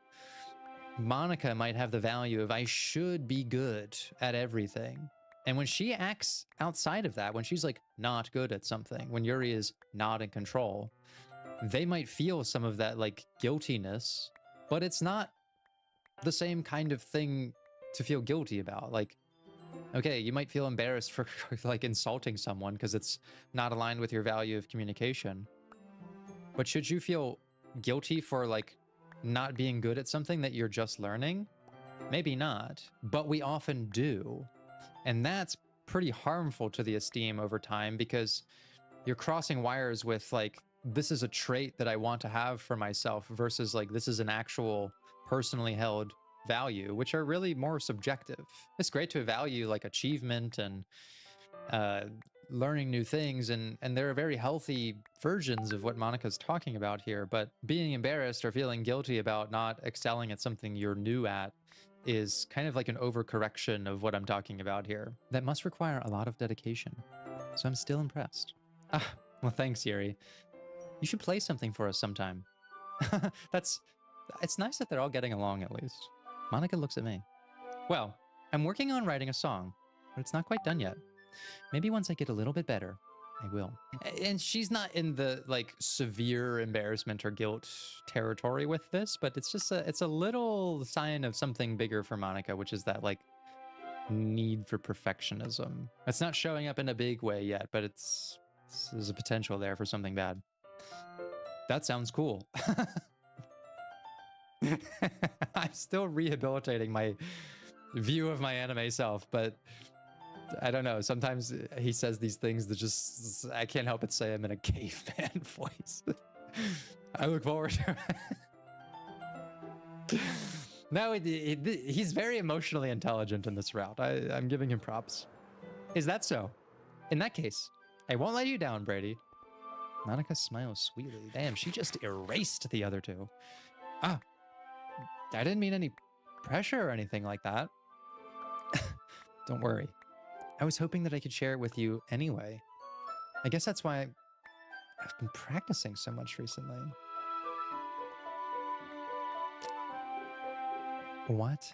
Monica might have the value of I should be good at everything. And when she acts outside of that, when she's like not good at something, when Yuri is not in control, they might feel some of that like guiltiness, but it's not the same kind of thing to feel guilty about. Like, okay, you might feel embarrassed for like insulting someone because it's not aligned with your value of communication. But should you feel guilty for like not being good at something that you're just learning? Maybe not, but we often do. And that's pretty harmful to the esteem over time because you're crossing wires with like, this is a trait that I want to have for myself versus like, this is an actual personally held value, which are really more subjective. It's great to value like achievement and learning new things, and there are very healthy versions of what Monica's talking about here, but being embarrassed or feeling guilty about not excelling at something you're new at is kind of like an overcorrection of what I'm talking about here. That must require a lot of dedication. So I'm still impressed. Well, thanks, Yuri. You should play something for us sometime. It's nice that they're all getting along at least. Monica looks at me. Well, I'm working on writing a song, but it's not quite done yet. Maybe once I get a little bit better, I will. And she's not in the like severe embarrassment or guilt territory with this, but it's just it's a little sign of something bigger for Monica, which is that like need for perfectionism. It's not showing up in a big way yet, but there's a potential there for something bad. That sounds cool. I'm still rehabilitating my view of my anime self, but I don't know. Sometimes he says these things that just, I can't help but say I'm in a caveman voice. I look forward to it. No, he's very emotionally intelligent in this route. I'm giving him props. Is that so? In that case, I won't let you down, Brady. Monica smiles sweetly. Damn, she just erased the other two. Ah, I didn't mean any pressure or anything like that. Don't worry. I was hoping that I could share it with you anyway. I guess that's why I've been practicing so much recently. What?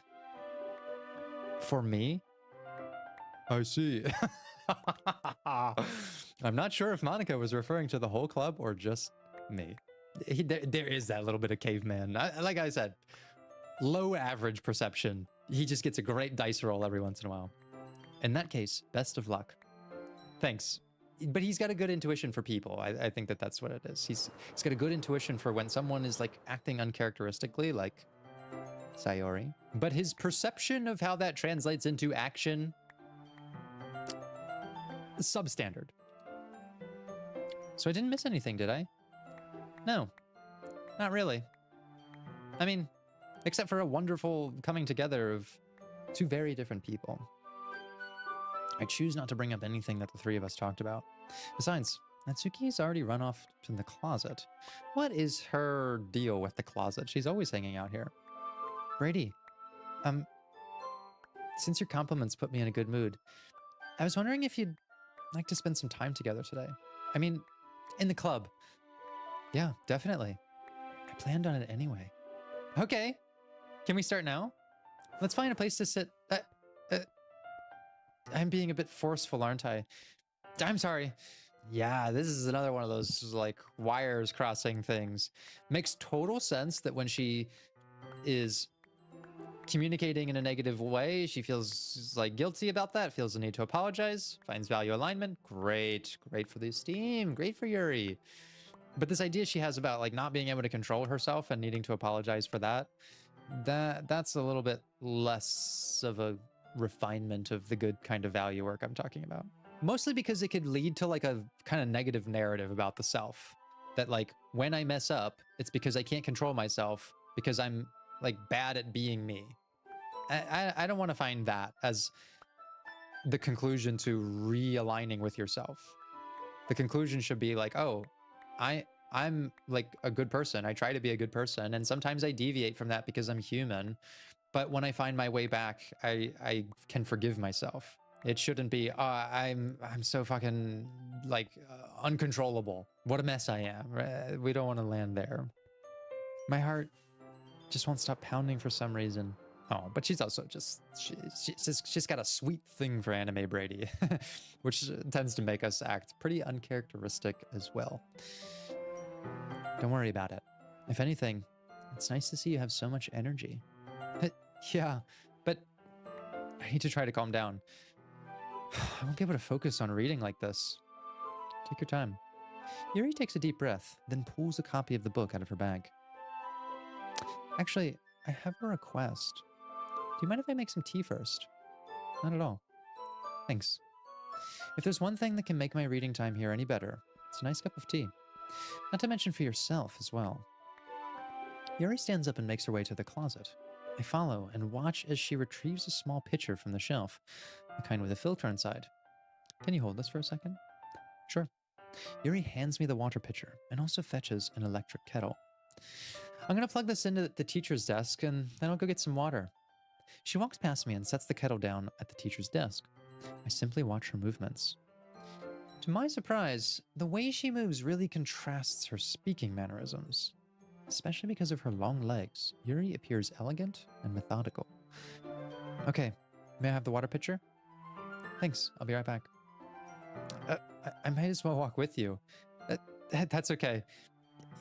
For me? I see. I'm not sure if Monica was referring to the whole club or just me. There is that little bit of caveman. Like I said, low average perception. He just gets a great dice roll every once in a while. In that case, best of luck. Thanks. But he's got a good intuition for people. I think that's what it is. He's got a good intuition for when someone is like acting uncharacteristically, like Sayori. But his perception of how that translates into action, substandard. So I didn't miss anything, did I? No, not really. I mean, except for a wonderful coming together of two very different people. I choose not to bring up anything that the three of us talked about. Besides, Natsuki's already run off to the closet. What is her deal with the closet? She's always hanging out here. Brady, since your compliments put me in a good mood, I was wondering if you'd like to spend some time together today. I mean, in the club. Yeah, definitely. I planned on it anyway. Okay. Can we start now? Let's find a place to sit. I'm being a bit forceful, aren't I? I'm sorry. Yeah, this is another one of those like wires crossing things. Makes total sense that when she is communicating in a negative way, she feels like guilty about that, feels the need to apologize, finds value alignment. Great for the esteem, great for Yuri. But this idea she has about like not being able to control herself and needing to apologize for that's a little bit less of a refinement of the good kind of value work I'm talking about. Mostly because it could lead to like a kind of negative narrative about the self. That like when I mess up, it's because I can't control myself because I'm like bad at being me. I don't want to find that as the conclusion to realigning with yourself. The conclusion should be like, oh, I'm like a good person. I try to be a good person. And sometimes I deviate from that because I'm human. But when I find my way back, I can forgive myself. It shouldn't be, I'm so fucking like uncontrollable. What a mess I am. We don't want to land there. My heart just won't stop pounding for some reason. Oh, but she's also just, she's got a sweet thing for anime, Brady, which tends to make us act pretty uncharacteristic as well. Don't worry about it. If anything, it's nice to see you have so much energy. Yeah, but I need to try to calm down. I won't be able to focus on reading like this. Take your time. Yuri takes a deep breath, then pulls a copy of the book out of her bag. Actually, I have a request. Do you mind if I make some tea first? Not at all. Thanks. If there's one thing that can make my reading time here any better, it's a nice cup of tea. Not to mention for yourself as well. Yuri stands up and makes her way to the closet. I follow and watch as she retrieves a small pitcher from the shelf, the kind with a filter inside. Can you hold this for a second? Sure. Yuri hands me the water pitcher and also fetches an electric kettle. I'm going to plug this into the teacher's desk and then I'll go get some water. She walks past me and sets the kettle down at the teacher's desk. I simply watch her movements. To my surprise, the way she moves really contrasts her speaking mannerisms. Especially because of her long legs, Yuri appears elegant and methodical. Okay, may I have the water pitcher? Thanks, I'll be right back. I might as well walk with you. That's okay.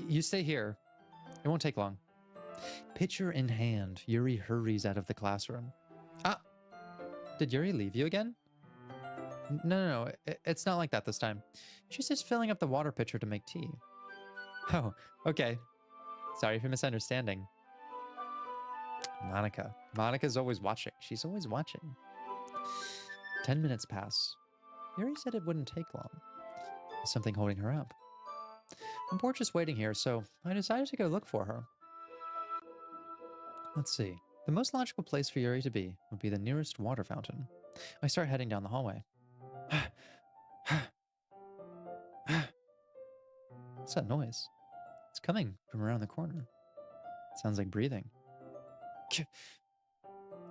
You stay here. It won't take long. Pitcher in hand, Yuri hurries out of the classroom. Ah! Did Yuri leave you again? No, it's not like that this time. She's just filling up the water pitcher to make tea. Oh, okay. Sorry for misunderstanding. Monica. Monica's always watching. She's always watching. 10 minutes pass. Yuri said it wouldn't take long. Is something holding her up? I'm bored just waiting here, so I decided to go look for her. Let's see. The most logical place for Yuri to be would be the nearest water fountain. I start heading down the hallway. What's that noise? It's coming from around the corner. It sounds like breathing.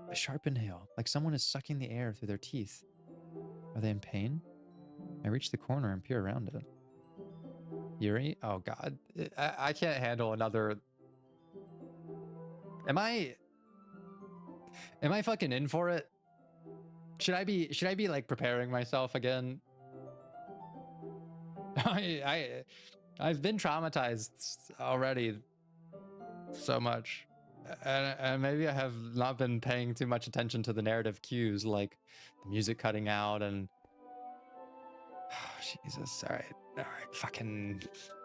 A sharp inhale, like someone is sucking the air through their teeth. Are they in pain? I reach the corner and peer around it. Yuri? Oh god. I can't handle another... Am I fucking in for it? Should I be like preparing myself again? I've been traumatized already so much. And maybe I have not been paying too much attention to the narrative cues, like the music cutting out and... Oh, Jesus, all right,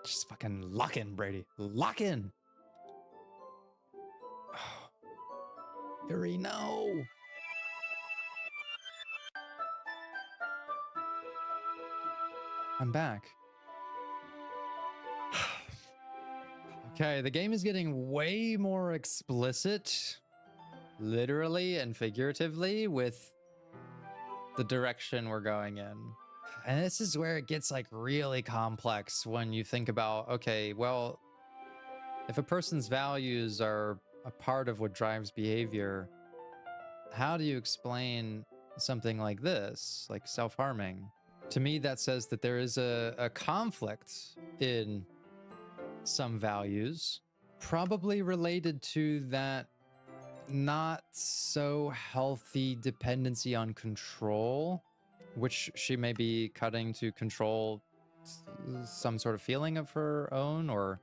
just fucking lock in, Brady. Lock in! Oh. Yuri, no! I'm back. Okay, the game is getting way more explicit, literally and figuratively, with the direction we're going in. And this is where it gets like really complex when you think about, okay, well, if a person's values are a part of what drives behavior, how do you explain something like this, like self-harming? To me, that says that there is a conflict in some values, probably related to that not so healthy dependency on control, which she may be cutting to control some sort of feeling of her own, or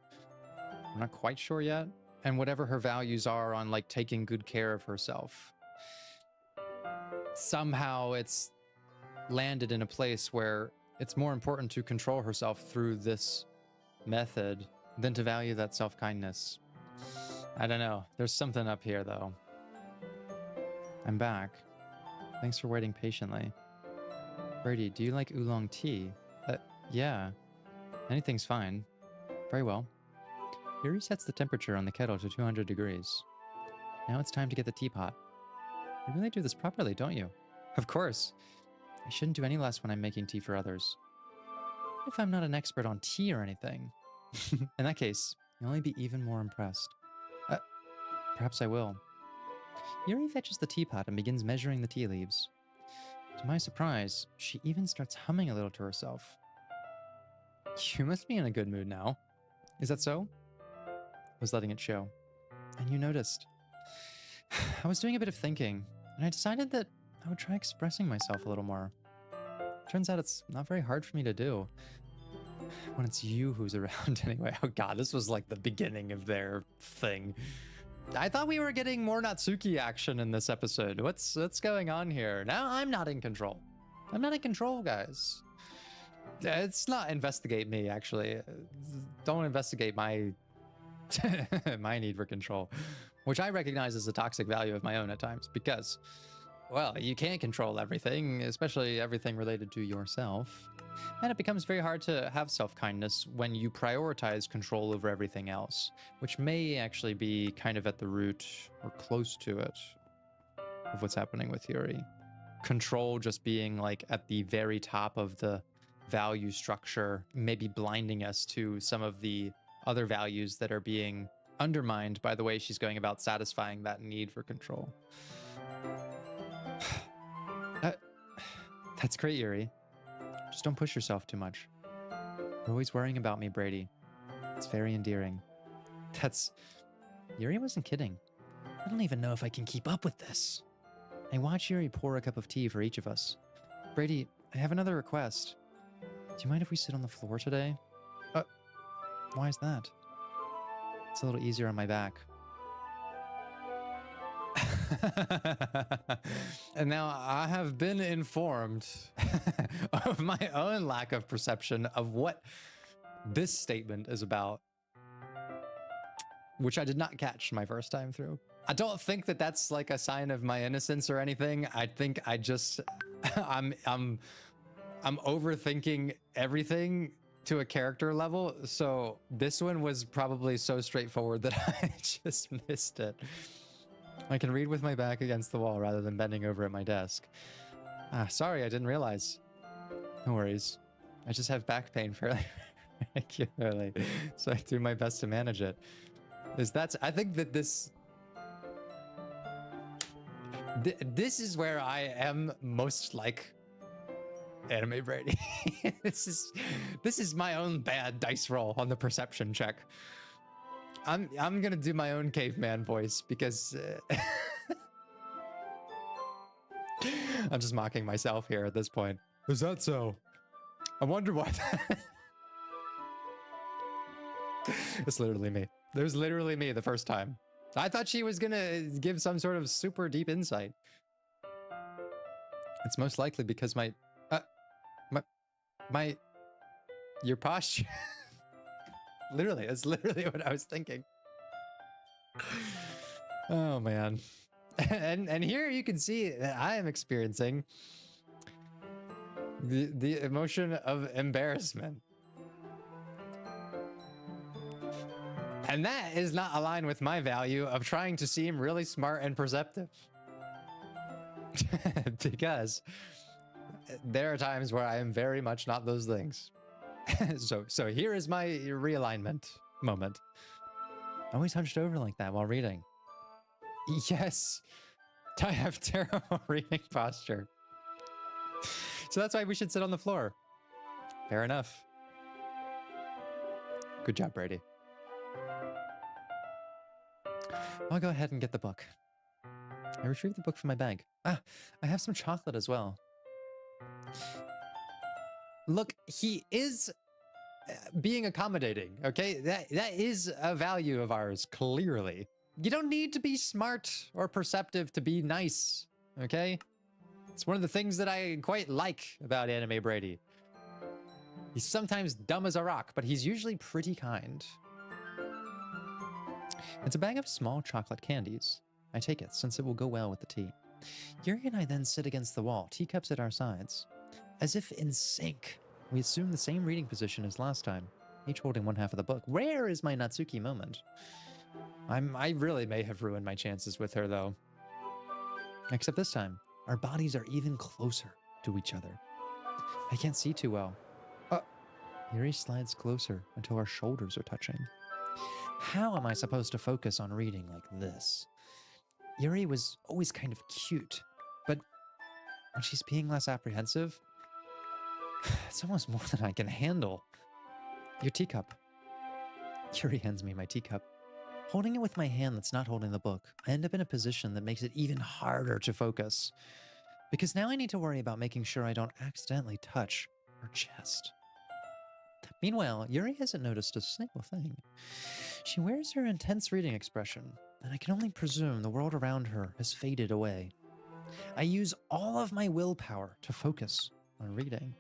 I'm not quite sure yet. And whatever her values are on like taking good care of herself, somehow it's landed in a place where it's more important to control herself through this method than to value that self-kindness. I don't know. There's something up here though. I'm back. Thanks for waiting patiently. Brady, do you like oolong tea? Yeah. Anything's fine. Very well. He resets the temperature on the kettle to 200 degrees. Now it's time to get the teapot. You really do this properly, don't you? Of course. I shouldn't do any less when I'm making tea for others. What if I'm not an expert on tea or anything? In that case, you'll only be even more impressed. Perhaps I will. Yuri fetches the teapot and begins measuring the tea leaves. To my surprise, she even starts humming a little to herself. You must be in a good mood now. Is that so? I was letting it show. And you noticed. I was doing a bit of thinking, and I decided that I would try expressing myself a little more. Turns out it's not very hard for me to do. When it's you who's around anyway. Oh god, this was like the beginning of their thing. I thought we were getting more Natsuki action in this episode. What's going on here? Now I'm not in control. I'm not in control, guys. It's not investigate me, actually. Don't investigate my my need for control, which I recognize as a toxic value of my own at times, because, well, you can't control everything, especially everything related to yourself. And it becomes very hard to have self-kindness when you prioritize control over everything else, which may actually be kind of at the root or close to it of what's happening with Yuri. Control just being like at the very top of the value structure, maybe blinding us to some of the other values that are being undermined by the way she's going about satisfying that need for control. That's great, Yuri. Just don't push yourself too much. You're always worrying about me, Brady. It's very endearing. Yuri wasn't kidding. I don't even know if I can keep up with this. I watch Yuri pour a cup of tea for each of us. Brady, I have another request. Do you mind if we sit on the floor today? Why is that? It's a little easier on my back. And now I have been informed of my own lack of perception of what this statement is about, which I did not catch my first time through. I don't think that that's like a sign of my innocence or anything. I think I just I'm overthinking everything to a character level. So this one was probably so straightforward that I just missed it. I can read with my back against the wall rather than bending over at my desk. Sorry, I didn't realize. No worries. I just have back pain fairly regularly, so I do my best to manage it. I think that this is where I am most like Anime Brady. This is my own bad dice roll on the perception check. I'm gonna do my own caveman voice because I'm just mocking myself here at this point. Is that so? I wonder why that... It's literally me. There's literally me the first time. I thought she was gonna give some sort of super deep insight. It's most likely because your posture. Literally, that's literally what I was thinking. Oh man. And here you can see that I am experiencing the emotion of embarrassment. And that is not aligned with my value of trying to seem really smart and perceptive. Because there are times where I am very much not those things. So here is my realignment moment. I always hunched over like that while reading. Yes, I have terrible reading posture. So that's why we should sit on the floor. Fair enough. Good job, Brady. I'll go ahead and get the book. I retrieved the book from my bag. Ah, I have some chocolate as well. Look, he is being accommodating, okay? That is a value of ours, clearly. You don't need to be smart or perceptive to be nice, okay? It's one of the things that I quite like about Anime Brady. He's sometimes dumb as a rock, but he's usually pretty kind. It's a bag of small chocolate candies. I take it, since it will go well with the tea. Yuri and I then sit against the wall, teacups at our sides. As if in sync, we assume the same reading position as last time, each holding one half of the book. Rare is my Natsuki moment. I really may have ruined my chances with her, though. Except this time, our bodies are even closer to each other. I can't see too well. Yuri slides closer until our shoulders are touching. How am I supposed to focus on reading like this? Yuri was always kind of cute, but when she's being less apprehensive, it's almost more than I can handle. Your teacup. Yuri hands me my teacup. Holding it with my hand that's not holding the book, I end up in a position that makes it even harder to focus. Because now I need to worry about making sure I don't accidentally touch her chest. Meanwhile, Yuri hasn't noticed a single thing. She wears her intense reading expression, and I can only presume the world around her has faded away. I use all of my willpower to focus on reading.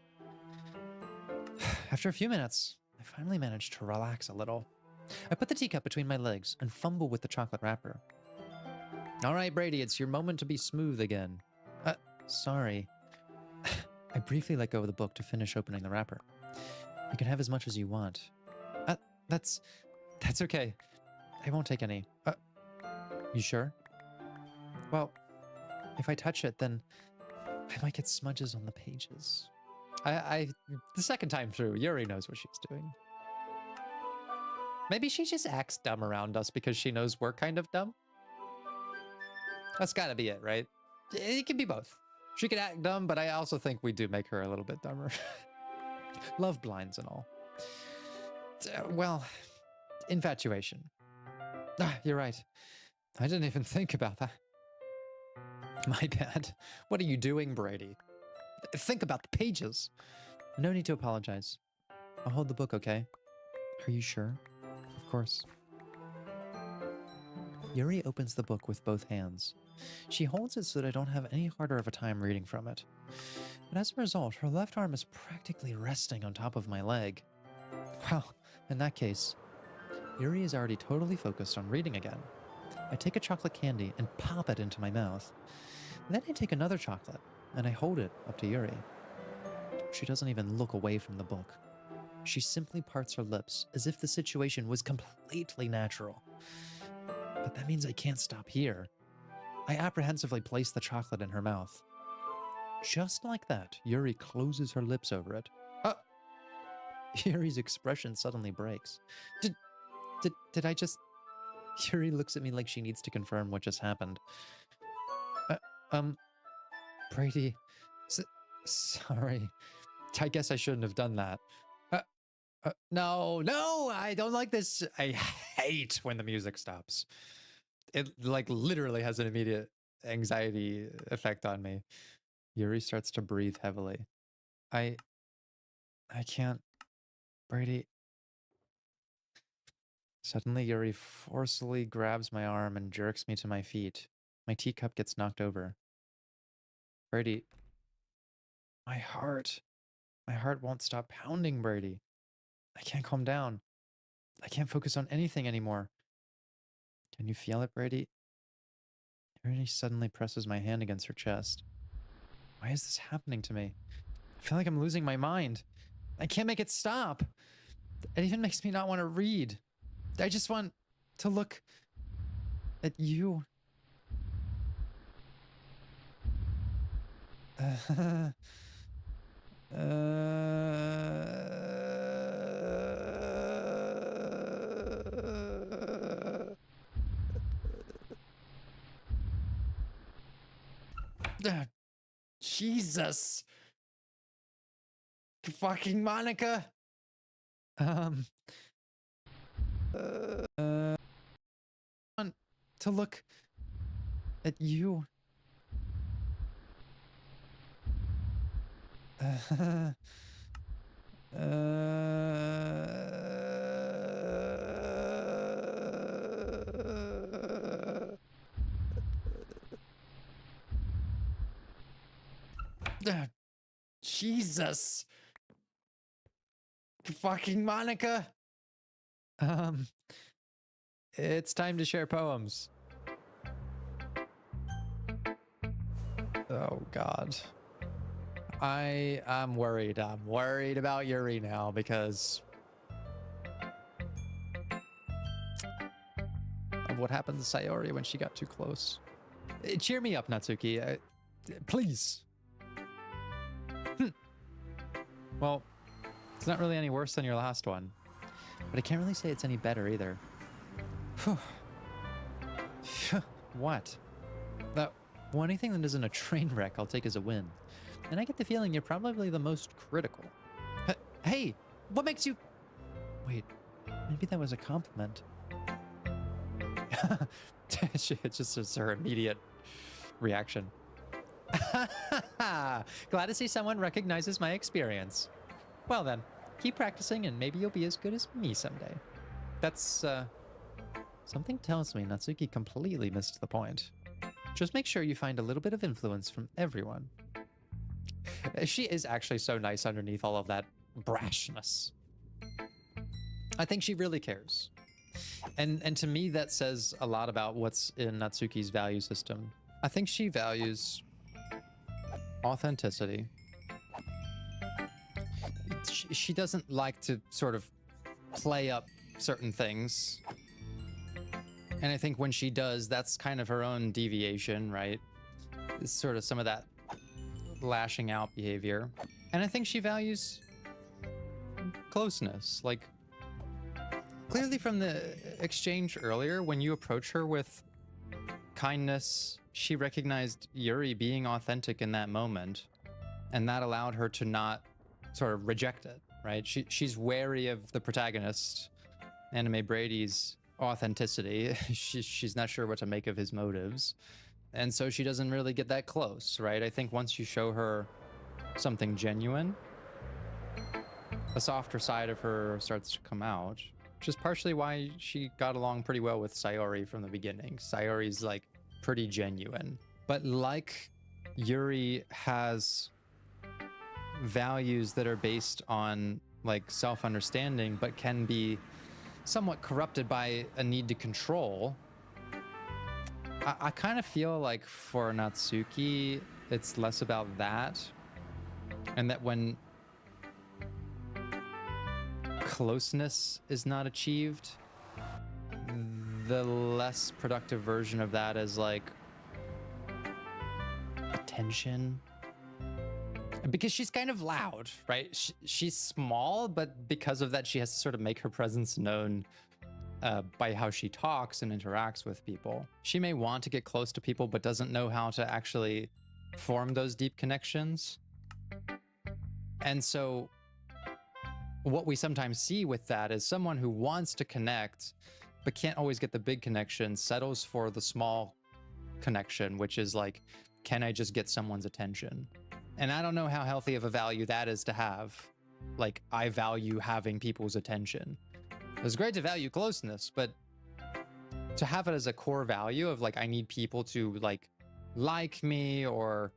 After a few minutes, I finally manage to relax a little. I put the teacup between my legs and fumble with the chocolate wrapper. All right, Brady, it's your moment to be smooth again. Sorry. I briefly let go of the book to finish opening the wrapper. You can have as much as you want. That's okay. I won't take any. You sure? Well, if I touch it, then I might get smudges on the pages. The second time through, Yuri knows what she's doing. Maybe she just acts dumb around us because she knows we're kind of dumb? That's gotta be it, right? It can be both. She could act dumb, but I also think we do make her a little bit dumber. Love blinds and all. Well, infatuation. You're right. I didn't even think about that. My bad. What are you doing, Brady? Think about the pages. No need to apologize. I'll hold the book, okay? Are you sure? Of course. Yuri opens the book with both hands. She holds it so that I don't have any harder of a time reading from it. But as a result, her left arm is practically resting on top of my leg. Well, in that case, Yuri is already totally focused on reading again. I take a chocolate candy and pop it into my mouth. Then I take another chocolate, and I hold it up to Yuri. She doesn't even look away from the book. She simply parts her lips as if the situation was completely natural. But that means I can't stop here. I apprehensively place the chocolate in her mouth. Just like that, Yuri closes her lips over it. Yuri's expression suddenly breaks. Did I just... Yuri looks at me like she needs to confirm what just happened. Brady, sorry. I guess I shouldn't have done that. No, I don't like this. I hate when the music stops. It literally has an immediate anxiety effect on me. Yuri starts to breathe heavily. I can't, Brady. Suddenly, Yuri forcefully grabs my arm and jerks me to my feet. My teacup gets knocked over. Brady, my heart won't stop pounding, Brady. I can't calm down. I can't focus on anything anymore. Can you feel it, Brady? Yuri suddenly presses my hand against her chest. Why is this happening to me? I feel like I'm losing my mind. I can't make it stop. It even makes me not want to read. I just want to look at you. Jesus. Fucking Monica. to look at you. Jesus. Fucking Monica. It's time to share poems. Oh God. I'm worried. I'm worried about Yuri now because of what happened to Sayori when she got too close. Cheer me up, Natsuki. Please. Well, it's not really any worse than your last one, but I can't really say it's any better either. What? Well, anything that isn't a train wreck, I'll take as a win. And I get the feeling you're probably the most critical. Hey, what makes you... Wait, maybe that was a compliment. It's just her immediate reaction. Glad to see someone recognizes my experience. Well then, keep practicing and maybe you'll be as good as me someday. That's, something tells me Natsuki completely missed the point. Just make sure you find a little bit of influence from everyone. She is actually so nice underneath all of that brashness. I think she really cares. And to me, that says a lot about what's in Natsuki's value system. I think she values authenticity. She doesn't like to sort of play up certain things. And I think when she does, that's kind of her own deviation, right? It's sort of some of that lashing out behavior. And I think she values closeness. Like, clearly from the exchange earlier, when you approach her with kindness, she recognized Yuri being authentic in that moment. And that allowed her to not sort of reject it, right? She's wary of the protagonist, Anime Brady's authenticity. She's not sure what to make of his motives. And so she doesn't really get that close, right? I think once you show her something genuine, a softer side of her starts to come out, which is partially why she got along pretty well with Sayori from the beginning. Sayori's like pretty genuine. But like Yuri has values that are based on like self-understanding, but can be somewhat corrupted by a need to control. I kind of feel like for Natsuki, it's less about that. And that when closeness is not achieved, the less productive version of that is like attention. Because she's kind of loud, right? She's small, but because of that, she has to sort of make her presence known by how she talks and interacts with people. She may want to get close to people, but doesn't know how to actually form those deep connections. And so what we sometimes see with that is someone who wants to connect, but can't always get the big connection, settles for the small connection, which is like, can I just get someone's attention? And I don't know how healthy of a value that is to have. Like, I value having people's attention. It's great to value closeness, but to have it as a core value of like, I need people to like me or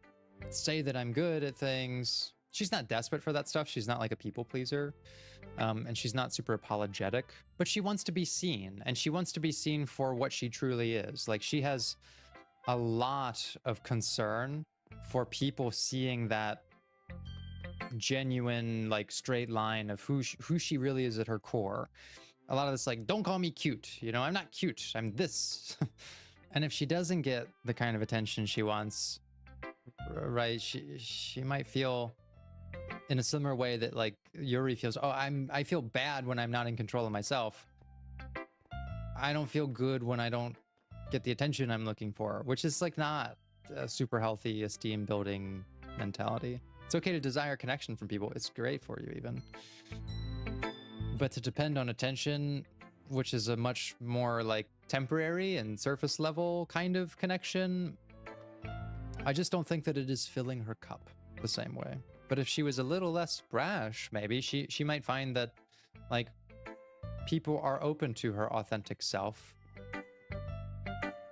say that I'm good at things. She's not desperate for that stuff. She's not like a people pleaser. And she's not super apologetic, but she wants to be seen, and she wants to be seen for what she truly is. Like, she has a lot of concern for people seeing that genuine, like, straight line of who she really is at her core. A lot of this, like, don't call me cute, you know, I'm not cute, I'm this. And if she doesn't get the kind of attention she wants, right, she might feel in a similar way that like Yuri feels, oh, I feel bad when I'm not in control of myself. I don't feel good when I don't get the attention I'm looking for, which is like not a super healthy esteem building mentality. It's okay to desire connection from people. It's great for you even. But to depend on attention, which is a much more like temporary and surface level kind of connection. I just don't think that it is filling her cup the same way. But if she was a little less brash, maybe she might find that, like, people are open to her authentic self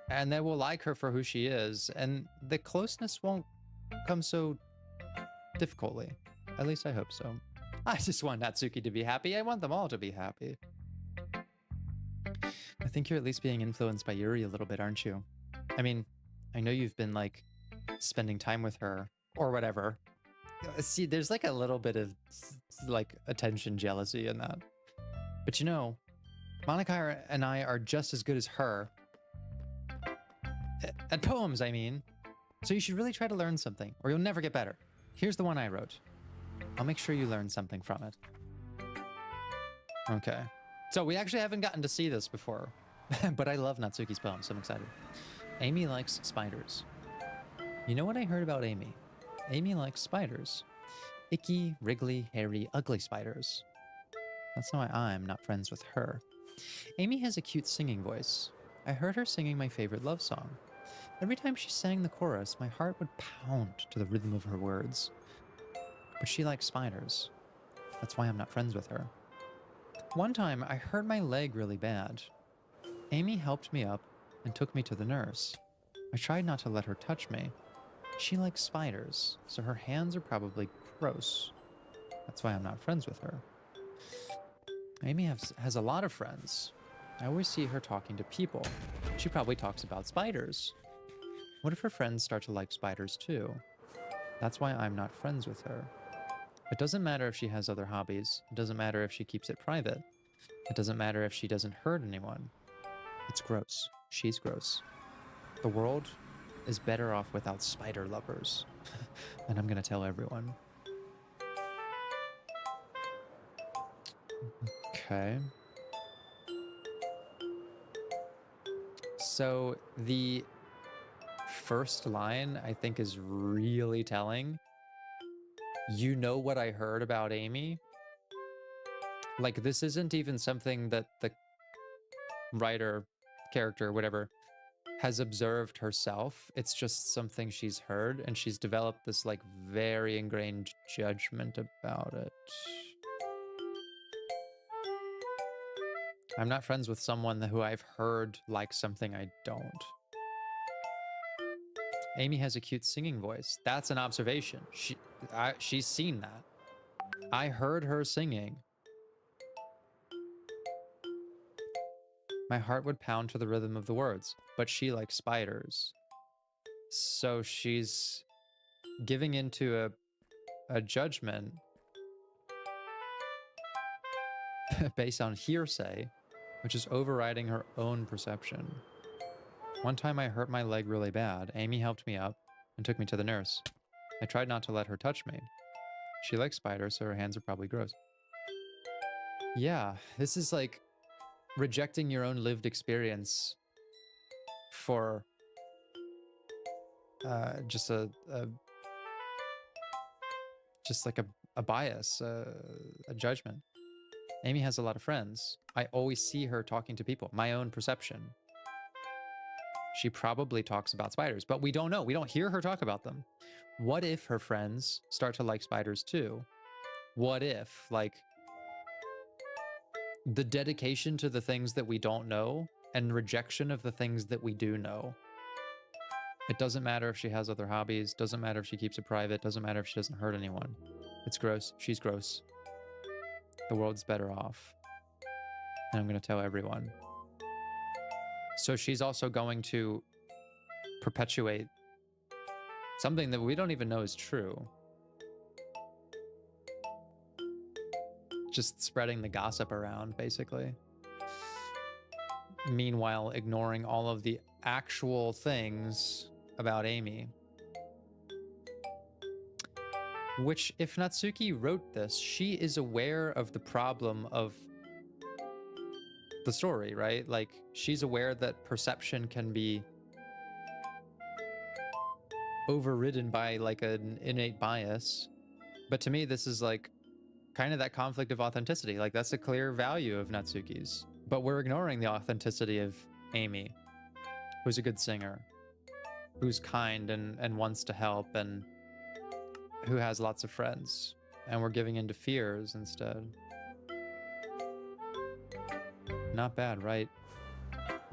and they will like her for who she is, and the closeness won't come so difficultly. At least I hope so. I just want Natsuki to be happy. I want them all to be happy. I think you're at least being influenced by Yuri a little bit, aren't you? I mean, I know you've been, like, spending time with her or whatever. See, there's like a little bit of, like, attention jealousy in that. But you know, Monica and I are just as good as her. At poems, I mean. So you should really try to learn something, or you'll never get better. Here's the one I wrote. I'll make sure you learn something from it. Okay. So we actually haven't gotten to see this before, but I love Natsuki's poem, so I'm excited. Amy likes spiders. You know what I heard about Amy? Amy likes spiders. Icky, wriggly, hairy, ugly spiders. That's why I'm not friends with her. Amy has a cute singing voice. I heard her singing my favorite love song. Every time she sang the chorus, my heart would pound to the rhythm of her words. But she likes spiders. That's why I'm not friends with her. One time, I hurt my leg really bad. Amy helped me up and took me to the nurse. I tried not to let her touch me. She likes spiders, so her hands are probably gross. That's why I'm not friends with her. Amy has a lot of friends. I always see her talking to people. She probably talks about spiders. What if her friends start to like spiders too? That's why I'm not friends with her. It doesn't matter if she has other hobbies. It doesn't matter if she keeps it private. It doesn't matter if she doesn't hurt anyone. It's gross. She's gross. The world is better off without spider lovers. And I'm gonna tell everyone. Okay. So the first line, I think, is really telling. You know what I heard about Amy? Like, this isn't even something that the writer, character, whatever, has observed herself. It's just something she's heard, and she's developed this, like, very ingrained judgment about it. I'm not friends with someone who I've heard like something I don't. Amy has a cute singing voice. That's an observation. She's seen that. I heard her singing. My heart would pound to the rhythm of the words, but she likes spiders. So she's giving into a judgment based on hearsay, which is overriding her own perception. One time I hurt my leg really bad. Amy helped me up and took me to the nurse. I tried not to let her touch me. She likes spiders, so her hands are probably gross. Yeah, this is like rejecting your own lived experience for just like a bias, a judgment. Amy has a lot of friends. I always see her talking to people. My own perception. She probably talks about spiders, but we don't know. We don't hear her talk about them. What if her friends start to like spiders too? What if, like, the dedication to the things that we don't know and rejection of the things that we do know? It doesn't matter if she has other hobbies. Doesn't matter if she keeps it private. Doesn't matter if she doesn't hurt anyone. It's gross. She's gross. The world's better off. And I'm going to tell everyone. So she's also going to perpetuate something that we don't even know is true. Just spreading the gossip around, basically. Meanwhile, ignoring all of the actual things about Amy. Which, if Natsuki wrote this, she is aware of the problem of the story, right? Like, she's aware that perception can be overridden by, like, an innate bias. But to me, this is, like, kind of that conflict of authenticity. Like, that's a clear value of Natsuki's. But we're ignoring the authenticity of Amy, who's a good singer, who's kind and wants to help, and who has lots of friends, and we're giving in to fears instead. Not bad, right?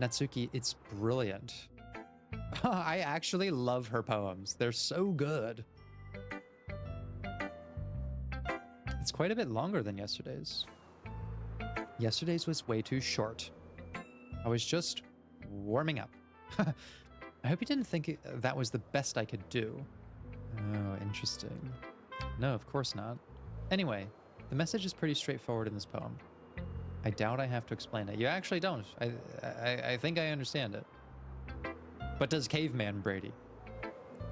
Natsuki, it's brilliant. I actually love her poems. They're so good. It's quite a bit longer than yesterday's. Yesterday's was way too short. I was just warming up. I hope you didn't think that was the best I could do. Oh, interesting. No, of course not. Anyway, the message is pretty straightforward in this poem. I doubt I have to explain it. You actually don't. I think I understand it. But does Caveman Brady?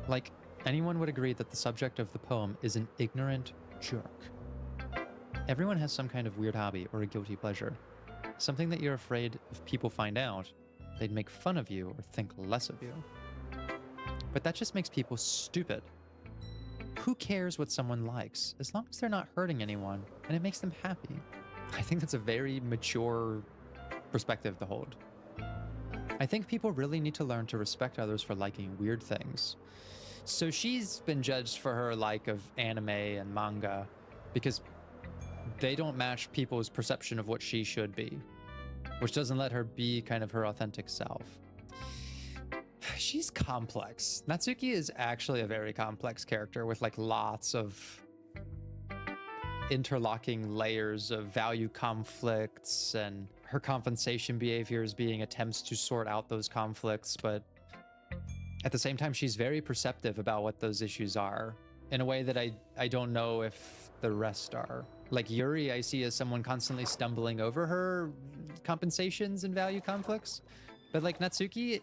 Like, anyone would agree that the subject of the poem is an ignorant jerk. Everyone has some kind of weird hobby or a guilty pleasure. Something that you're afraid if people find out, they'd make fun of you or think less of you. But that just makes people stupid. Who cares what someone likes, as long as they're not hurting anyone and it makes them happy? I think that's a very mature perspective to hold. I think people really need to learn to respect others for liking weird things. So she's been judged for her like of anime and manga because they don't match people's perception of what she should be, which doesn't let her be kind of her authentic self. She's complex. Natsuki is actually a very complex character with like lots of interlocking layers of value conflicts, and her compensation behaviors being attempts to sort out those conflicts, but at the same time she's very perceptive about what those issues are in a way that I don't know if the rest are. Like Yuri, I see as someone constantly stumbling over her compensations and value conflicts, but like Natsuki,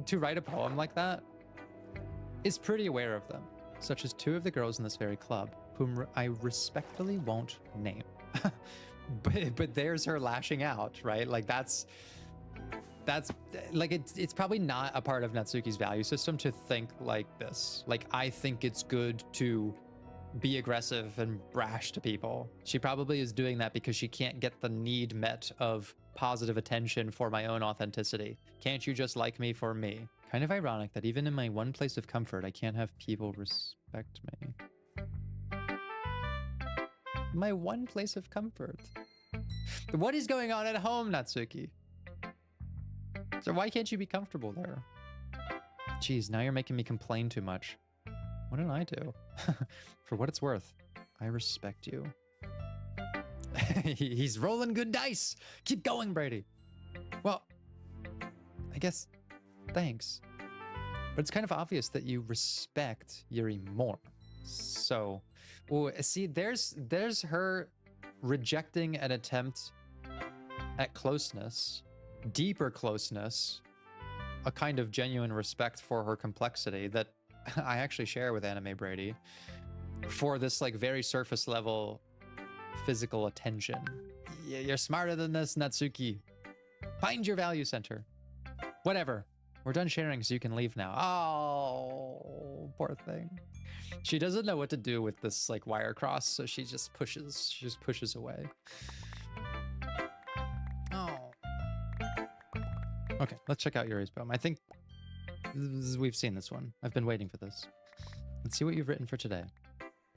to write a poem like that, is pretty aware of them, such as two of the girls in this very club, whom I respectfully won't name. but there's her lashing out, right? Like that's like it's probably not a part of Natsuki's value system to think like this. Like, I think it's good to be aggressive and brash to people. She probably is doing that because she can't get the need met of positive attention for my own authenticity. Can't you just like me for me? Kind of ironic that even in my one place of comfort, I can't have people respect me. My one place of comfort. What is going on at home, Natsuki? So why can't you be comfortable there? Geez, now you're making me complain too much. What did I do? For what it's worth, I respect you. He's rolling good dice. Keep going, Brady. Well, I guess thanks. But it's kind of obvious that you respect Yuri more. So, well, see, there's her rejecting an attempt at closeness, deeper closeness, a kind of genuine respect for her complexity that I actually share with Anime Brady, for this like very surface level physical attention. You're smarter than this, Natsuki. Find your value center. Whatever. We're done sharing, so you can leave now. Oh, poor thing. She doesn't know what to do with this like wire cross, so she just pushes away. Oh. Okay, let's check out Yuri's poem. I think we've seen this one. I've been waiting for this. Let's see what you've written for today.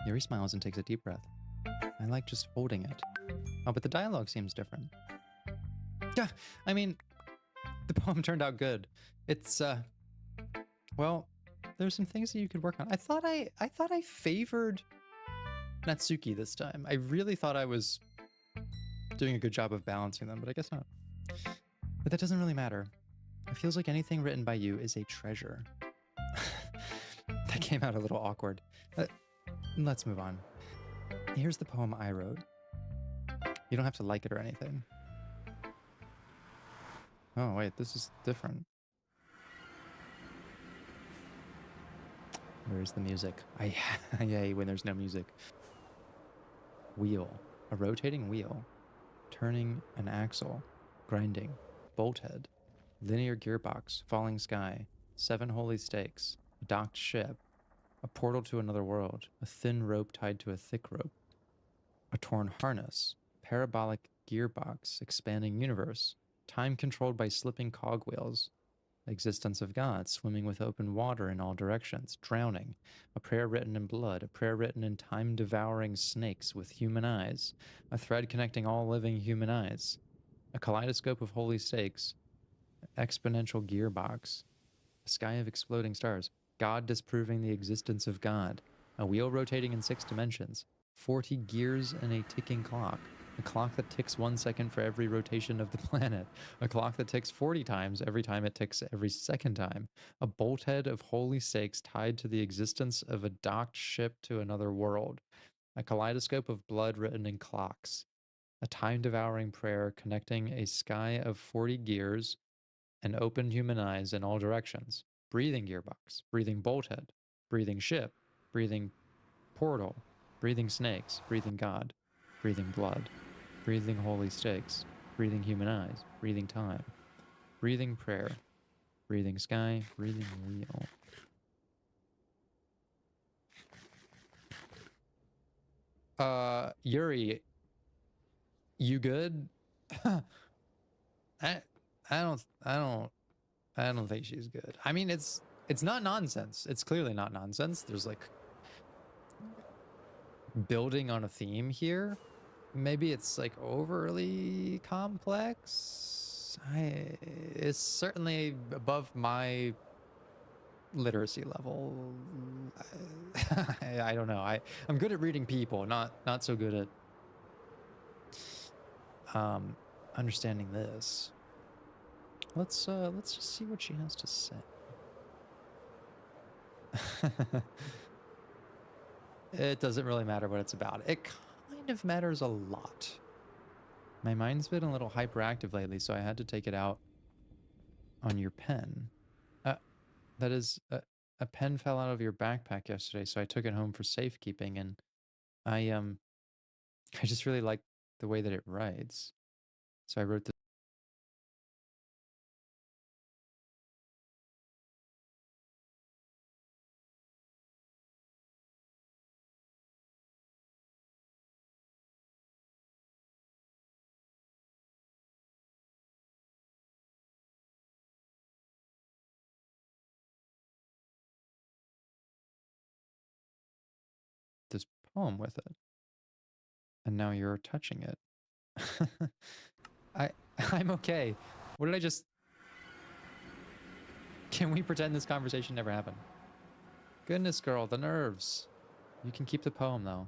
Yuri smiles and takes a deep breath. I like just holding it. Oh, but the dialogue seems different. Yeah, I mean, the poem turned out good. It's, well, there's some things that you could work on. I thought I favored Natsuki this time. I really thought I was doing a good job of balancing them, but I guess not. But that doesn't really matter. It feels like anything written by you is a treasure. That came out a little awkward. Let's move on. Here's the poem I wrote. You don't have to like it or anything. Oh, wait, this is different. Where's the music? I hate when there's no music. Wheel. A rotating wheel. Turning an axle. Grinding. Bolt head. Linear gearbox. Falling sky. 7 holy stakes. A docked ship. A portal to another world. A thin rope tied to a thick rope. A torn harness. Parabolic gearbox. Expanding universe. Time controlled by slipping cogwheels. Existence of God, swimming with open water in all directions. Drowning. A prayer written in blood. A prayer written in time-devouring snakes with human eyes. A thread connecting all living human eyes. A kaleidoscope of holy stakes. Exponential gearbox. A sky of exploding stars. God disproving the existence of God. A wheel rotating in 6 dimensions. 40 gears in a ticking clock. A clock that ticks 1 second for every rotation of the planet. A clock that ticks 40 times every time it ticks every second time. A bolt head of holy stakes tied to the existence of a docked ship to another world. A kaleidoscope of blood written in clocks. A time-devouring prayer connecting a sky of 40 gears and open human eyes in all directions. Breathing gearbox. Breathing bolt head. Breathing ship. Breathing portal. Breathing snakes. Breathing God. Breathing blood. Breathing holy stakes. Breathing human eyes. Breathing time. Breathing prayer. Breathing sky. Breathing wheel. Yuri, you good? I don't think she's good. I mean, it's not nonsense. It's clearly not nonsense. There's like building on a theme here. Maybe it's like overly complex. It's certainly above my literacy level. I don't know. I'm good at reading people, not so good at understanding this. Let's just see what she has to say. It doesn't really matter what it's about. It kind of matters a lot. My mind's been a little hyperactive lately, so I had to take it out on your pen. That is, a pen fell out of your backpack yesterday, so I took it home for safekeeping, and I just really like the way that it writes. So I wrote this. This poem with it, and now you're touching it. I'm okay. What did I just... Can we pretend this conversation never happened? Goodness, girl, the nerves. You can keep the poem though.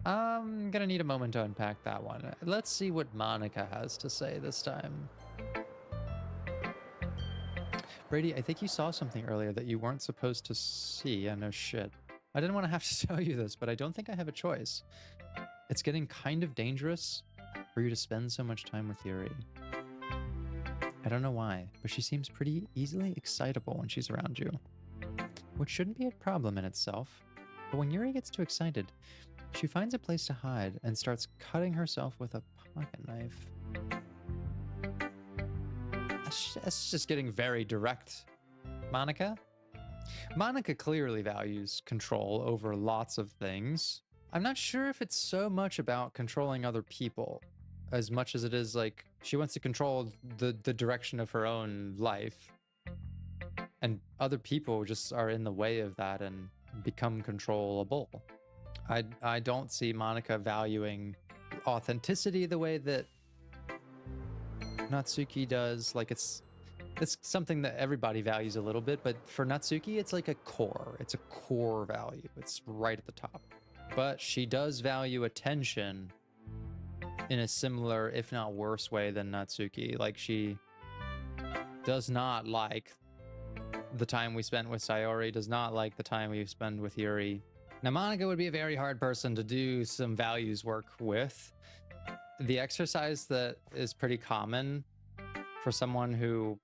I'm gonna need a moment to unpack that one. Let's see what Monica has to say this time. Brady, I think you saw something earlier that you weren't supposed to see. Yeah, no shit. I didn't want to have to tell you this, but I don't think I have a choice. It's getting kind of dangerous for you to spend so much time with Yuri. I don't know why, but she seems pretty easily excitable when she's around you. Which shouldn't be a problem in itself, but when Yuri gets too excited, she finds a place to hide and starts cutting herself with a pocket knife. That's just getting very direct. Monica? Monica clearly values control over lots of things. I'm not sure if it's so much about controlling other people as much as it is like she wants to control the direction of her own life. And other people just are in the way of that and become controllable. I don't see Monica valuing authenticity the way that Natsuki does. Like it's something that everybody values a little bit, but for Natsuki it's like a core. It's a core value. It's right at the top. But she does value attention in a similar, if not worse way than Natsuki. Like she does not like the time we spent with Sayori, does not like the time we spend with Yuri. Now Monica would be a very hard person to do some values work with. The exercise that is pretty common for someone who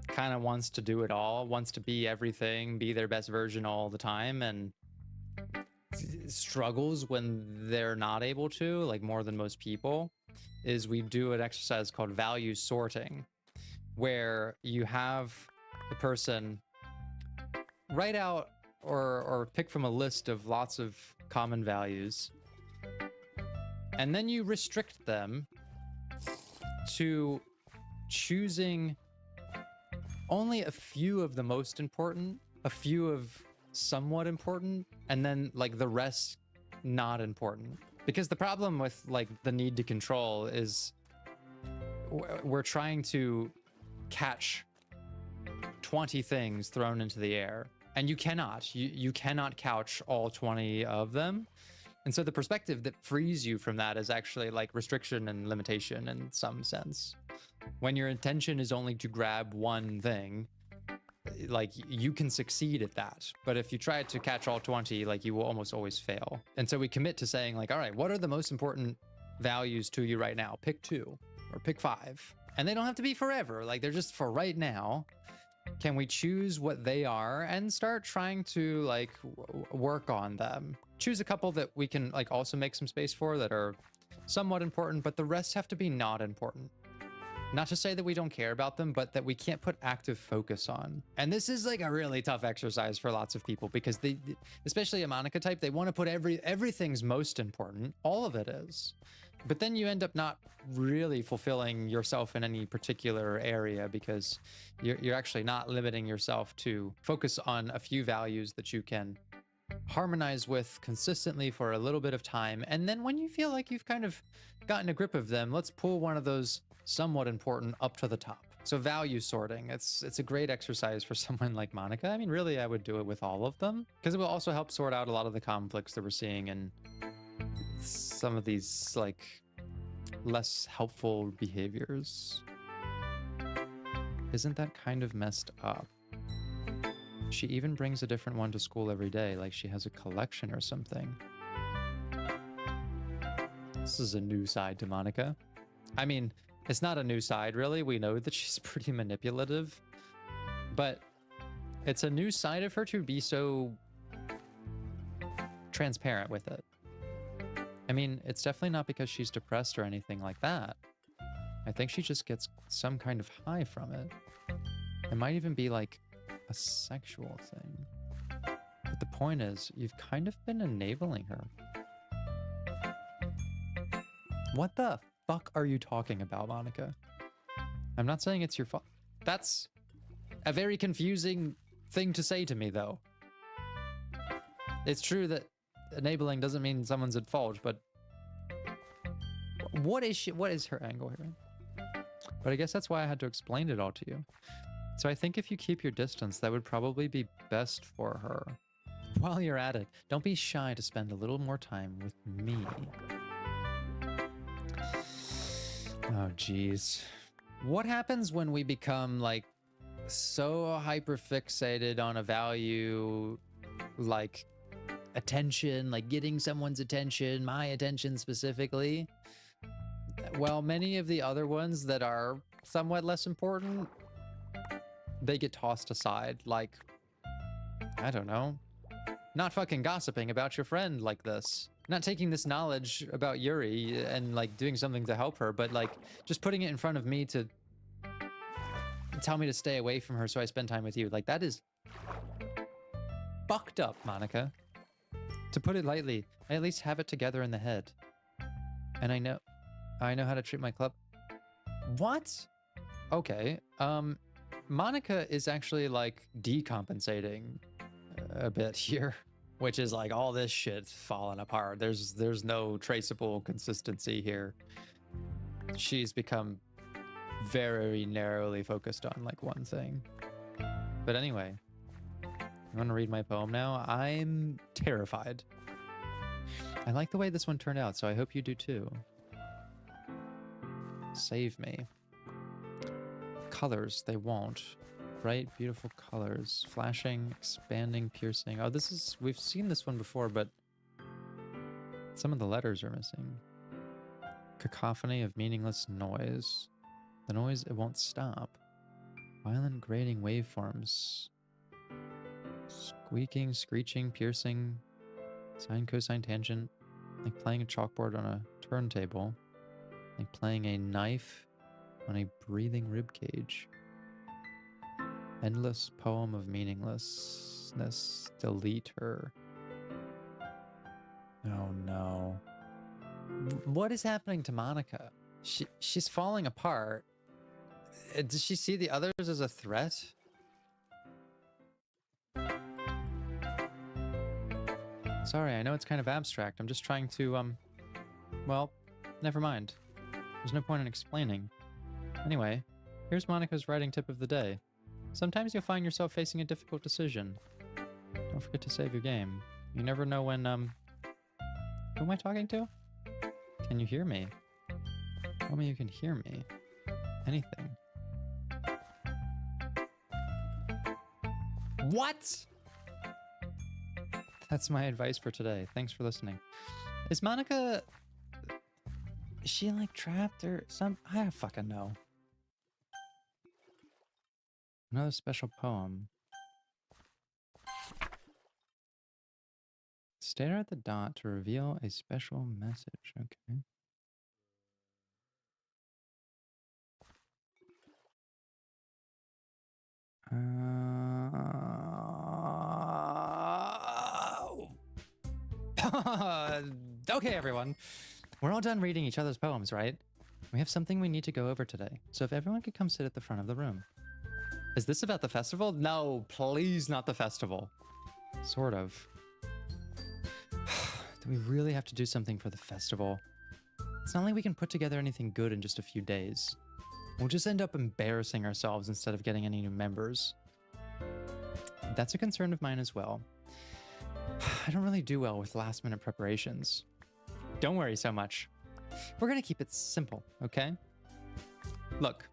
kind of wants to do it all, wants to be everything, be their best version all the time, and struggles when they're not able to, like more than most people, is we do an exercise called value sorting, where you have the person write out or pick from a list of lots of common values And then you restrict them to choosing only a few of the most important, a few of somewhat important, and then like the rest not important. Because the problem with like the need to control is we're trying to catch 20 things thrown into the air, and you cannot couch all 20 of them. And so the perspective that frees you from that is actually like restriction and limitation in some sense. When your intention is only to grab one thing, like you can succeed at that. But if you try to catch all 20, like you will almost always fail. And so we commit to saying like, all right, what are the most important values to you right now? Pick 2 or pick 5. And they don't have to be forever. Like they're just for right now. Can we choose what they are and start trying to like work on them? Choose a couple that we can like also make some space for that are somewhat important, but the rest have to be not important. Not to say that we don't care about them, but that we can't put active focus on. And this is like a really tough exercise for lots of people because they, especially a Monica type, they want to put everything's most important. All of it is. But then you end up not really fulfilling yourself in any particular area because you're actually not limiting yourself to focus on a few values that you can harmonize with consistently for a little bit of time. And then when you feel like you've kind of gotten a grip of them, let's pull one of those somewhat important up to the top. So value sorting, it's a great exercise for someone like Monica. I mean, really, I would do it with all of them because it will also help sort out a lot of the conflicts that we're seeing in some of these like less helpful behaviors. Isn't that kind of messed up? She even brings a different one to school every day, like she has a collection or something. This is a new side to Monica. I mean, it's not a new side, really. We know that she's pretty manipulative, but it's a new side of her to be so transparent with it. I mean, it's definitely not because she's depressed or anything like that. I think she just gets some kind of high from it. It might even be like a sexual thing. But the point is, you've kind of been enabling her. What the fuck are you talking about, Monica? I'm not saying it's your fault. That's a very confusing thing to say to me, though. It's true that enabling doesn't mean someone's at fault, but what is her angle here? But I guess that's why I had to explain it all to you. So I think if you keep your distance, that would probably be best for her. While you're at it, don't be shy to spend a little more time with me. Oh, geez. What happens when we become like so hyperfixated on a value like attention, like getting someone's attention, my attention specifically? Well, many of the other ones that are somewhat less important, they get tossed aside. Like, I don't know, not fucking gossiping about your friend like this. Not taking this knowledge about Yuri and like doing something to help her, but like just putting it in front of me to tell me to stay away from her so I spend time with you. Like that is fucked up, Monica. To put it lightly, I at least have it together in the head. And I know how to treat my club. What? Okay. Monica is actually like decompensating a bit here, which is like all this shit's falling apart. There's no traceable consistency here. She's become very narrowly focused on like one thing. But anyway, you want to read my poem now? I'm terrified. I like the way this one turned out, so I hope you do too. Save me. Colors, they won't. Bright, beautiful colors. Flashing, expanding, piercing. Oh, we've seen this one before, but some of the letters are missing. Cacophony of meaningless noise. The noise, it won't stop. Violent grating waveforms. Squeaking, screeching, piercing. Sine, cosine, tangent. Like playing a chalkboard on a turntable. Like playing a knife on a breathing ribcage. Endless poem of meaninglessness. Delete her. Oh no. What is happening to Monica? She's falling apart. Does she see the others as a threat? Sorry, I know it's kind of abstract. I'm just trying to, well, never mind. There's no point in explaining. Anyway, here's Monica's writing tip of the day. Sometimes you'll find yourself facing a difficult decision. Don't forget to save your game. You never know when, who am I talking to? Can you hear me? Tell me you can hear me. Anything. What? That's my advice for today. Thanks for listening. Is Monica... Is she like trapped or some... I don't fucking know. Another special poem. Stare at the dot to reveal a special message. Okay. Okay, everyone. We're all done reading each other's poems, right? We have something we need to go over today. So if everyone could come sit at the front of the room. Is this about the festival? No, please not the festival. Sort of. Do we really have to do something for the festival? It's not like we can put together anything good in just a few days. We'll just end up embarrassing ourselves instead of getting any new members. That's a concern of mine as well. I don't really do well with last-minute preparations. Don't worry so much. We're gonna keep it simple, okay? Look,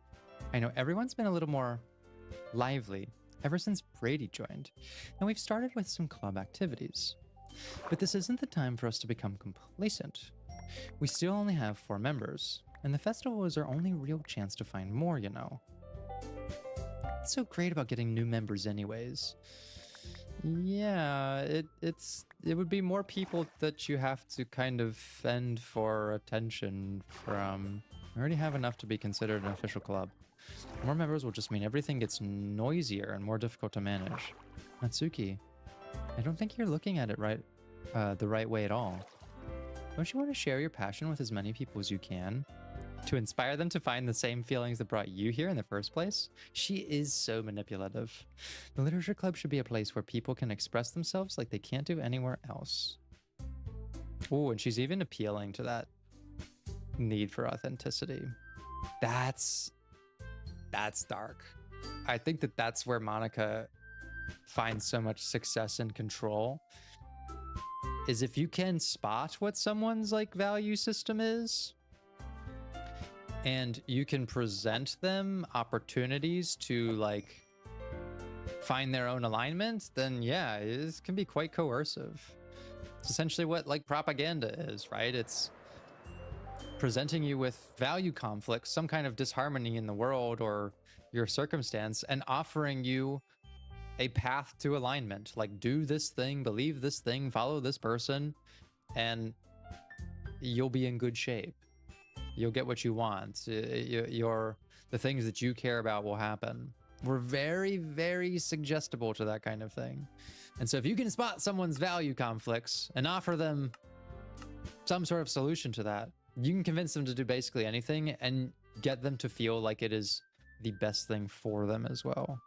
I know everyone's been a little more lively ever since Brady joined, and we've started with some club activities. But this isn't the time for us to become complacent. We still only have 4 members, and the festival is our only real chance to find more, you know. What's so great about getting new members anyways? Yeah, it would be more people that you have to kind of fend for attention from. We already have enough to be considered an official club. More members will just mean everything gets noisier and more difficult to manage. Natsuki, I don't think you're looking at it the right way at all. Don't you want to share your passion with as many people as you can? To inspire them to find the same feelings that brought you here in the first place? She is so manipulative. The Literature Club should be a place where people can express themselves like they can't do anywhere else. Oh, and she's even appealing to that need for authenticity. That's dark. I think that's where Monica finds so much success and control, is if you can spot what someone's like value system is, and you can present them opportunities to like find their own alignment, then yeah, it can be quite coercive. It's essentially what like propaganda is, right? It's presenting you with value conflicts, some kind of disharmony in the world or your circumstance, and offering you a path to alignment. Like, do this thing, believe this thing, follow this person, and you'll be in good shape. You'll get what you want. The things that you care about will happen. We're very, very suggestible to that kind of thing. And so if you can spot someone's value conflicts and offer them some sort of solution to that, you can convince them to do basically anything and get them to feel like it is the best thing for them as well.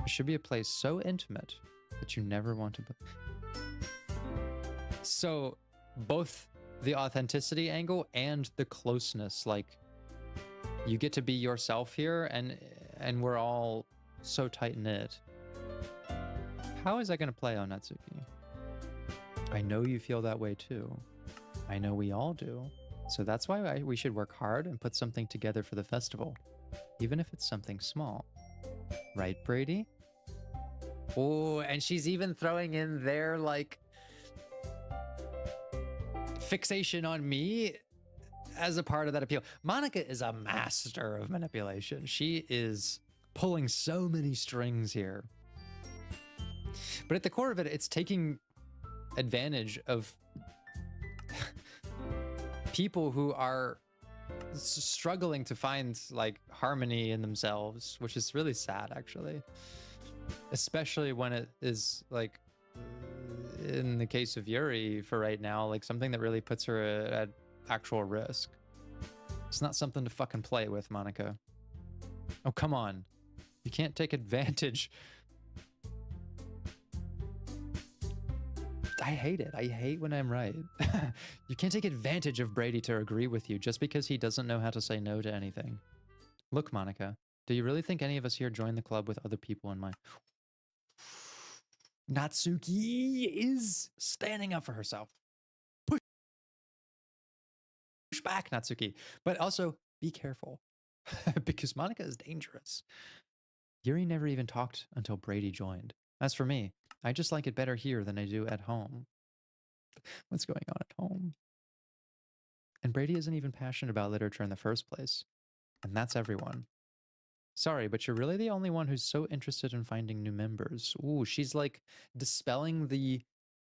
It should be a place so intimate that you never want to... So both the authenticity angle and the closeness, like you get to be yourself here, and we're all so tight-knit. How is that going to play on Natsuki? I know you feel that way too. I know we all do. So that's why we should work hard and put something together for the festival, even if it's something small. Right, Brady? Oh, and she's even throwing in their like fixation on me as a part of that appeal. Monica is a master of manipulation. She is pulling so many strings here. But at the core of it, it's taking advantage of people who are struggling to find like harmony in themselves, which is really sad actually, especially when it is like in the case of Yuri for right now, like something that really puts her at actual risk. It's not something to fucking play with, Monica. Oh, come on. You can't take advantage. I hate it. I hate when I'm right. You can't take advantage of Brady to agree with you just because he doesn't know how to say no to anything. Look, Monica, do you really think any of us here joined the club with other people in mind? Natsuki is standing up for herself. Push back, Natsuki. But also, be careful. Because Monica is dangerous. Yuri never even talked until Brady joined. As for me, I just like it better here than I do at home. What's going on at home? And Brady isn't even passionate about literature in the first place. And that's everyone. Sorry, but you're really the only one who's so interested in finding new members. Ooh, she's like dispelling the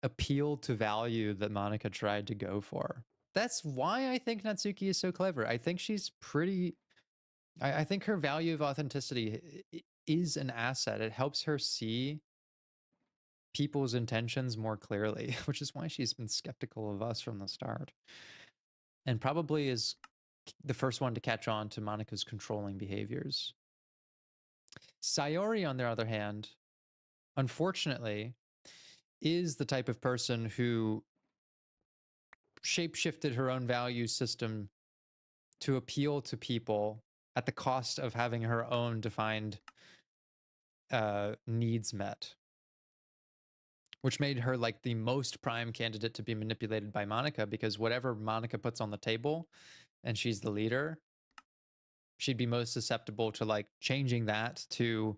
appeal to value that Monica tried to go for. That's why I think Natsuki is so clever. I think she's pretty... I think her value of authenticity is an asset. It helps her see people's intentions more clearly, which is why she's been skeptical of us from the start. And probably is the first one to catch on to Monica's controlling behaviors. Sayori, on the other hand, unfortunately, is the type of person who shapeshifted her own value system to appeal to people at the cost of having her own defined needs met, which made her like the most prime candidate to be manipulated by Monica, because whatever Monica puts on the table and she's the leader, she'd be most susceptible to like changing that to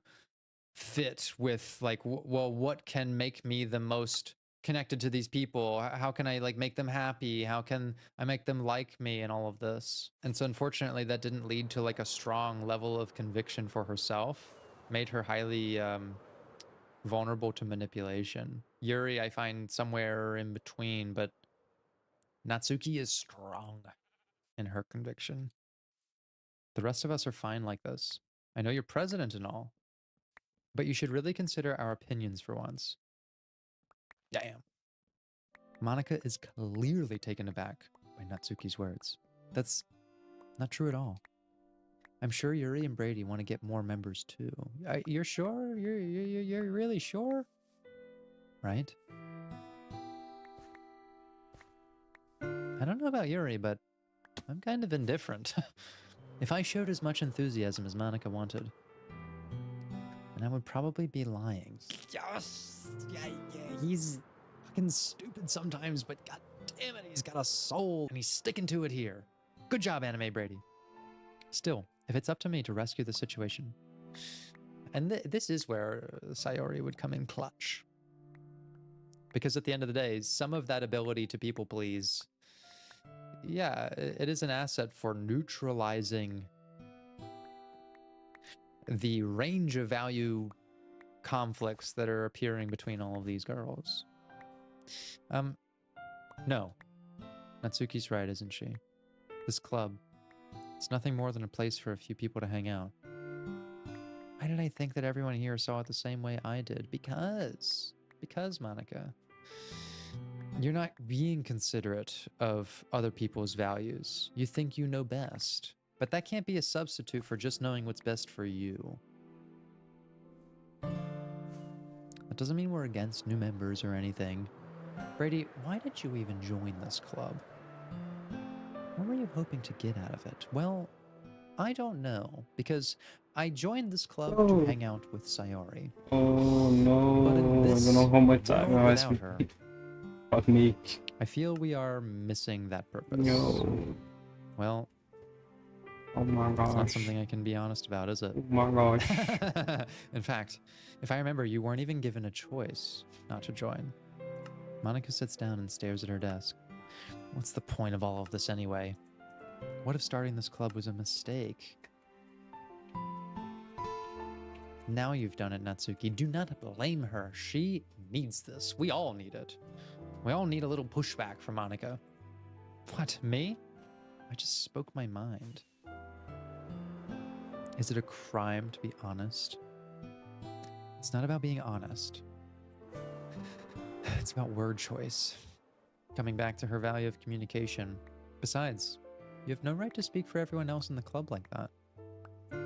fit with like, well, what can make me the most connected to these people? How can I like make them happy? How can I make them like me and all of this? And so unfortunately that didn't lead to like a strong level of conviction for herself, made her highly vulnerable to manipulation. Yuri, I find somewhere in between, but Natsuki is strong in her conviction. The rest of us are fine like this. I know you're president and all, but you should really consider our opinions for once. Damn. Monica is clearly taken aback by Natsuki's words. That's not true at all. I'm sure Yuri and Brady want to get more members too. You're sure? You're really sure? Right? I don't know about Yuri, but I'm kind of indifferent. If I showed as much enthusiasm as Monica wanted, then I would probably be lying. Yes! Yeah, he's fucking stupid sometimes, but god damn it, he's got a soul, and he's sticking to it here. Good job, Anime Brady. Still, if it's up to me to rescue the situation, and this is where Sayori would come in clutch. Because at the end of the day, some of that ability to people please, yeah, it is an asset for neutralizing the range of value conflicts that are appearing between all of these girls. No. Natsuki's right, isn't she? This club, it's nothing more than a place for a few people to hang out. Why did I think that everyone here saw it the same way I did? Because, Monica, you're not being considerate of other people's values. You think you know best. But that can't be a substitute for just knowing what's best for you. That doesn't mean we're against new members or anything. Brady, why did you even join this club? What were you hoping to get out of it? Well, I don't know, because I joined this club to hang out with Sayori. Oh no, But in this I don't know how much time world I without her, Fuck me. I feel we are missing that purpose. No. Well, oh my gosh. it's not something I can be honest about, is it? Oh my gosh. In fact, if I remember, you weren't even given a choice not to join. Monica sits down and stares at her desk. What's the point of all of this anyway? What if starting this club was a mistake? Now you've done it, Natsuki. Do not blame her. She needs this. We all need it. We all need a little pushback from Monica. What, me? I just spoke my mind. Is it a crime to be honest? It's not about being honest. It's about word choice. Coming back to her value of communication. Besides, you have no right to speak for everyone else in the club like that.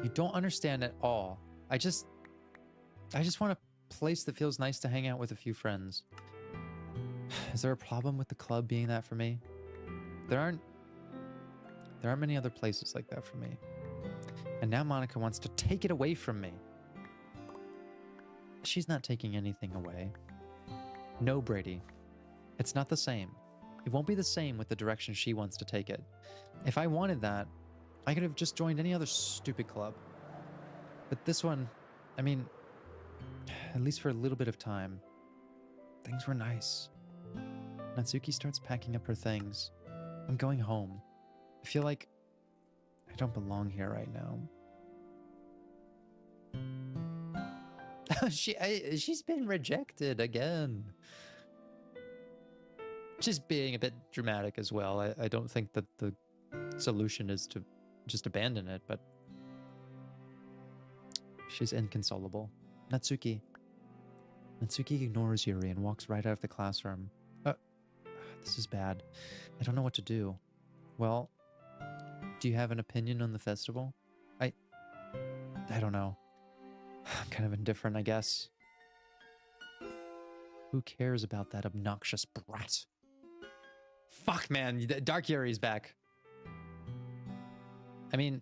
You don't understand at all. I just want a place that feels nice to hang out with a few friends. Is there a problem with the club being that for me? There aren't many other places like that for me. And now Monica wants to take it away from me. She's not taking anything away. No, Brady. It's not the same. It won't be the same with the direction she wants to take it. If I wanted that, I could have just joined any other stupid club. But this one, I mean, at least for a little bit of time, things were nice. Natsuki starts packing up her things. I'm going home. I feel like I don't belong here right now. She's been rejected again. Just being a bit dramatic as well. I don't think that the solution is to just abandon it, but she's inconsolable. Natsuki ignores Yuri and walks right out of the classroom. This is bad. I don't know what to do. Well, do you have an opinion on the festival? I don't know. I'm kind of indifferent, I guess. Who cares about that obnoxious brat? Fuck, man. Dark Yuri's back. I mean,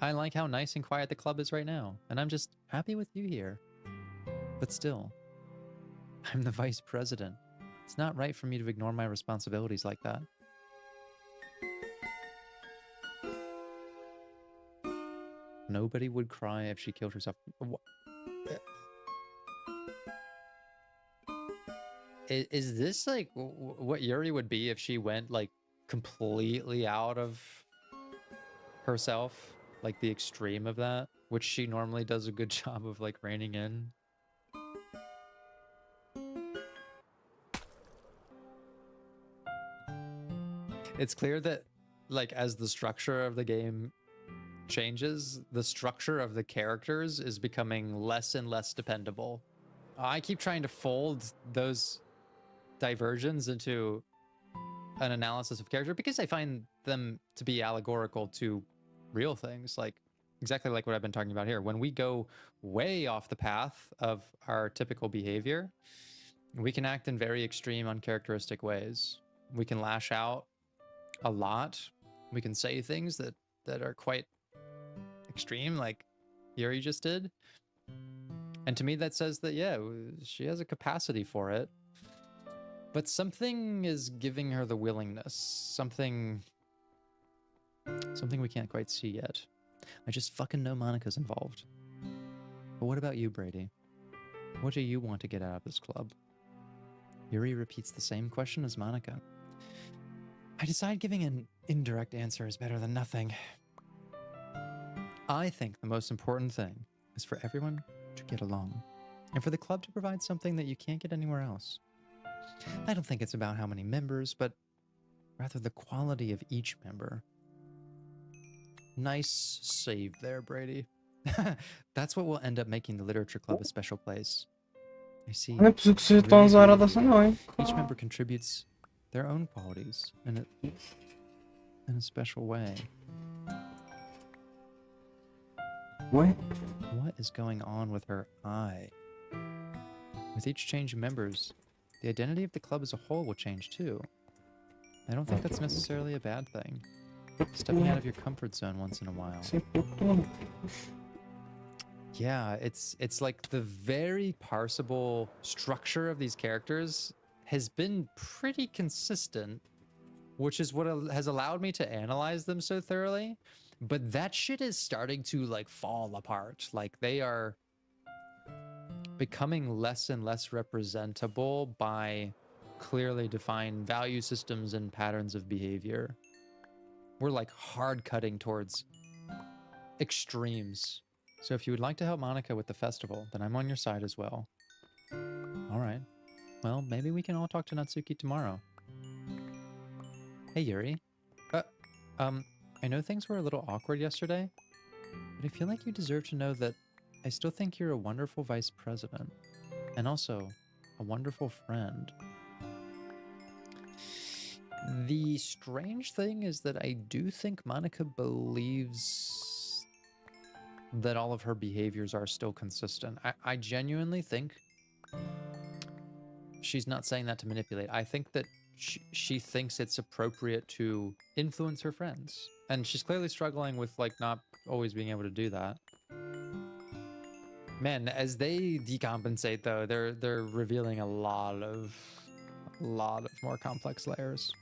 I like how nice and quiet the club is right now, and I'm just happy with you here. But still, I'm the vice president. It's not right for me to ignore my responsibilities like that. Nobody would cry if she killed herself. Is this like what Yuri would be if she went like completely out of herself? Like the extreme of that, which she normally does a good job of like reining in. It's clear that like as the structure of the game changes, the structure of the characters is becoming less and less dependable. I keep trying to fold those diversions into an analysis of character because I find them to be allegorical to real things, like exactly like what I've been talking about here. When we go way off the path of our typical behavior, we can act in very extreme, uncharacteristic ways. We can lash out a lot. We can say things that are quite extreme, like Yuri just did. And to me, that says that, yeah, she has a capacity for it. But something is giving her the willingness. Something we can't quite see yet. I just fucking know Monica's involved. But what about you, Brady? What do you want to get out of this club? Yuri repeats the same question as Monica. I decide giving an indirect answer is better than nothing. I think the most important thing is for everyone to get along, and for the club to provide something that you can't get anywhere else. I don't think it's about how many members, but rather the quality of each member. Nice save there, Brady. That's what will end up making the Literature Club a special place. I see. Não é preciso que seja tão azarada assim, não, hein? Each member contributes their own qualities in a special way. What? What is going on with her eye? With each change of members, the identity of the club as a whole will change too. I don't think that's necessarily a bad thing. Stepping out of your comfort zone once in a while. Yeah, it's like the very parsable structure of these characters has been pretty consistent, which is what has allowed me to analyze them so thoroughly. But that shit is starting to like fall apart. Like they are becoming less and less representable by clearly defined value systems and patterns of behavior. We're like hard cutting towards extremes. So if you would like to help Monica with the festival, then I'm on your side as well. All right. Well, maybe we can all talk to Natsuki tomorrow. Hey, Yuri. I know things were a little awkward yesterday, but I feel like you deserve to know that I still think you're a wonderful vice president. And also, A wonderful friend. The strange thing is that I do think Monica believes that all of her behaviors are still consistent. I genuinely think she's not saying that to manipulate. I think that she thinks it's appropriate to influence her friends. And she's clearly struggling with like not always being able to do that. Man, as they decompensate though, they're revealing a lot of more complex layers.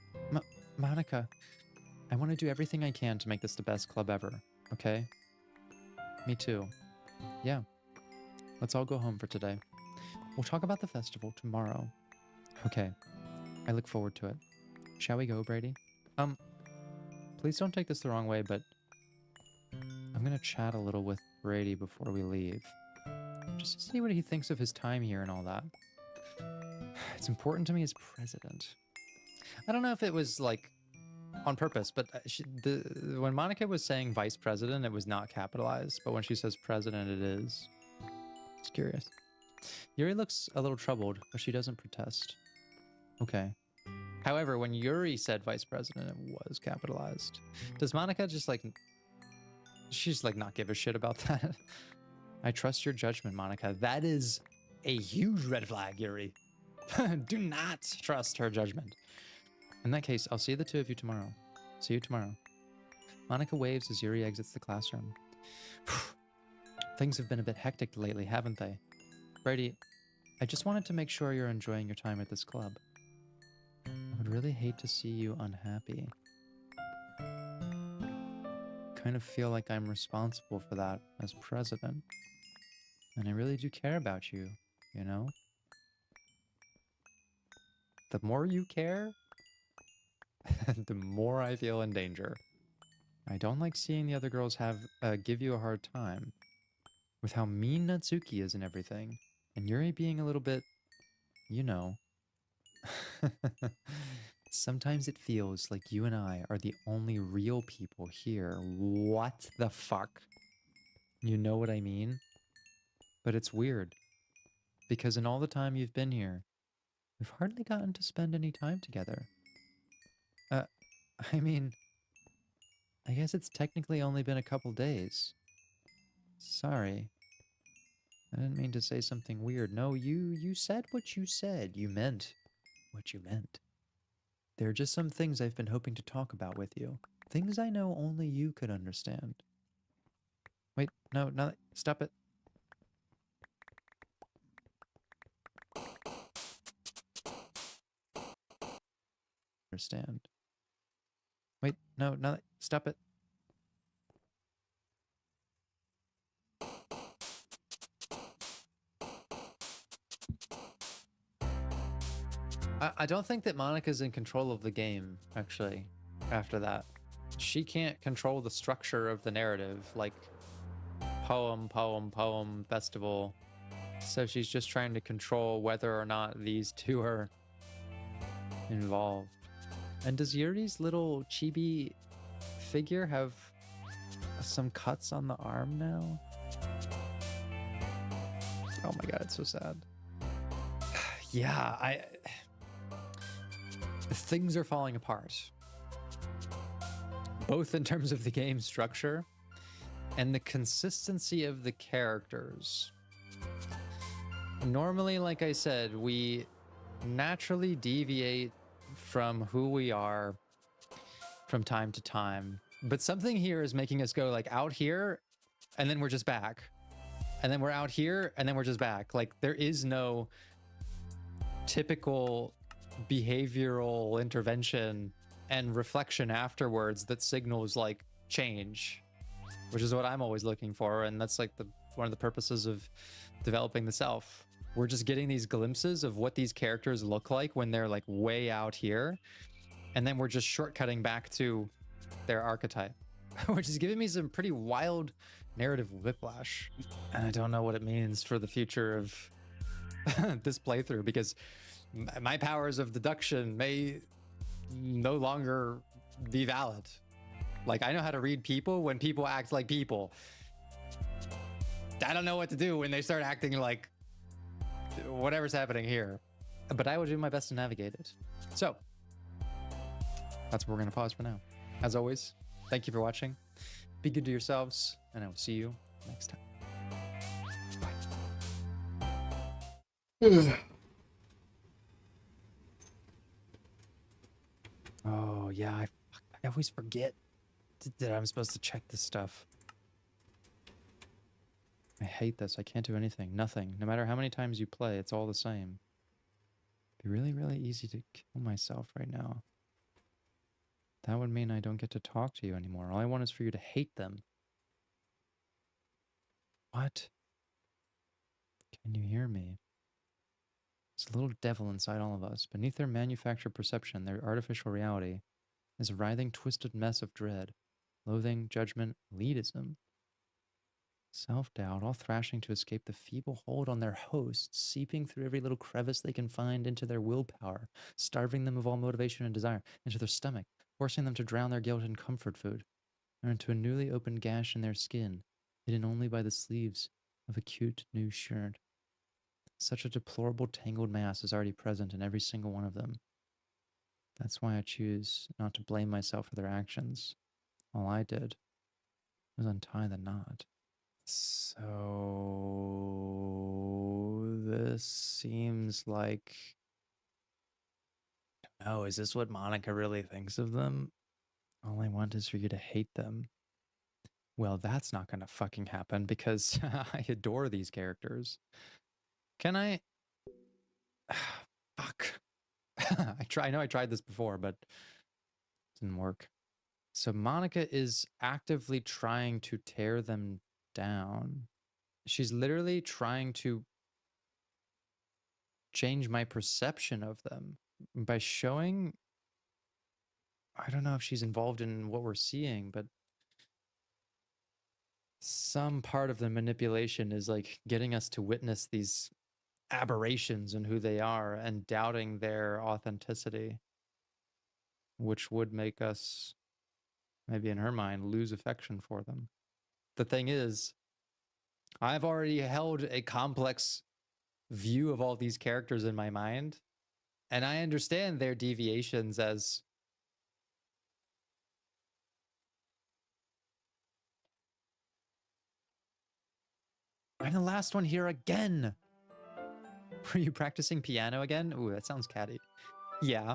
Monica, I want to do everything I can to make this the best club ever, okay? Me too. Yeah. Let's all go home for today. We'll talk about the festival tomorrow. Okay. I look forward to it. Shall we go, Brady? Please don't take this the wrong way, but I'm gonna chat a little with Brady before we leave. Just to see what he thinks of his time here and all that. It's important to me as president. I don't know if it was like on purpose, but when Monica was saying vice president, it was not capitalized, but when she says president, it is. Just curious. Yuri looks a little troubled, but she doesn't protest. Okay. However, when Yuri said vice president, it was capitalized. Does Monica just like... She's like not give a shit about that? I trust your judgment, Monica. That is a huge red flag, Yuri. Do not trust her judgment. In that case, I'll see the two of you tomorrow. See you tomorrow. Monica waves as Yuri exits the classroom. Things have been a bit hectic lately, haven't they? Brady, I just wanted to make sure you're enjoying your time at this club. I would really hate to see you unhappy. Kind of feel like I'm responsible for that as president. And I really do care about you, you know? The more you care, the more I feel in danger. I don't like seeing the other girls give you a hard time with how mean Natsuki is and everything. And Yuri being a little bit, you know. Sometimes it feels like you and I are the only real people here. What the fuck? You know what I mean? But it's weird. Because in all the time you've been here, we've hardly gotten to spend any time together. I mean, I guess it's technically only been a couple days. Sorry. I didn't mean to say something weird. No, you said what you said. You meant what you meant. There are just some things I've been hoping to talk about with you. Things I know only you could understand. Wait, no, stop it. Understand. Wait, no, stop it. I don't think that Monica's in control of the game, actually, after that. She can't control the structure of the narrative, like poem, festival. So she's just trying to control whether or not these two are involved. And does Yuri's little chibi figure have some cuts on the arm now? Oh my god, it's so sad. Yeah, things are falling apart. Both in terms of the game structure and the consistency of the characters. Normally, like I said, we naturally deviate from who we are from time to time. But something here is making us go like out here and then we're just back. And then we're out here and then we're just back. Like there is no typical behavioral intervention and reflection afterwards that signals like change, which is what I'm always looking for. And that's like one of the purposes of developing the self. We're just getting these glimpses of what these characters look like when they're like way out here. And then we're just shortcutting back to their archetype, which is giving me some pretty wild narrative whiplash. And I don't know what it means for the future of this playthrough, because my powers of deduction may no longer be valid. Like, I know how to read people when people act like people. I don't know what to do when they start acting like whatever's happening here. but I will do my best to navigate it. So, that's where we're going to pause for now. As always, thank you for watching. Be good to yourselves, and I will see you next time. Oh, yeah, I always forget that I'm supposed to check this stuff. I hate this. I can't do anything. Nothing. No matter how many times you play, it's all the same. It'd be really, really easy to kill myself right now. That would mean I don't get to talk to you anymore. All I want is for you to hate them. What? Can you hear me? There's a little devil inside all of us. Beneath their manufactured perception, their artificial reality, is a writhing, twisted mess of dread, loathing, judgment, elitism, self-doubt, all thrashing to escape the feeble hold on their hosts, seeping through every little crevice they can find into their willpower, starving them of all motivation and desire, into their stomach, forcing them to drown their guilt in comfort food, or into a newly opened gash in their skin, hidden only by the sleeves of a cute new shirt. Such a deplorable tangled mass is already present in every single one of them. That's why I choose not to blame myself for their actions. All I did was untie the knot. So this seems like... Oh, is this what Monica really thinks of them? All I want is for you to hate them. Well, that's not gonna fucking happen because I adore these characters. Can I? Fuck. I know I tried this before, but it didn't work. So Monica is actively trying to tear them down. She's literally trying to change my perception of them by showing... I don't know if she's involved in what we're seeing, but some part of the manipulation is like getting us to witness these aberrations in who they are and doubting their authenticity, which would make us, maybe in her mind, lose affection for them. The thing is, I've already held a complex view of all these characters in my mind, and I understand their deviations as I'm the last one here again. Were you practicing piano again? Ooh, that sounds catty. Yeah.